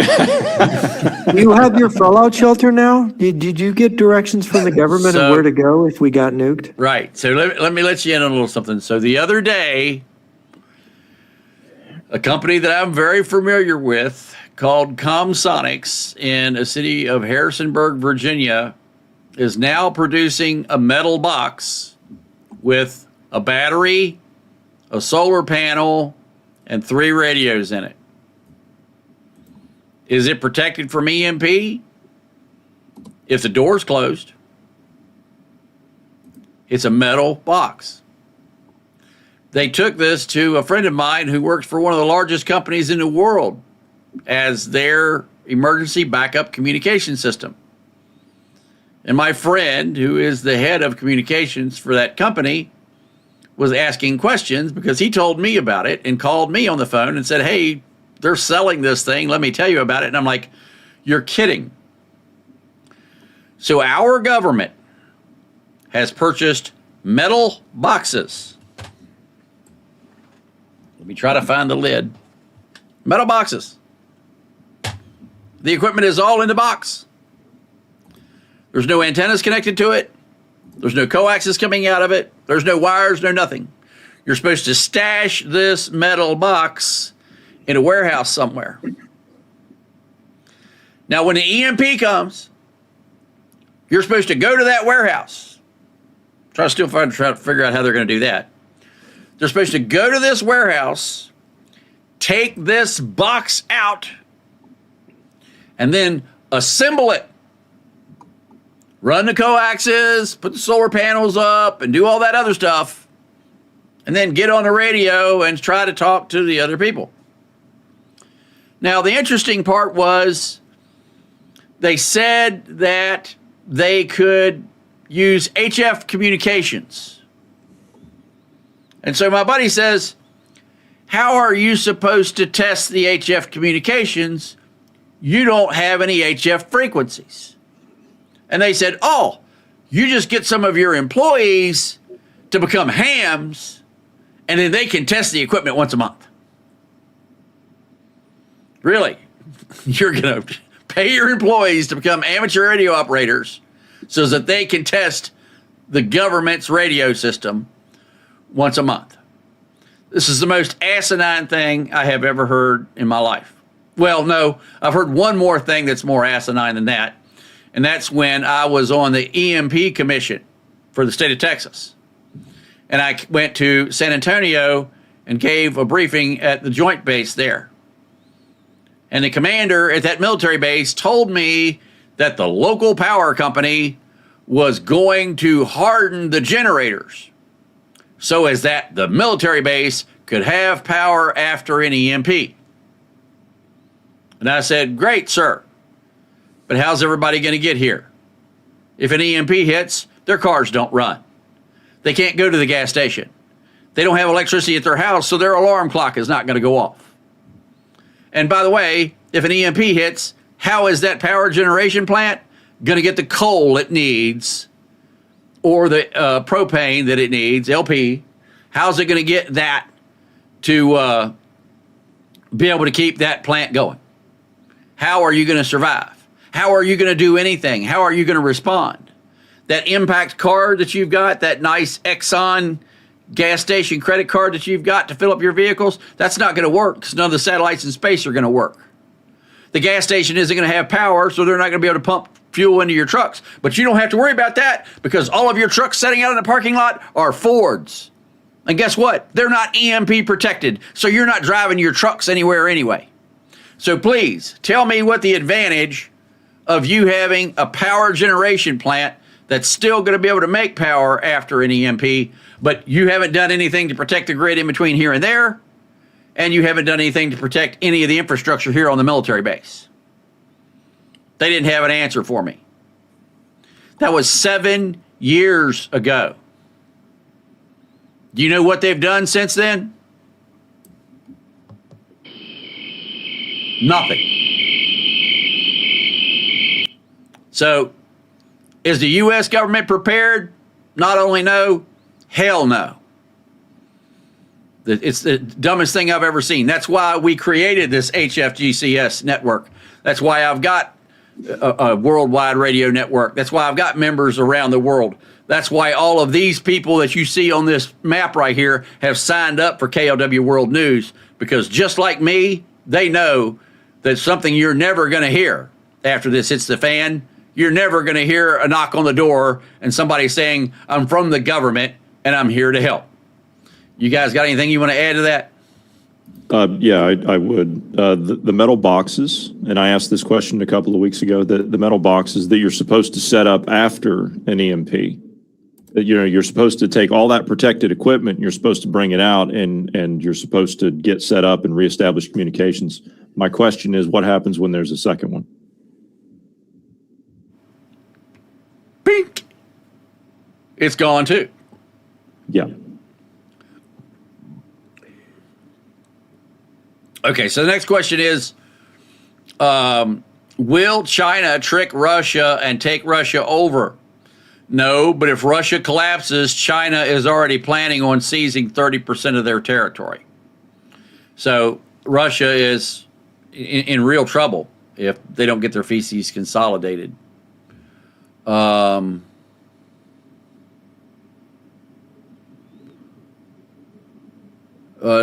You have your fallout shelter now? Did you get directions from the government of where to go if we got nuked? Right. So let me let you in on a little something. So the other day, a company that I'm very familiar with called Comsonics in a city of Harrisonburg, Virginia, is now producing a metal box with a battery, a solar panel, and 3 radios in it. Is it protected from EMP? If the door's closed, it's a metal box. They took this to a friend of mine who works for one of the largest companies in the world as their emergency backup communication system. And my friend, who is the head of communications for that company, was asking questions because he told me about it and called me on the phone and said, hey, they're selling this thing. Let me tell you about it. And I'm like, you're kidding. So our government has purchased metal boxes. Let me try to find the lid. Metal boxes. The equipment is all in the box. There's no antennas connected to it. There's no coaxes coming out of it. There's no wires, no nothing. You're supposed to stash this metal box in a warehouse somewhere. Now, when the EMP comes, you're supposed to go to that warehouse. Try to figure out how they're going to do that. They're supposed to go to this warehouse, take this box out, and then assemble it. Run the coaxes, put the solar panels up, and do all that other stuff. And then get on the radio and try to talk to the other people. Now, the interesting part was they said that they could use HF communications. And so my buddy says, how are you supposed to test the HF communications? You don't have any HF frequencies. And they said, oh, you just get some of your employees to become hams, and then they can test the equipment once a month. Really? You're going to pay your employees to become amateur radio operators so that they can test the government's radio system once a month. This is the most asinine thing I have ever heard in my life. Well, no, I've heard one more thing that's more asinine than that, and that's when I was on the EMP commission for the state of Texas. And I went to San Antonio and gave a briefing at the joint base there. And the commander at that military base told me that the local power company was going to harden the generators so as that the military base could have power after an EMP. And I said, great, sir. But how's everybody going to get here? If an EMP hits, their cars don't run. They can't go to the gas station. They don't have electricity at their house, so their alarm clock is not going to go off. And by the way, if an EMP hits, how is that power generation plant going to get the coal it needs or the propane that it needs, LP? How's it going to get that to be able to keep that plant going? How are you going to survive? How are you going to do anything? How are you going to respond? That impact card that you've got, that nice Exxon gas station credit card that you've got to fill up your vehicles, that's not going to work because none of the satellites in space are going to work. The gas station isn't going to have power, so they're not going to be able to pump fuel into your trucks. But you don't have to worry about that because all of your trucks sitting out in the parking lot are Fords. And guess what? They're not EMP protected, so you're not driving your trucks anywhere anyway. So please tell me what the advantage of you having a power generation plant that's still going to be able to make power after an EMP, but you haven't done anything to protect the grid in between here and there, and you haven't done anything to protect any of the infrastructure here on the military base. They didn't have an answer for me. That was 7 years ago. Do you know what they've done since then? Nothing. So, is the U.S. government prepared? Not only no, hell no. It's the dumbest thing I've ever seen. That's why we created this HFGCS network. That's why I've got a worldwide radio network. That's why I've got members around the world. That's why all of these people that you see on this map right here have signed up for KLW World News, because just like me, they know that something you're never going to hear after this hits the fan. You're never going to hear a knock on the door and somebody saying, I'm from the government and I'm here to help. You guys got anything you want to add to that? Yeah, I would. The metal boxes, and I asked this question a couple of weeks ago, the metal boxes that you're supposed to set up after an EMP. That, you know, you're supposed to take all that protected equipment, and you're supposed to bring it out, and you're supposed to get set up and reestablish communications. My question is, what happens when there's a second one? Pink. It's gone too. Yeah. Okay, so the next question is, will China trick Russia and take Russia over? No, but if Russia collapses, China is already planning on seizing 30% of their territory. So Russia is in real trouble if they don't get their feces consolidated.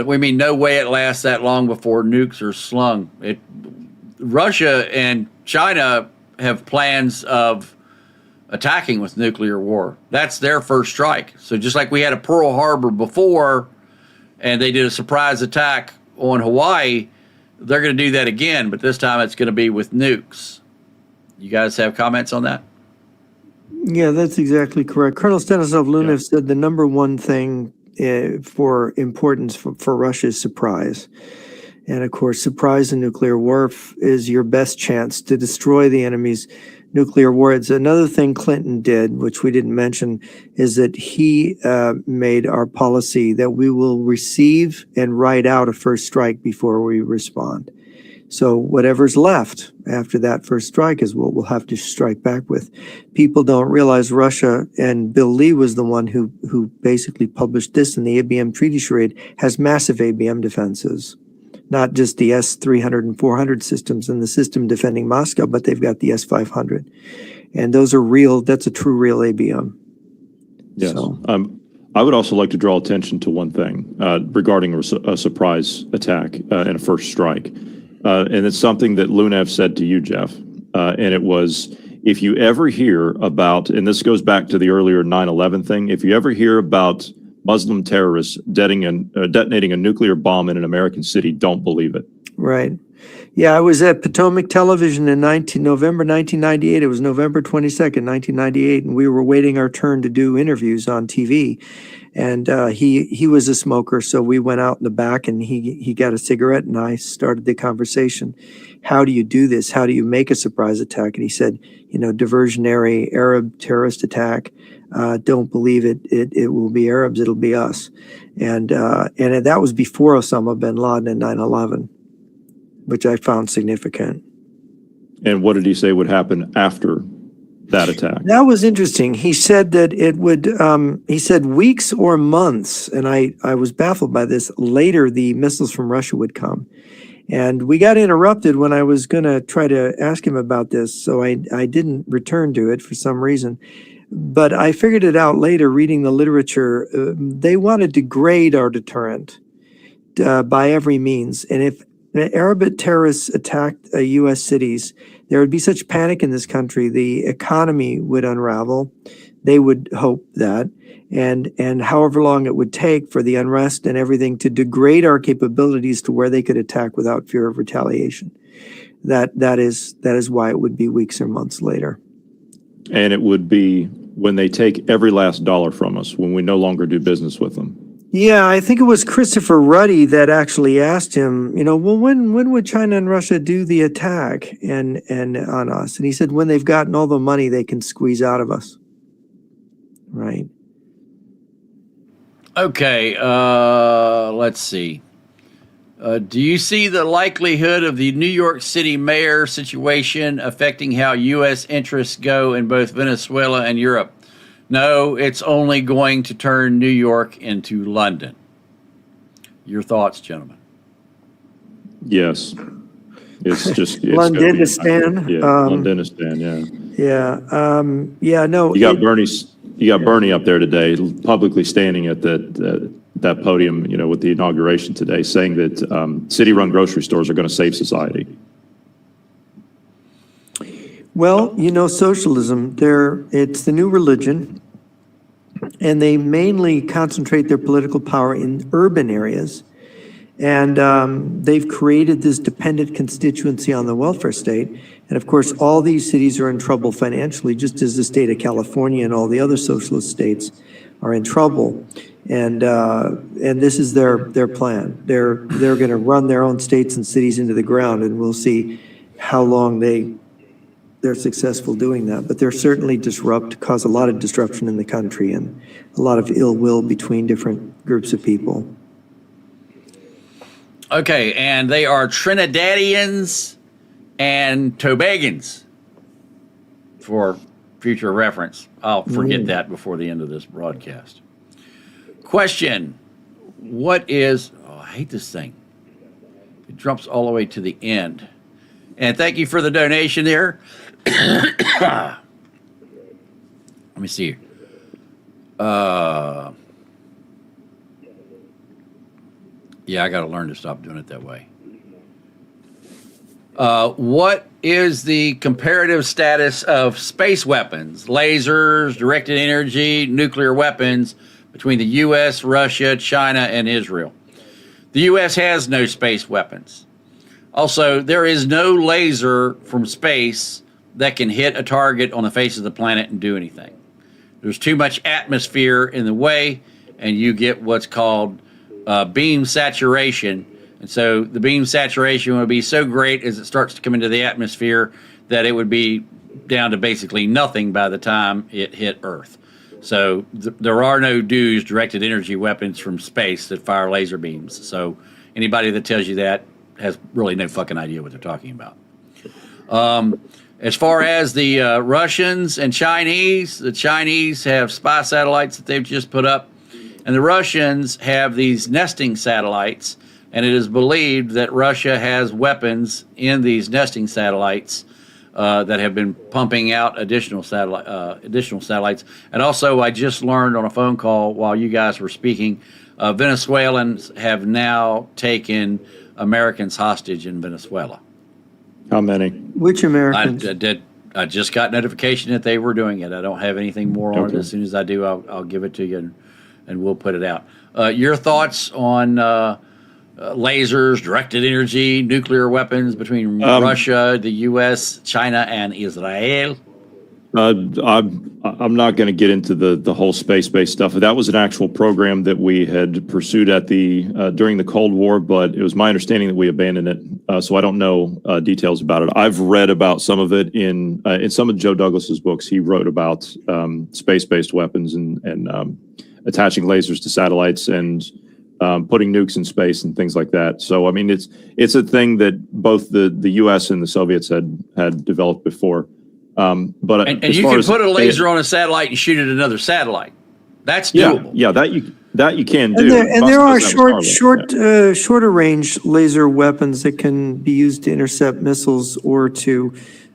We mean no way it lasts that long before nukes are slung. Russia and China have plans of attacking with nuclear war. That's their first strike. So just like we had a Pearl Harbor before, and they did a surprise attack on Hawaii, they're going to do that again, but this time it's going to be with nukes. You guys have comments on that? Yeah, that's exactly correct. Colonel Stanislav Lunev said the number one thing for importance for Russia is surprise. And of course, surprise in nuclear war is your best chance to destroy the enemy's nuclear warheads. Another thing Clinton did, which we didn't mention, is that he made our policy that we will receive and write out a first strike before we respond. So whatever's left after that first strike is what we'll have to strike back with. People don't realize Russia, and Bill Lee was the one who basically published this in the ABM treaty charade, has massive ABM defenses. Not just the S-300 and 400 systems and the system defending Moscow, but they've got the S-500. And those are real, that's a true real ABM. Yes. So. I would also like to draw attention to one thing regarding a surprise attack and a first strike. And it's something that Lunev said to you, Jeff. And it was, if you ever hear about, and this goes back to the earlier 9/11 thing, if you ever hear about Muslim terrorists detonating a nuclear bomb in an American city, don't believe it. Right. Yeah, I was at Potomac Television in November 1998. It was November 22nd, 1998, and we were waiting our turn to do interviews on TV. And he was a smoker, so we went out in the back, and he got a cigarette, and I started the conversation. How do you do this? How do you make a surprise attack? And he said, diversionary Arab terrorist attack. Don't believe it. It will be Arabs. It'll be us. And that was before Osama bin Laden and 9/11, which I found significant. And what did he say would happen after that attack? That was interesting. He said that it would, he said weeks or months, and I was baffled by this. Later, the missiles from Russia would come. And we got interrupted when I was going to try to ask him about this, so I didn't return to it for some reason. But I figured it out later reading the literature. They want to degrade our deterrent by every means. And if the Arab terrorists attacked U.S. cities, there would be such panic in this country, the economy would unravel. They would hope that. And however long it would take for the unrest and everything to degrade our capabilities to where they could attack without fear of retaliation. That is why it would be weeks or months later. And it would be when they take every last dollar from us, when we no longer do business with them. Yeah, I think it was Christopher Ruddy that actually asked him, well, when would China and Russia do the attack and on us? And he said, when they've gotten all the money they can squeeze out of us. Right. Okay, let's see. Do you see the likelihood of the New York City mayor situation affecting how U.S. interests go in both Venezuela and Europe? No, it's only going to turn New York into London. Your thoughts, gentlemen? Yes. It's just... Londonistan. Yeah, Londonistan, yeah. Yeah, no. You got Bernie up there today, publicly standing at that podium, with the inauguration today, saying that city-run grocery stores are going to save society. Well, socialism, it's the new religion, and they mainly concentrate their political power in urban areas. And they've created this dependent constituency on the welfare state. And of course, all these cities are in trouble financially, just as the state of California and all the other socialist states are in trouble. And this is their plan. They're going to run their own states and cities into the ground, and we'll see how long they're successful doing that. But they're certainly cause a lot of disruption in the country and a lot of ill will between different groups of people. Okay, and they are Trinidadians and Tobagans, for future reference. I'll forget that before the end of this broadcast. Question, I hate this thing. It jumps all the way to the end. And thank you for the donation there. Let me see. Yeah, I got to learn to stop doing it that way. What is the comparative status of space weapons, lasers, directed energy, nuclear weapons between the U.S., Russia, China, and Israel? The U.S. has no space weapons. Also, there is no laser from space that can hit a target on the face of the planet and do anything. There's too much atmosphere in the way, and you get what's called beam saturation. And so the beam saturation would be so great as it starts to come into the atmosphere that it would be down to basically nothing by the time it hit Earth. So there are no DEWs, directed energy weapons from space, that fire laser beams. So anybody that tells you that has really no fucking idea what they're talking about. As far as the Russians and Chinese, the Chinese have spy satellites that they've just put up, and the Russians have these nesting satellites, and it is believed that Russia has weapons in these nesting satellites that have been pumping out additional satellites. And also, I just learned on a phone call while you guys were speaking, Venezuelans have now taken Americans hostage in Venezuela. How many? Which Americans? I just got notification that they were doing it. I don't have anything more on it. As soon as I do, I'll give it to you, and we'll put it out. Your thoughts on lasers, directed energy, nuclear weapons between Russia, the U.S., China, and Israel? I'm not going to get into the whole space-based stuff. That was an actual program that we had pursued at during the Cold War, but it was my understanding that we abandoned it. So I don't know details about it. I've read about some of it in some of Joe Douglas's books. He wrote about space-based weapons and attaching lasers to satellites and putting nukes in space and things like that. So I mean, it's a thing that both the U.S. and the Soviets had developed before. But and you can put a laser on a satellite and shoot at another satellite. That's doable. Yeah, that you can do. And there are shorter range laser weapons that can be used to intercept missiles or to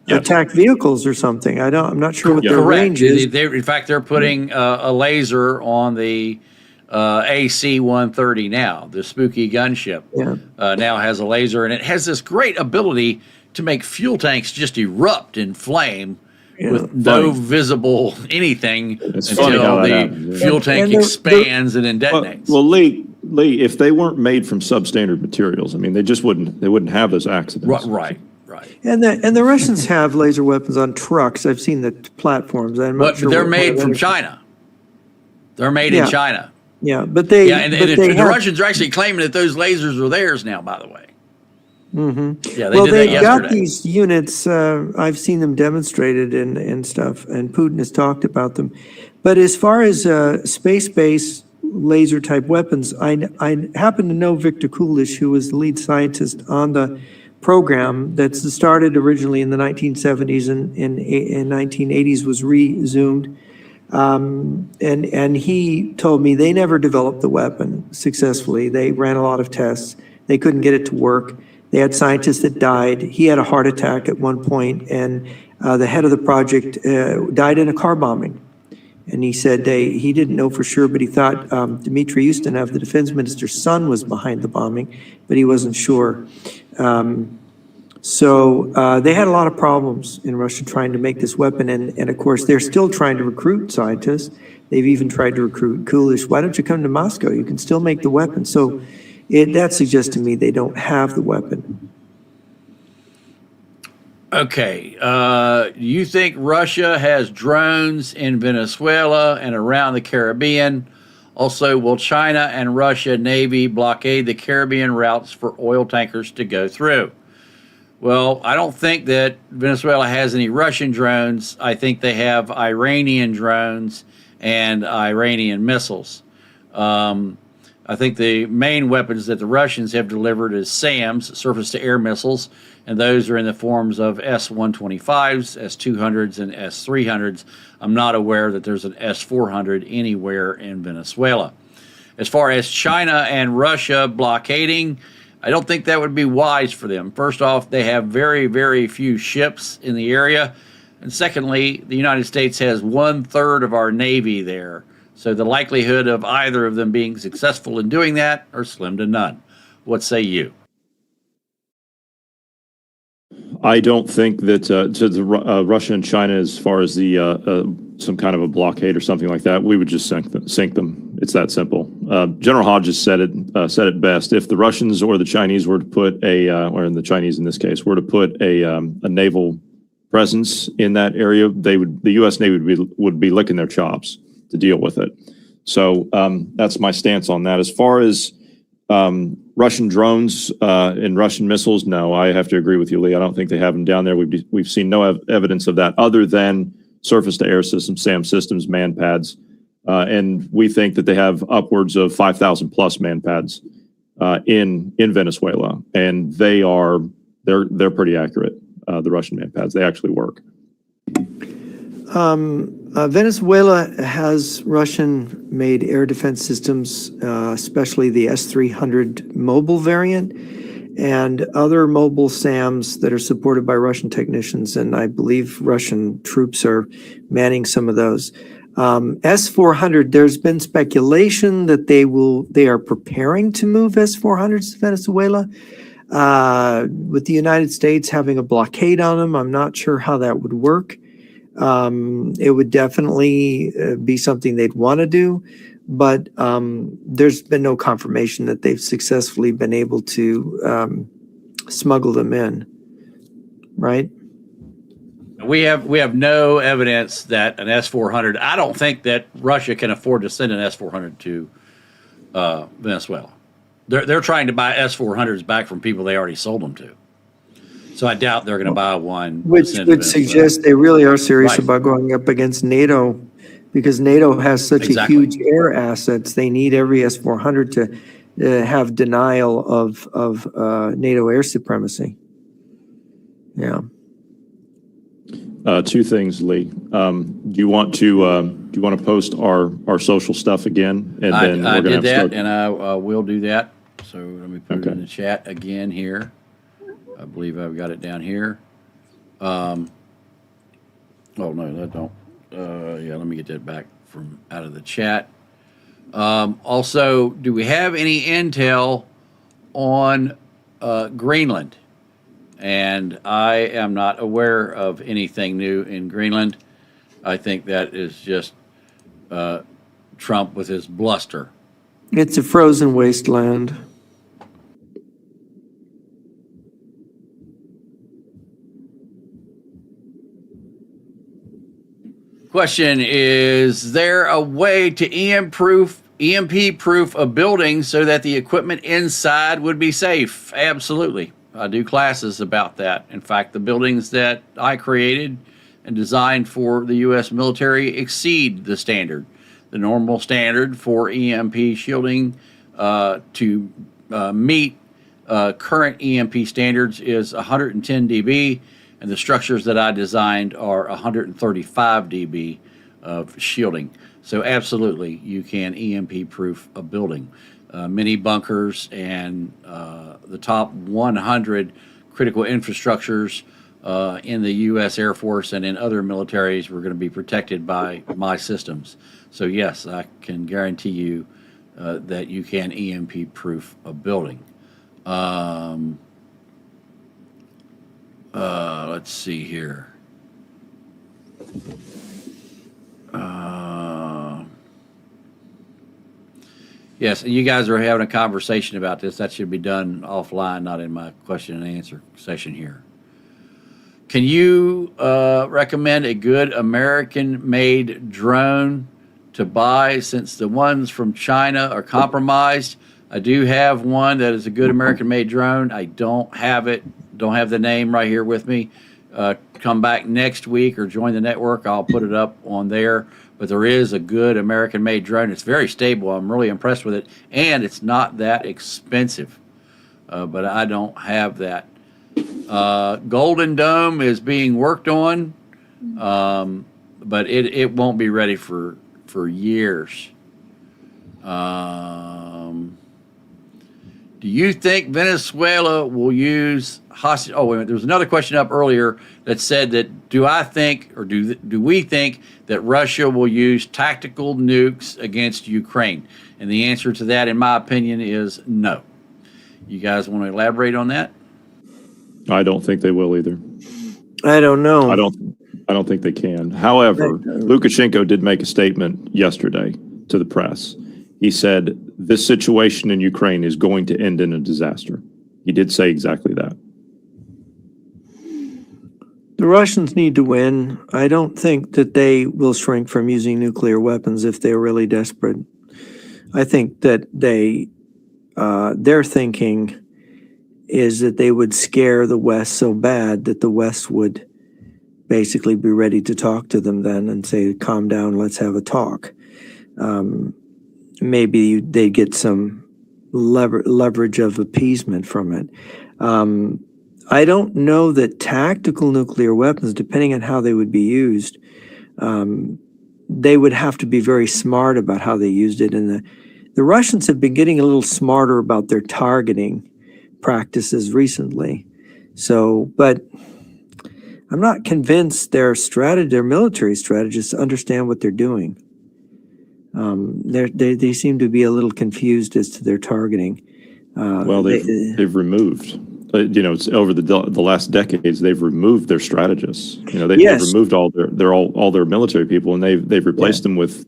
attack vehicles or something. I'm not sure what their range is. In fact, they're putting a laser on the AC-130 now. The spooky gunship now has a laser, and it has this great ability to make fuel tanks just erupt in flame with no visible anything until the fuel tank expands and then detonates. Well, Lee, if they weren't made from substandard materials, I mean, they wouldn't have those accidents. Right. And the Russians have laser weapons on trucks. I've seen the platforms. But they're made from China. They're made in China. Yeah, but the Russians are actually claiming that those lasers are theirs now, by the way. Mm-hmm. Yeah, they got these units. I've seen them demonstrated and stuff, and Putin has talked about them. But as far as space-based laser-type weapons, I happen to know Victor Kulish, who was the lead scientist on the program that started originally in the 1970s and in 1980s was resumed. And he told me they never developed the weapon successfully. They ran a lot of tests. They couldn't get it to work. They had scientists that died. He had a heart attack at one point, and the head of the project died in a car bombing. And he said he didn't know for sure, but he thought Dmitry Ustinov, the defense minister's son, was behind the bombing, but he wasn't sure. So they had a lot of problems in Russia trying to make this weapon, and of course, they're still trying to recruit scientists. They've even tried to recruit Kulish. Why don't you come to Moscow? You can still make the weapon. So that suggests to me they don't have the weapon. Okay. You think Russia has drones in Venezuela and around the Caribbean? Also, will China and Russia Navy blockade the Caribbean routes for oil tankers to go through? Well, I don't think that Venezuela has any Russian drones. I think they have Iranian drones and Iranian missiles. I think the main weapons that the Russians have delivered is SAMs, surface-to-air missiles, and those are in the forms of S-125s, S-200s, and S-300s. I'm not aware that there's an S-400 anywhere in Venezuela. As far as China and Russia blockading, I don't think that would be wise for them. First off, they have very, very few ships in the area. And secondly, the United States has 1/3 of our Navy there. So the likelihood of either of them being successful in doing that are slim to none. What say you? I don't think that Russia and China, as far as some kind of a blockade or something like that, we would just sink them. It's that simple. General Hodges said it best. If the Russians or the Chinese were to put or the Chinese in this case, were to put a naval presence in that area, the U.S. Navy would be licking their chops to deal with it. So that's my stance on that. As far as Russian drones and Russian missiles, no, I have to agree with you, Lee. I don't think they have them down there. We've seen no evidence of that other than surface-to-air systems, SAM systems, man pads, and we think that they have upwards of 5,000 plus man pads in Venezuela, and they're pretty accurate. The Russian man pads, they actually work. Venezuela has Russian-made air defense systems, especially the S-300 mobile variant and other mobile SAMs that are supported by Russian technicians, and I believe Russian troops are manning some of those. S-400, there's been speculation that they are preparing to move S-400s to Venezuela. With the United States having a blockade on them, I'm not sure how that would work. It would definitely be something they'd want to do, but there's been no confirmation that they've successfully been able to smuggle them in, right? We have no evidence that an S-400. I don't think that Russia can afford to send an S-400 to Venezuela. They're trying to buy S-400s back from people they already sold them to. So I doubt they're going to buy one. Which would suggest they really are serious Right. about going up against NATO, because NATO has such Exactly. a huge air assets. They need every S-400 to have denial of NATO air supremacy. Yeah. Two things, Lee. Do you want to post our social stuff again, and then I we're going did to have that, and I will do that. So let me put it Okay. in the chat again here. I believe I've got it down here. Oh no, that don't. Yeah, let me get that back from out of the chat. Also, do we have any intel on Greenland? And I am not aware of anything new in Greenland. I think that is just Trump with his bluster. It's a frozen wasteland. Question, is there a way to EMP proof a building so that the equipment inside would be safe? Absolutely. I do classes about that. In fact, the buildings that I created and designed for the U.S. military exceed the standard. The normal standard for EMP shielding to meet current EMP standards is 110 dB, and the structures that I designed are 135 dB of shielding. So absolutely, you can EMP proof a building. Many bunkers and the top 100 critical infrastructures in the U.S. Air Force and in other militaries were going to be protected by my systems. So yes, I can guarantee you that you can EMP proof a building. Let's see here. Yes, you guys are having a conversation about this. That should be done offline, not in my question and answer session here. Can you recommend a good American-made drone to buy, since the ones from China are compromised? I do have one that is a good American-made drone. I don't have it, don't have the name right here with me. Come back next week or join the network. I'll put it up on there. But there is a good American-made drone. It's very stable. I'm really impressed with it, and it's not that expensive. But I don't have that. Golden Dome is being worked on, but it won't be ready for years. Do you think Venezuela will use hostage? Oh, wait a minute. There was another question up earlier that said that do we think that Russia will use tactical nukes against Ukraine? And the answer to that, in my opinion, is no. You guys want to elaborate on that? I don't think they will either. I don't know. I don't think they can. However, Lukashenko did make a statement yesterday to the press. He said this situation in Ukraine is going to end in a disaster. He did say exactly that. The Russians need to win. I don't think that they will shrink from using nuclear weapons if they're really desperate. I think that their thinking is that they would scare the West so bad that the West would basically be ready to talk to them then and say, calm down, let's have a talk. Maybe they get some leverage of appeasement from it. I don't know that tactical nuclear weapons, depending on how they would be used, they would have to be very smart about how they used it. And the Russians have been getting a little smarter about their targeting practices recently. So, but I'm not convinced their military strategists understand what they're doing. They seem to be a little confused as to their targeting. Well, they've removed it's over the last decades, they've removed their strategists. They've Yes. removed all their military people, and they've replaced them with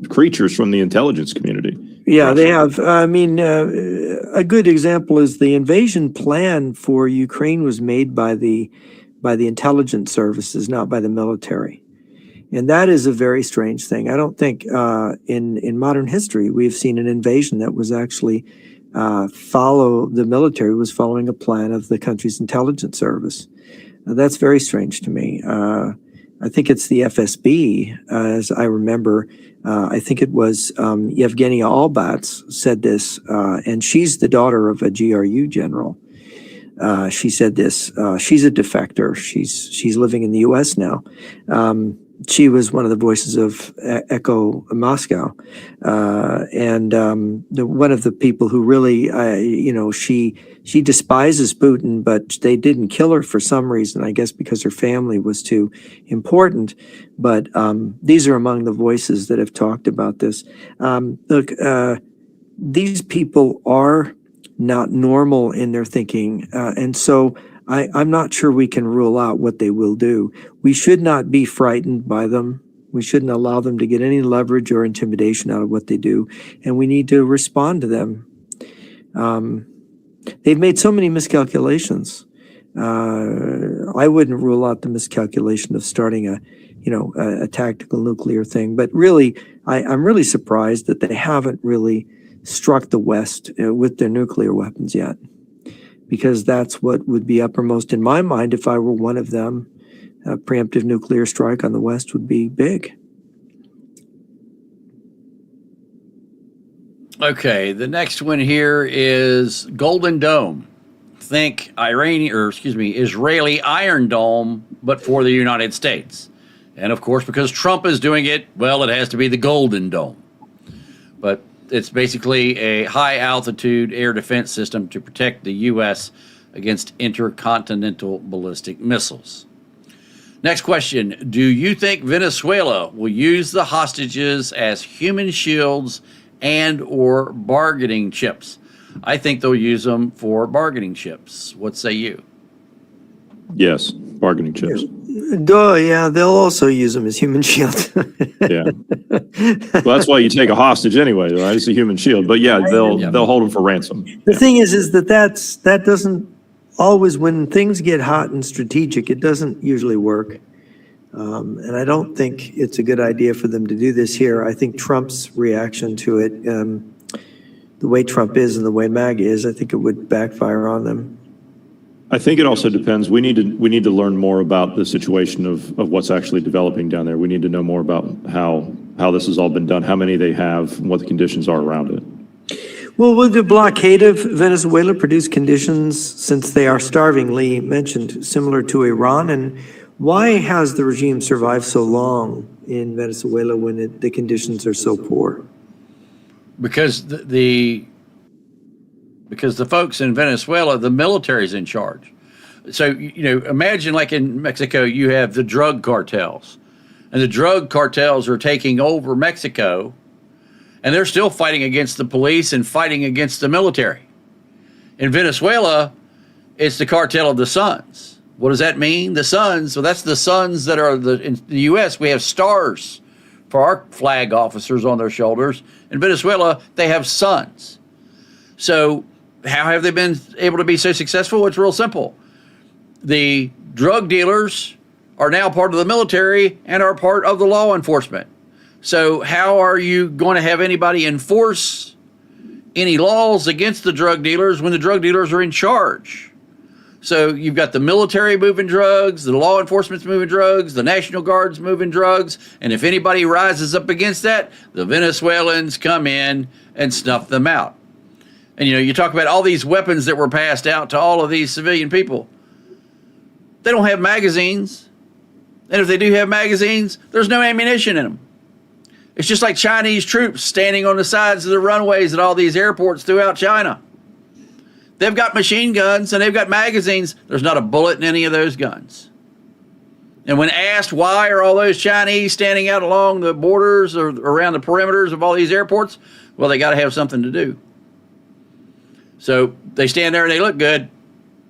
creatures from the intelligence community. Yeah, they have. I mean, a good example is the invasion plan for Ukraine was made by the intelligence services, not by the military. And that is a very strange thing. I don't think in modern history we've seen an invasion that was actually the military was following a plan of the country's intelligence service. That's very strange to me. I think it's the FSB, as I remember. I think it was Yevgenia Albats said this, and she's the daughter of a GRU general. She said this. She's a defector. She's living in the U.S. now. She was one of the voices of Echo Moscow, and one of the people who really, she despises Putin, but they didn't kill her for some reason. I guess because her family was too important. But these are among the voices that have talked about this. Look, these people are not normal in their thinking, and so I'm not sure we can rule out what they will do. We should not be frightened by them. We shouldn't allow them to get any leverage or intimidation out of what they do, and we need to respond to them. They've made so many miscalculations. I wouldn't rule out the miscalculation of starting a tactical nuclear thing, but really, I'm really surprised that they haven't really struck the West with their nuclear weapons yet, because that's what would be uppermost in my mind if I were one of them. A preemptive nuclear strike on the West would be big. Okay, the next one here is Golden Dome. Think Israeli Iron Dome, but for the United States. And of course, because Trump is doing it, well, it has to be the Golden Dome. But it's basically a high-altitude air defense system to protect the U.S. against intercontinental ballistic missiles. Next question. Do you think Venezuela will use the hostages as human shields and or bargaining chips? I think they'll use them for bargaining chips. What say you? Yes, bargaining chips. Yeah, they'll also use them as human shields. Yeah. Well, that's why you take a hostage anyway, right? It's a human shield. But yeah, they'll hold them for ransom. The thing is that doesn't always, when things get hot and strategic, it doesn't usually work. And I don't think it's a good idea for them to do this here. I think Trump's reaction to it, the way Trump is and the way MAGA is, I think it would backfire on them. I think it also depends. We need to learn more about the situation of what's actually developing down there. We need to know more about how this has all been done, how many they have, and what the conditions are around it. Well, would the blockade of Venezuela produce conditions, since they are starving, Lee mentioned, similar to Iran? And why has the regime survived so long in Venezuela when the conditions are so poor? Because the folks in Venezuela, the military's in charge. So, imagine like in Mexico, you have the drug cartels, and the drug cartels are taking over Mexico, and they're still fighting against the police and fighting against the military. In Venezuela, it's the cartel of the suns. What does that mean? The suns, so that's the suns that are in the U.S., we have stars for our flag officers on their shoulders. In Venezuela, they have suns. So how have they been able to be so successful? It's real simple. The drug dealers are now part of the military and are part of the law enforcement. So how are you going to have anybody enforce any laws against the drug dealers when the drug dealers are in charge? So you've got the military moving drugs, the law enforcement's moving drugs, the National Guard's moving drugs, and if anybody rises up against that, the Venezuelans come in and snuff them out. And, you talk about all these weapons that were passed out to all of these civilian people. They don't have magazines. And if they do have magazines, there's no ammunition in them. It's just like Chinese troops standing on the sides of the runways at all these airports throughout China. They've got machine guns and they've got magazines. There's not a bullet in any of those guns. And when asked why are all those Chinese standing out along the borders or around the perimeters of all these airports, well, they got to have something to do. So they stand there and they look good.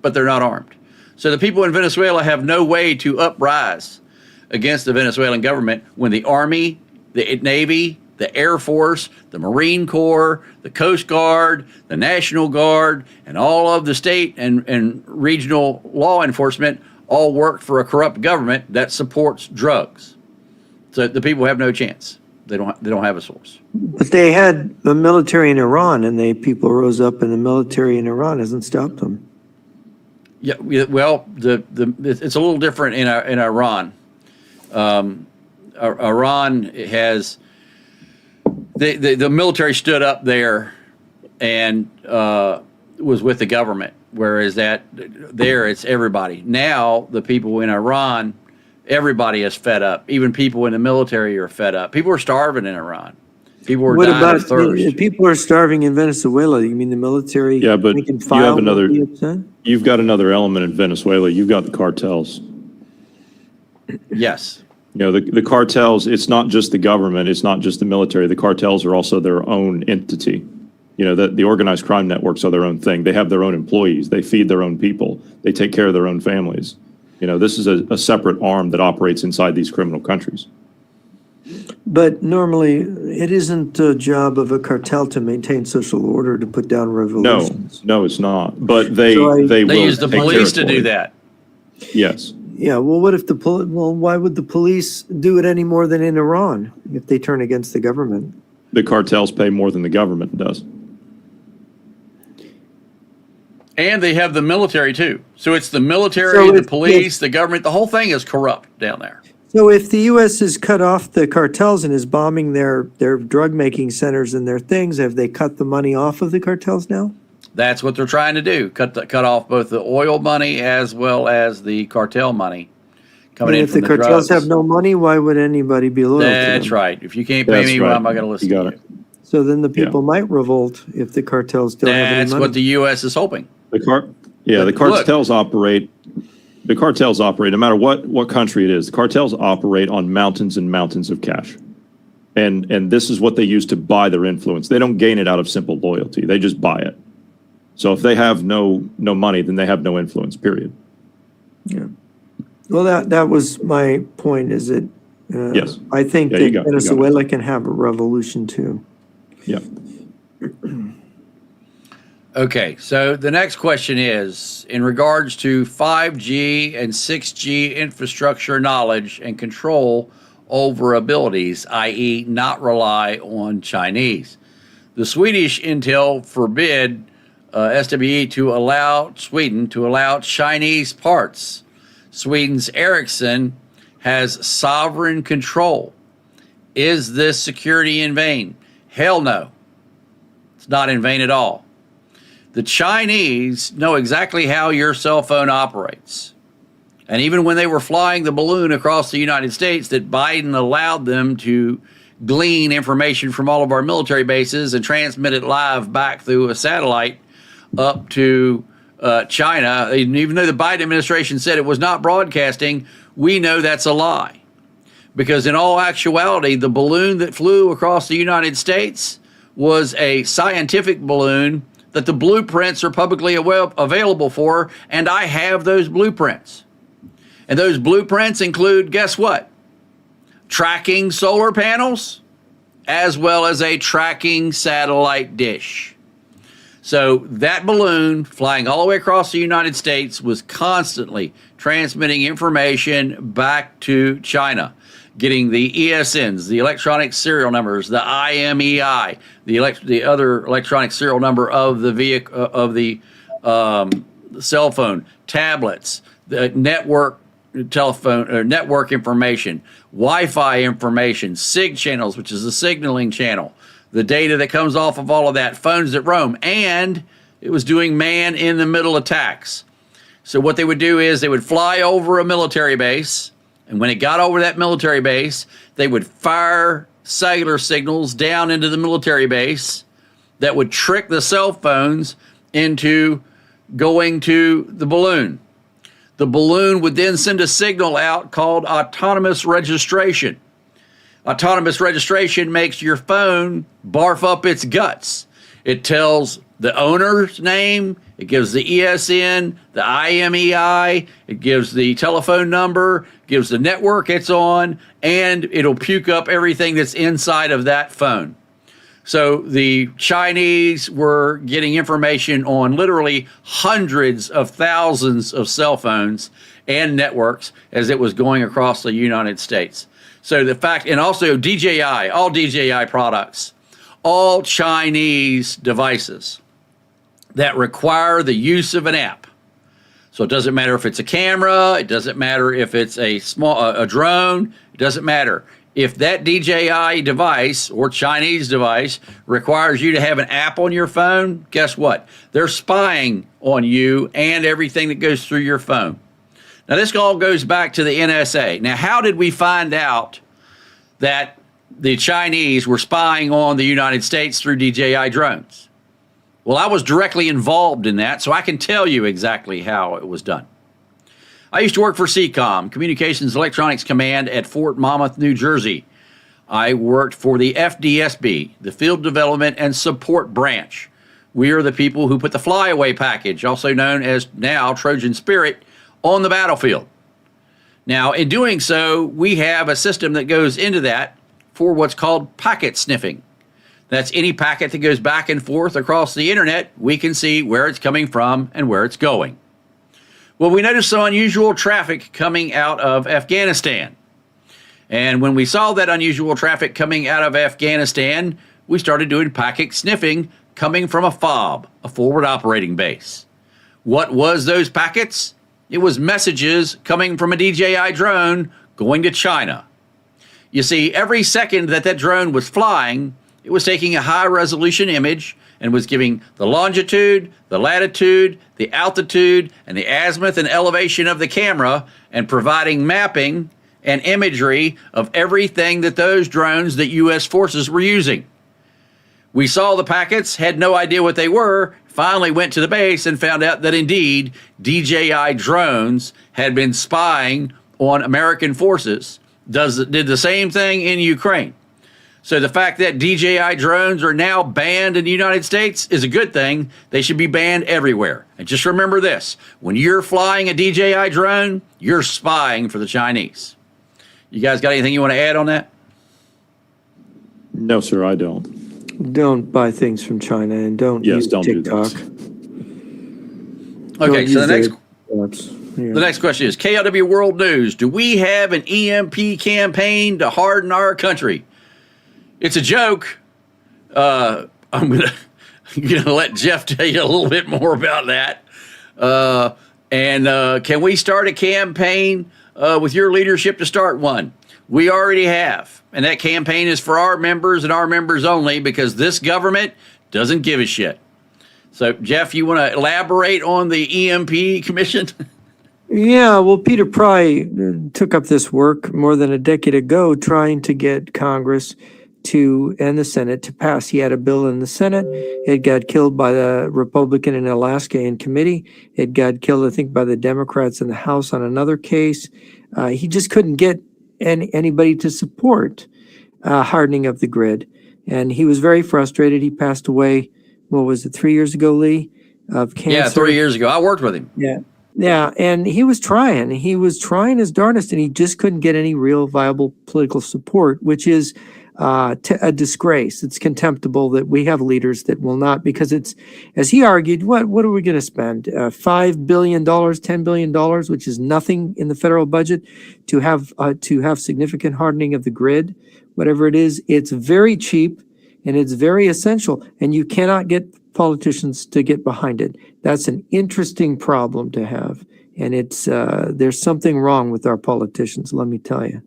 but they're not armed. So the people in Venezuela have no way to uprise against the Venezuelan government when the Army, the Navy, the Air Force, the Marine Corps, the Coast Guard, the National Guard, and all of the state and regional law enforcement all work for a corrupt government that supports drugs. So the people have no chance. They don't have a source. But they had the military in Iran, and people rose up, and the military in Iran hasn't stopped them. Yeah, well, it's a little different in Iran. Iran has the military stood up there and was with the government, whereas there it's everybody. Now the people in Iran, everybody is fed up. Even people in the military are fed up. People are starving in Iran. People are dying of thirst. If people are starving in Venezuela? You mean the military? Yeah, but you've got another element in Venezuela. You've got the cartels. Yes. The cartels, it's not just the government, it's not just the military. The cartels are also their own entity. The organized crime networks are their own thing. They have their own employees. They feed their own people. They take care of their own families. This is a separate arm that operates inside these criminal countries. But normally, it isn't a job of a cartel to maintain social order, to put down revolutions. No, it's not. But they They will use the take police to territory. do that. Yes. Yeah, well, what if why would the police do it any more than in Iran if they turn against the government? The cartels pay more than the government does. And they have the military too. So it's the military, the police, the government. The whole thing is corrupt down there. So if the U.S. has cut off the cartels and is bombing their drug-making centers and their things, have they cut the money off of the cartels now? That's what they're trying to do. Cut off both the oil money as well as the cartel money coming in from the drugs. If the cartels have no money, why would anybody be loyal to them? That's right. If you can't pay me, well, I'm not going to listen to you. So then the people might revolt if the cartels don't have any money. That's what the U.S. is hoping. The cartels operate. The cartels operate no matter what country it is. The cartels operate on mountains and mountains of cash, and this is what they use to buy their influence. They don't gain it out of simple loyalty. They just buy it. So if they have no money, then they have no influence. Period. Yeah. Well, that was my point. Is that yes? I think that Venezuela can have a revolution too. Yeah. Okay, so the next question is, in regards to 5G and 6G infrastructure knowledge and control over abilities, i.e. not rely on Chinese. The Swedish intel forbid SWE to allow Sweden to allow Chinese parts. Sweden's Ericsson has sovereign control. Is this security in vain? Hell no. It's not in vain at all. The Chinese know exactly how your cell phone operates. And even when they were flying the balloon across the United States, that Biden allowed them to glean information from all of our military bases and transmit it live back through a satellite up to China. Even though the Biden administration said it was not broadcasting, we know that's a lie. Because in all actuality, the balloon that flew across the United States was a scientific balloon that the blueprints are publicly available for, and I have those blueprints. And those blueprints include, guess what? Tracking solar panels, as well as a tracking satellite dish. So that balloon flying all the way across the United States was constantly transmitting information back to China, getting the ESNs, the electronic serial numbers, the IMEI, the other electronic serial number of the vehicle, of the cell phone, tablets, the network telephone or network information, Wi-Fi information, SIG channels, which is the signaling channel, the data that comes off of all of that, phones that roam, and it was doing man-in-the-middle attacks. So what they would do is they would fly over a military base, and when it got over that military base, they would fire cellular signals down into the military base that would trick the cell phones into going to the balloon. The balloon would then send a signal out called autonomous registration. Autonomous registration makes your phone barf up its guts. It tells the owner's name, it gives the ESN, the IMEI, it gives the telephone number, gives the network it's on, and it'll puke up everything that's inside of that phone. So the Chinese were getting information on literally hundreds of thousands of cell phones and networks as it was going across the United States. So the fact, and also DJI, all DJI products, all Chinese devices that require the use of an app. So it doesn't matter if it's a camera, it doesn't matter if it's a drone, it doesn't matter. If that DJI device or Chinese device requires you to have an app on your phone, guess what? They're spying on you and everything that goes through your phone. Now, this all goes back to the NSA. Now, how did we find out that the Chinese were spying on the United States through DJI drones? Well, I was directly involved in that, so I can tell you exactly how it was done. I used to work for CCOM, Communications Electronics Command at Fort Monmouth, New Jersey. I worked for the FDSB, the Field Development and Support Branch. We are the people who put the flyaway package, also known as now Trojan Spirit, on the battlefield. Now, in doing so, we have a system that goes into that for what's called packet sniffing. That's any packet that goes back and forth across the internet, we can see where it's coming from and where it's going. Well, we noticed some unusual traffic coming out of Afghanistan. And when we saw that unusual traffic coming out of Afghanistan, we started doing packet sniffing coming from a FOB, a forward operating base. What was those packets? It was messages coming from a DJI drone going to China. You see, every second that that drone was flying, it was taking a high-resolution image and was giving the longitude, the latitude, the altitude, and the azimuth and elevation of the camera and providing mapping and imagery of everything that those drones that U.S. forces were using. We saw the packets, had no idea what they were, finally went to the base and found out that indeed DJI drones had been spying on American forces, did the same thing in Ukraine. So the fact that DJI drones are now banned in the United States is a good thing. They should be banned everywhere. And just remember this, when you're flying a DJI drone, you're spying for the Chinese. You guys got anything you want to add on that? No, sir, I don't. Don't buy things from China and don't use don't TikTok. do that. Okay, so the the next question is, KLW World News, do we have an EMP campaign to harden our country? It's a joke. I'm gonna let Jeff tell you a little bit more about that. Can we start a campaign with your leadership to start one? We already have, and that campaign is for our members and our members only because this government doesn't give a shit. So, Jeff, you want to elaborate on the EMP Commission? Yeah, well, Peter Pry took up this work more than a decade ago trying to get Congress and the Senate to pass. He had a bill in the Senate. It got killed by the Republican in Alaska in committee. It got killed, I think, by the Democrats in the House on another case. He just couldn't get anybody to support hardening of the grid. And he was very frustrated. He passed away, what was it, 3 years ago, Lee, of cancer? Yeah, 3 years ago. I worked with him. Yeah, and he was trying his darndest, and he just couldn't get any real viable political support, which is a disgrace. It's contemptible that we have leaders that will not, because it's, as he argued, what are we going to spend? $5 billion, $10 billion, which is nothing in the federal budget to have significant hardening of the grid, whatever it is. It's very cheap and it's very essential, and you cannot get politicians to get behind it. That's an interesting problem to have, and it's there's something wrong with our politicians, let me tell you.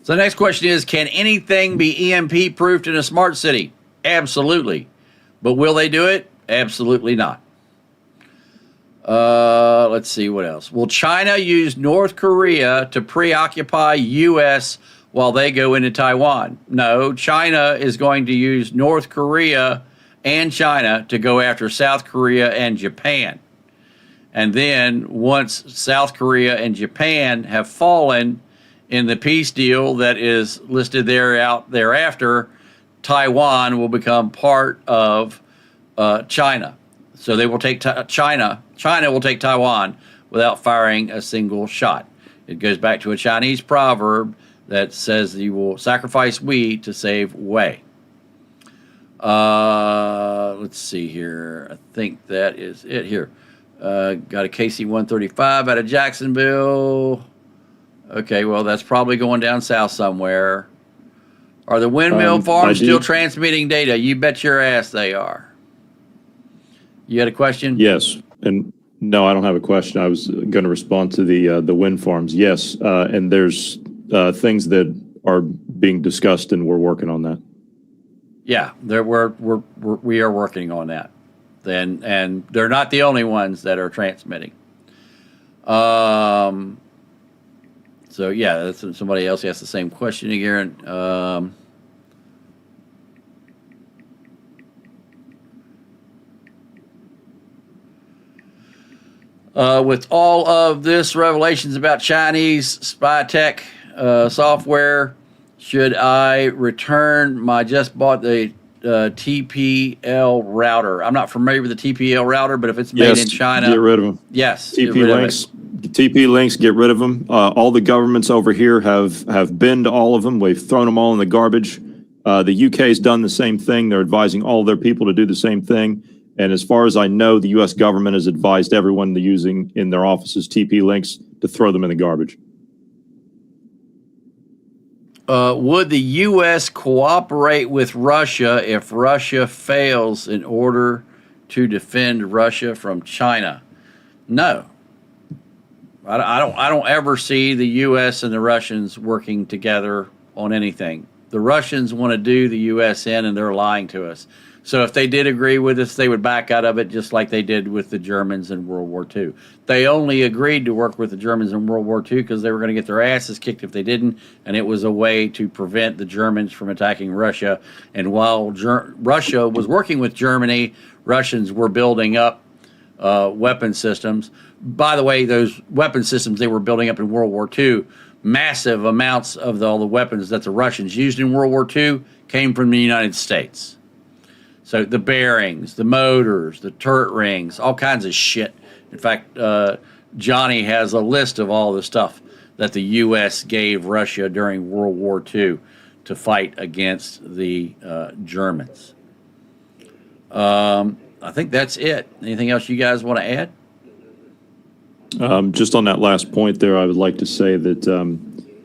So the next question is, can anything be EMP proofed in a smart city? Absolutely. But will they do it? Absolutely not. Let's see what else. Will China use North Korea to preoccupy U.S. while they go into Taiwan? No, China is going to use North Korea and China to go after South Korea and Japan. And then once South Korea and Japan have fallen in the peace deal that is listed thereafter, Taiwan will become part of China. So they will take China will take Taiwan without firing a single shot. It goes back to a Chinese proverb that says you will sacrifice we to save Wei. Let's see here. I think that is it here. Got a KC-135 out of Jacksonville. Okay, well, that's probably going down south somewhere. Are the windmill farms still transmitting data? You bet your ass they are. You had a question? Yes, and no, I don't have a question. I was going to respond to the wind farms. Yes, and there's things that are being discussed, and we're working on that. Yeah, we are working on that. And they're not the only ones that are transmitting. So yeah, that's somebody else asked the same question again. With all of this revelations about Chinese spy tech software, should I return my just bought the TPL router? I'm not familiar with the TPL router, but if it's made in China, get rid of them. Yes, TP links, get rid of them. All the governments over here have binned all of them. We've thrown them all in the garbage. The UK's done the same thing. They're advising all their people to do the same thing. And as far as I know, the U.S. government has advised everyone using in their offices TP links to throw them in the garbage. Would the U.S. cooperate with Russia if Russia fails in order to defend Russia from China? No. I don't ever see the U.S. and the Russians working together on anything. The Russians want to do the U.S. in, and they're lying to us. So if they did agree with us, they would back out of it just like they did with the Germans in World War II. They only agreed to work with the Germans in World War II because they were going to get their asses kicked if they didn't, and it was a way to prevent the Germans from attacking Russia. And while Russia was working with Germany, Russians were building up weapon systems. By the way, those weapon systems they were building up in World War II, massive amounts of all the weapons that the Russians used in World War II came from the United States. So the bearings, the motors, the turret rings, all kinds of shit. In fact, Johnny has a list of all the stuff that the U.S. gave Russia during World War II to fight against the Germans. I think that's it. Anything else you guys want to add? Just on that last point there, I would like to say that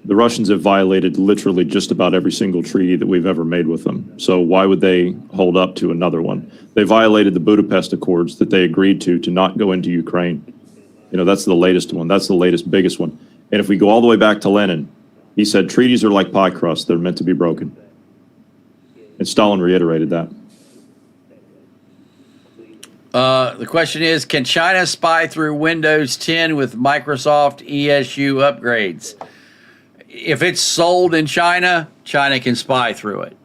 the Russians have violated literally just about every single treaty that we've ever made with them. So why would they hold up to another one? They violated the Budapest Accords that they agreed to not go into Ukraine. You know, that's the latest one. That's the latest, biggest one. And if we go all the way back to Lenin, he said treaties are like pie crust. They're meant to be broken. And Stalin reiterated that. The question is, can China spy through Windows 10 with Microsoft ESU upgrades? If it's sold in China, China can spy through it.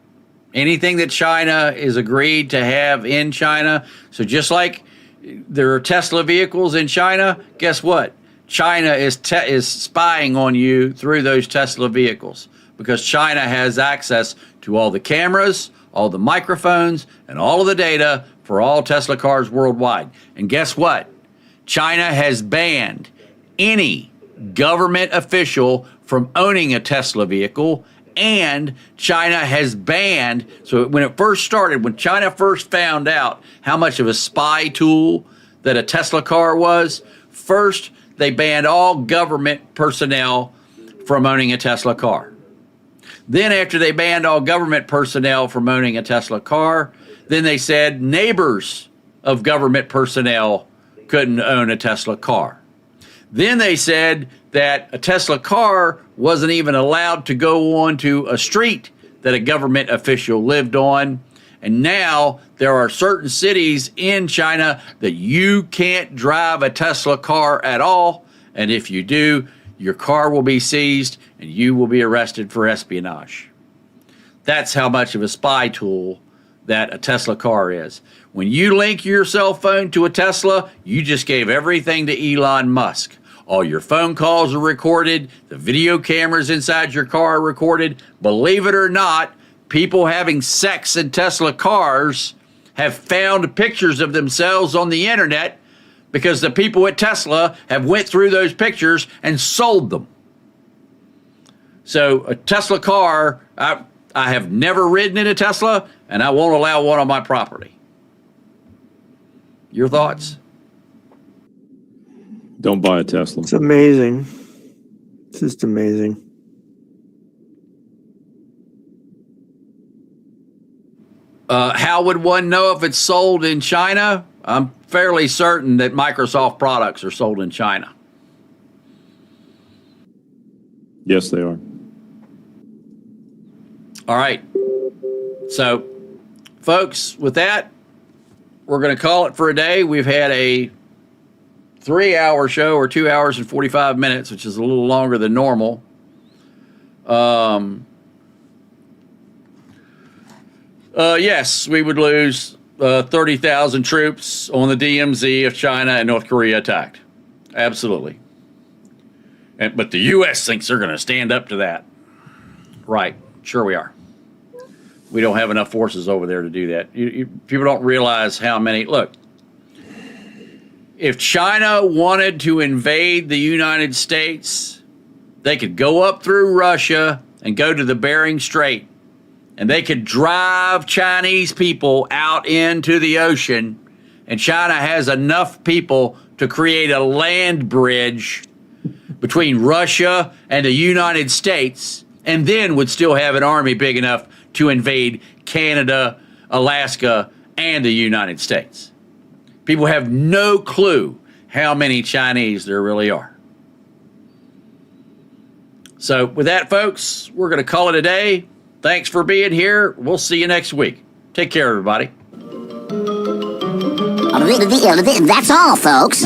Anything that China is agreed to have in China. So just like there are Tesla vehicles in China, guess what? China is spying on you through those Tesla vehicles because China has access to all the cameras, all the microphones, and all of the data for all Tesla cars worldwide. And guess what? China has banned any government official from owning a Tesla vehicle, and China has banned, so when it first started, when China first found out how much of a spy tool that a Tesla car was, first they banned all government personnel from owning a Tesla car. Then after they banned all government personnel from owning a Tesla car, then they said neighbors of government personnel couldn't own a Tesla car. Then they said that a Tesla car wasn't even allowed to go onto a street that a government official lived on. And now there are certain cities in China that you can't drive a Tesla car at all. And if you do, your car will be seized and you will be arrested for espionage. That's how much of a spy tool that a Tesla car is. When you link your cell phone to a Tesla, you just gave everything to Elon Musk. All your phone calls are recorded. The video cameras inside your car are recorded. Believe it or not, people having sex in Tesla cars have found pictures of themselves on the internet because the people at Tesla have went through those pictures and sold them. So a Tesla car, I have never ridden in a Tesla, and I won't allow one on my property. Your thoughts? Don't buy a Tesla. It's amazing. It's just amazing. How would one know if it's sold in China? I'm fairly certain that Microsoft products are sold in China. Yes, they are. All right. So, folks, with that, we're going to call it for a day. We've had a 3-hour show, or 2 hours and 45 minutes, which is a little longer than normal. Yes, we would lose 30,000 troops on the DMZ if China and North Korea attacked. Absolutely. But the U.S. thinks they're going to stand up to that. Right. Sure we are. We don't have enough forces over there to do that. People don't realize how many. Look, if China wanted to invade the United States, they could go up through Russia and go to the Bering Strait, and they could drive Chinese people out into the ocean, and China has enough people to create a land bridge between Russia and the United States, and then would still have an army big enough to invade Canada, Alaska, and the United States. People have no clue how many Chinese there really are. So with that, folks, we're going to call it a day. Thanks for being here. We'll see you next week. Take care, everybody. That's all, folks.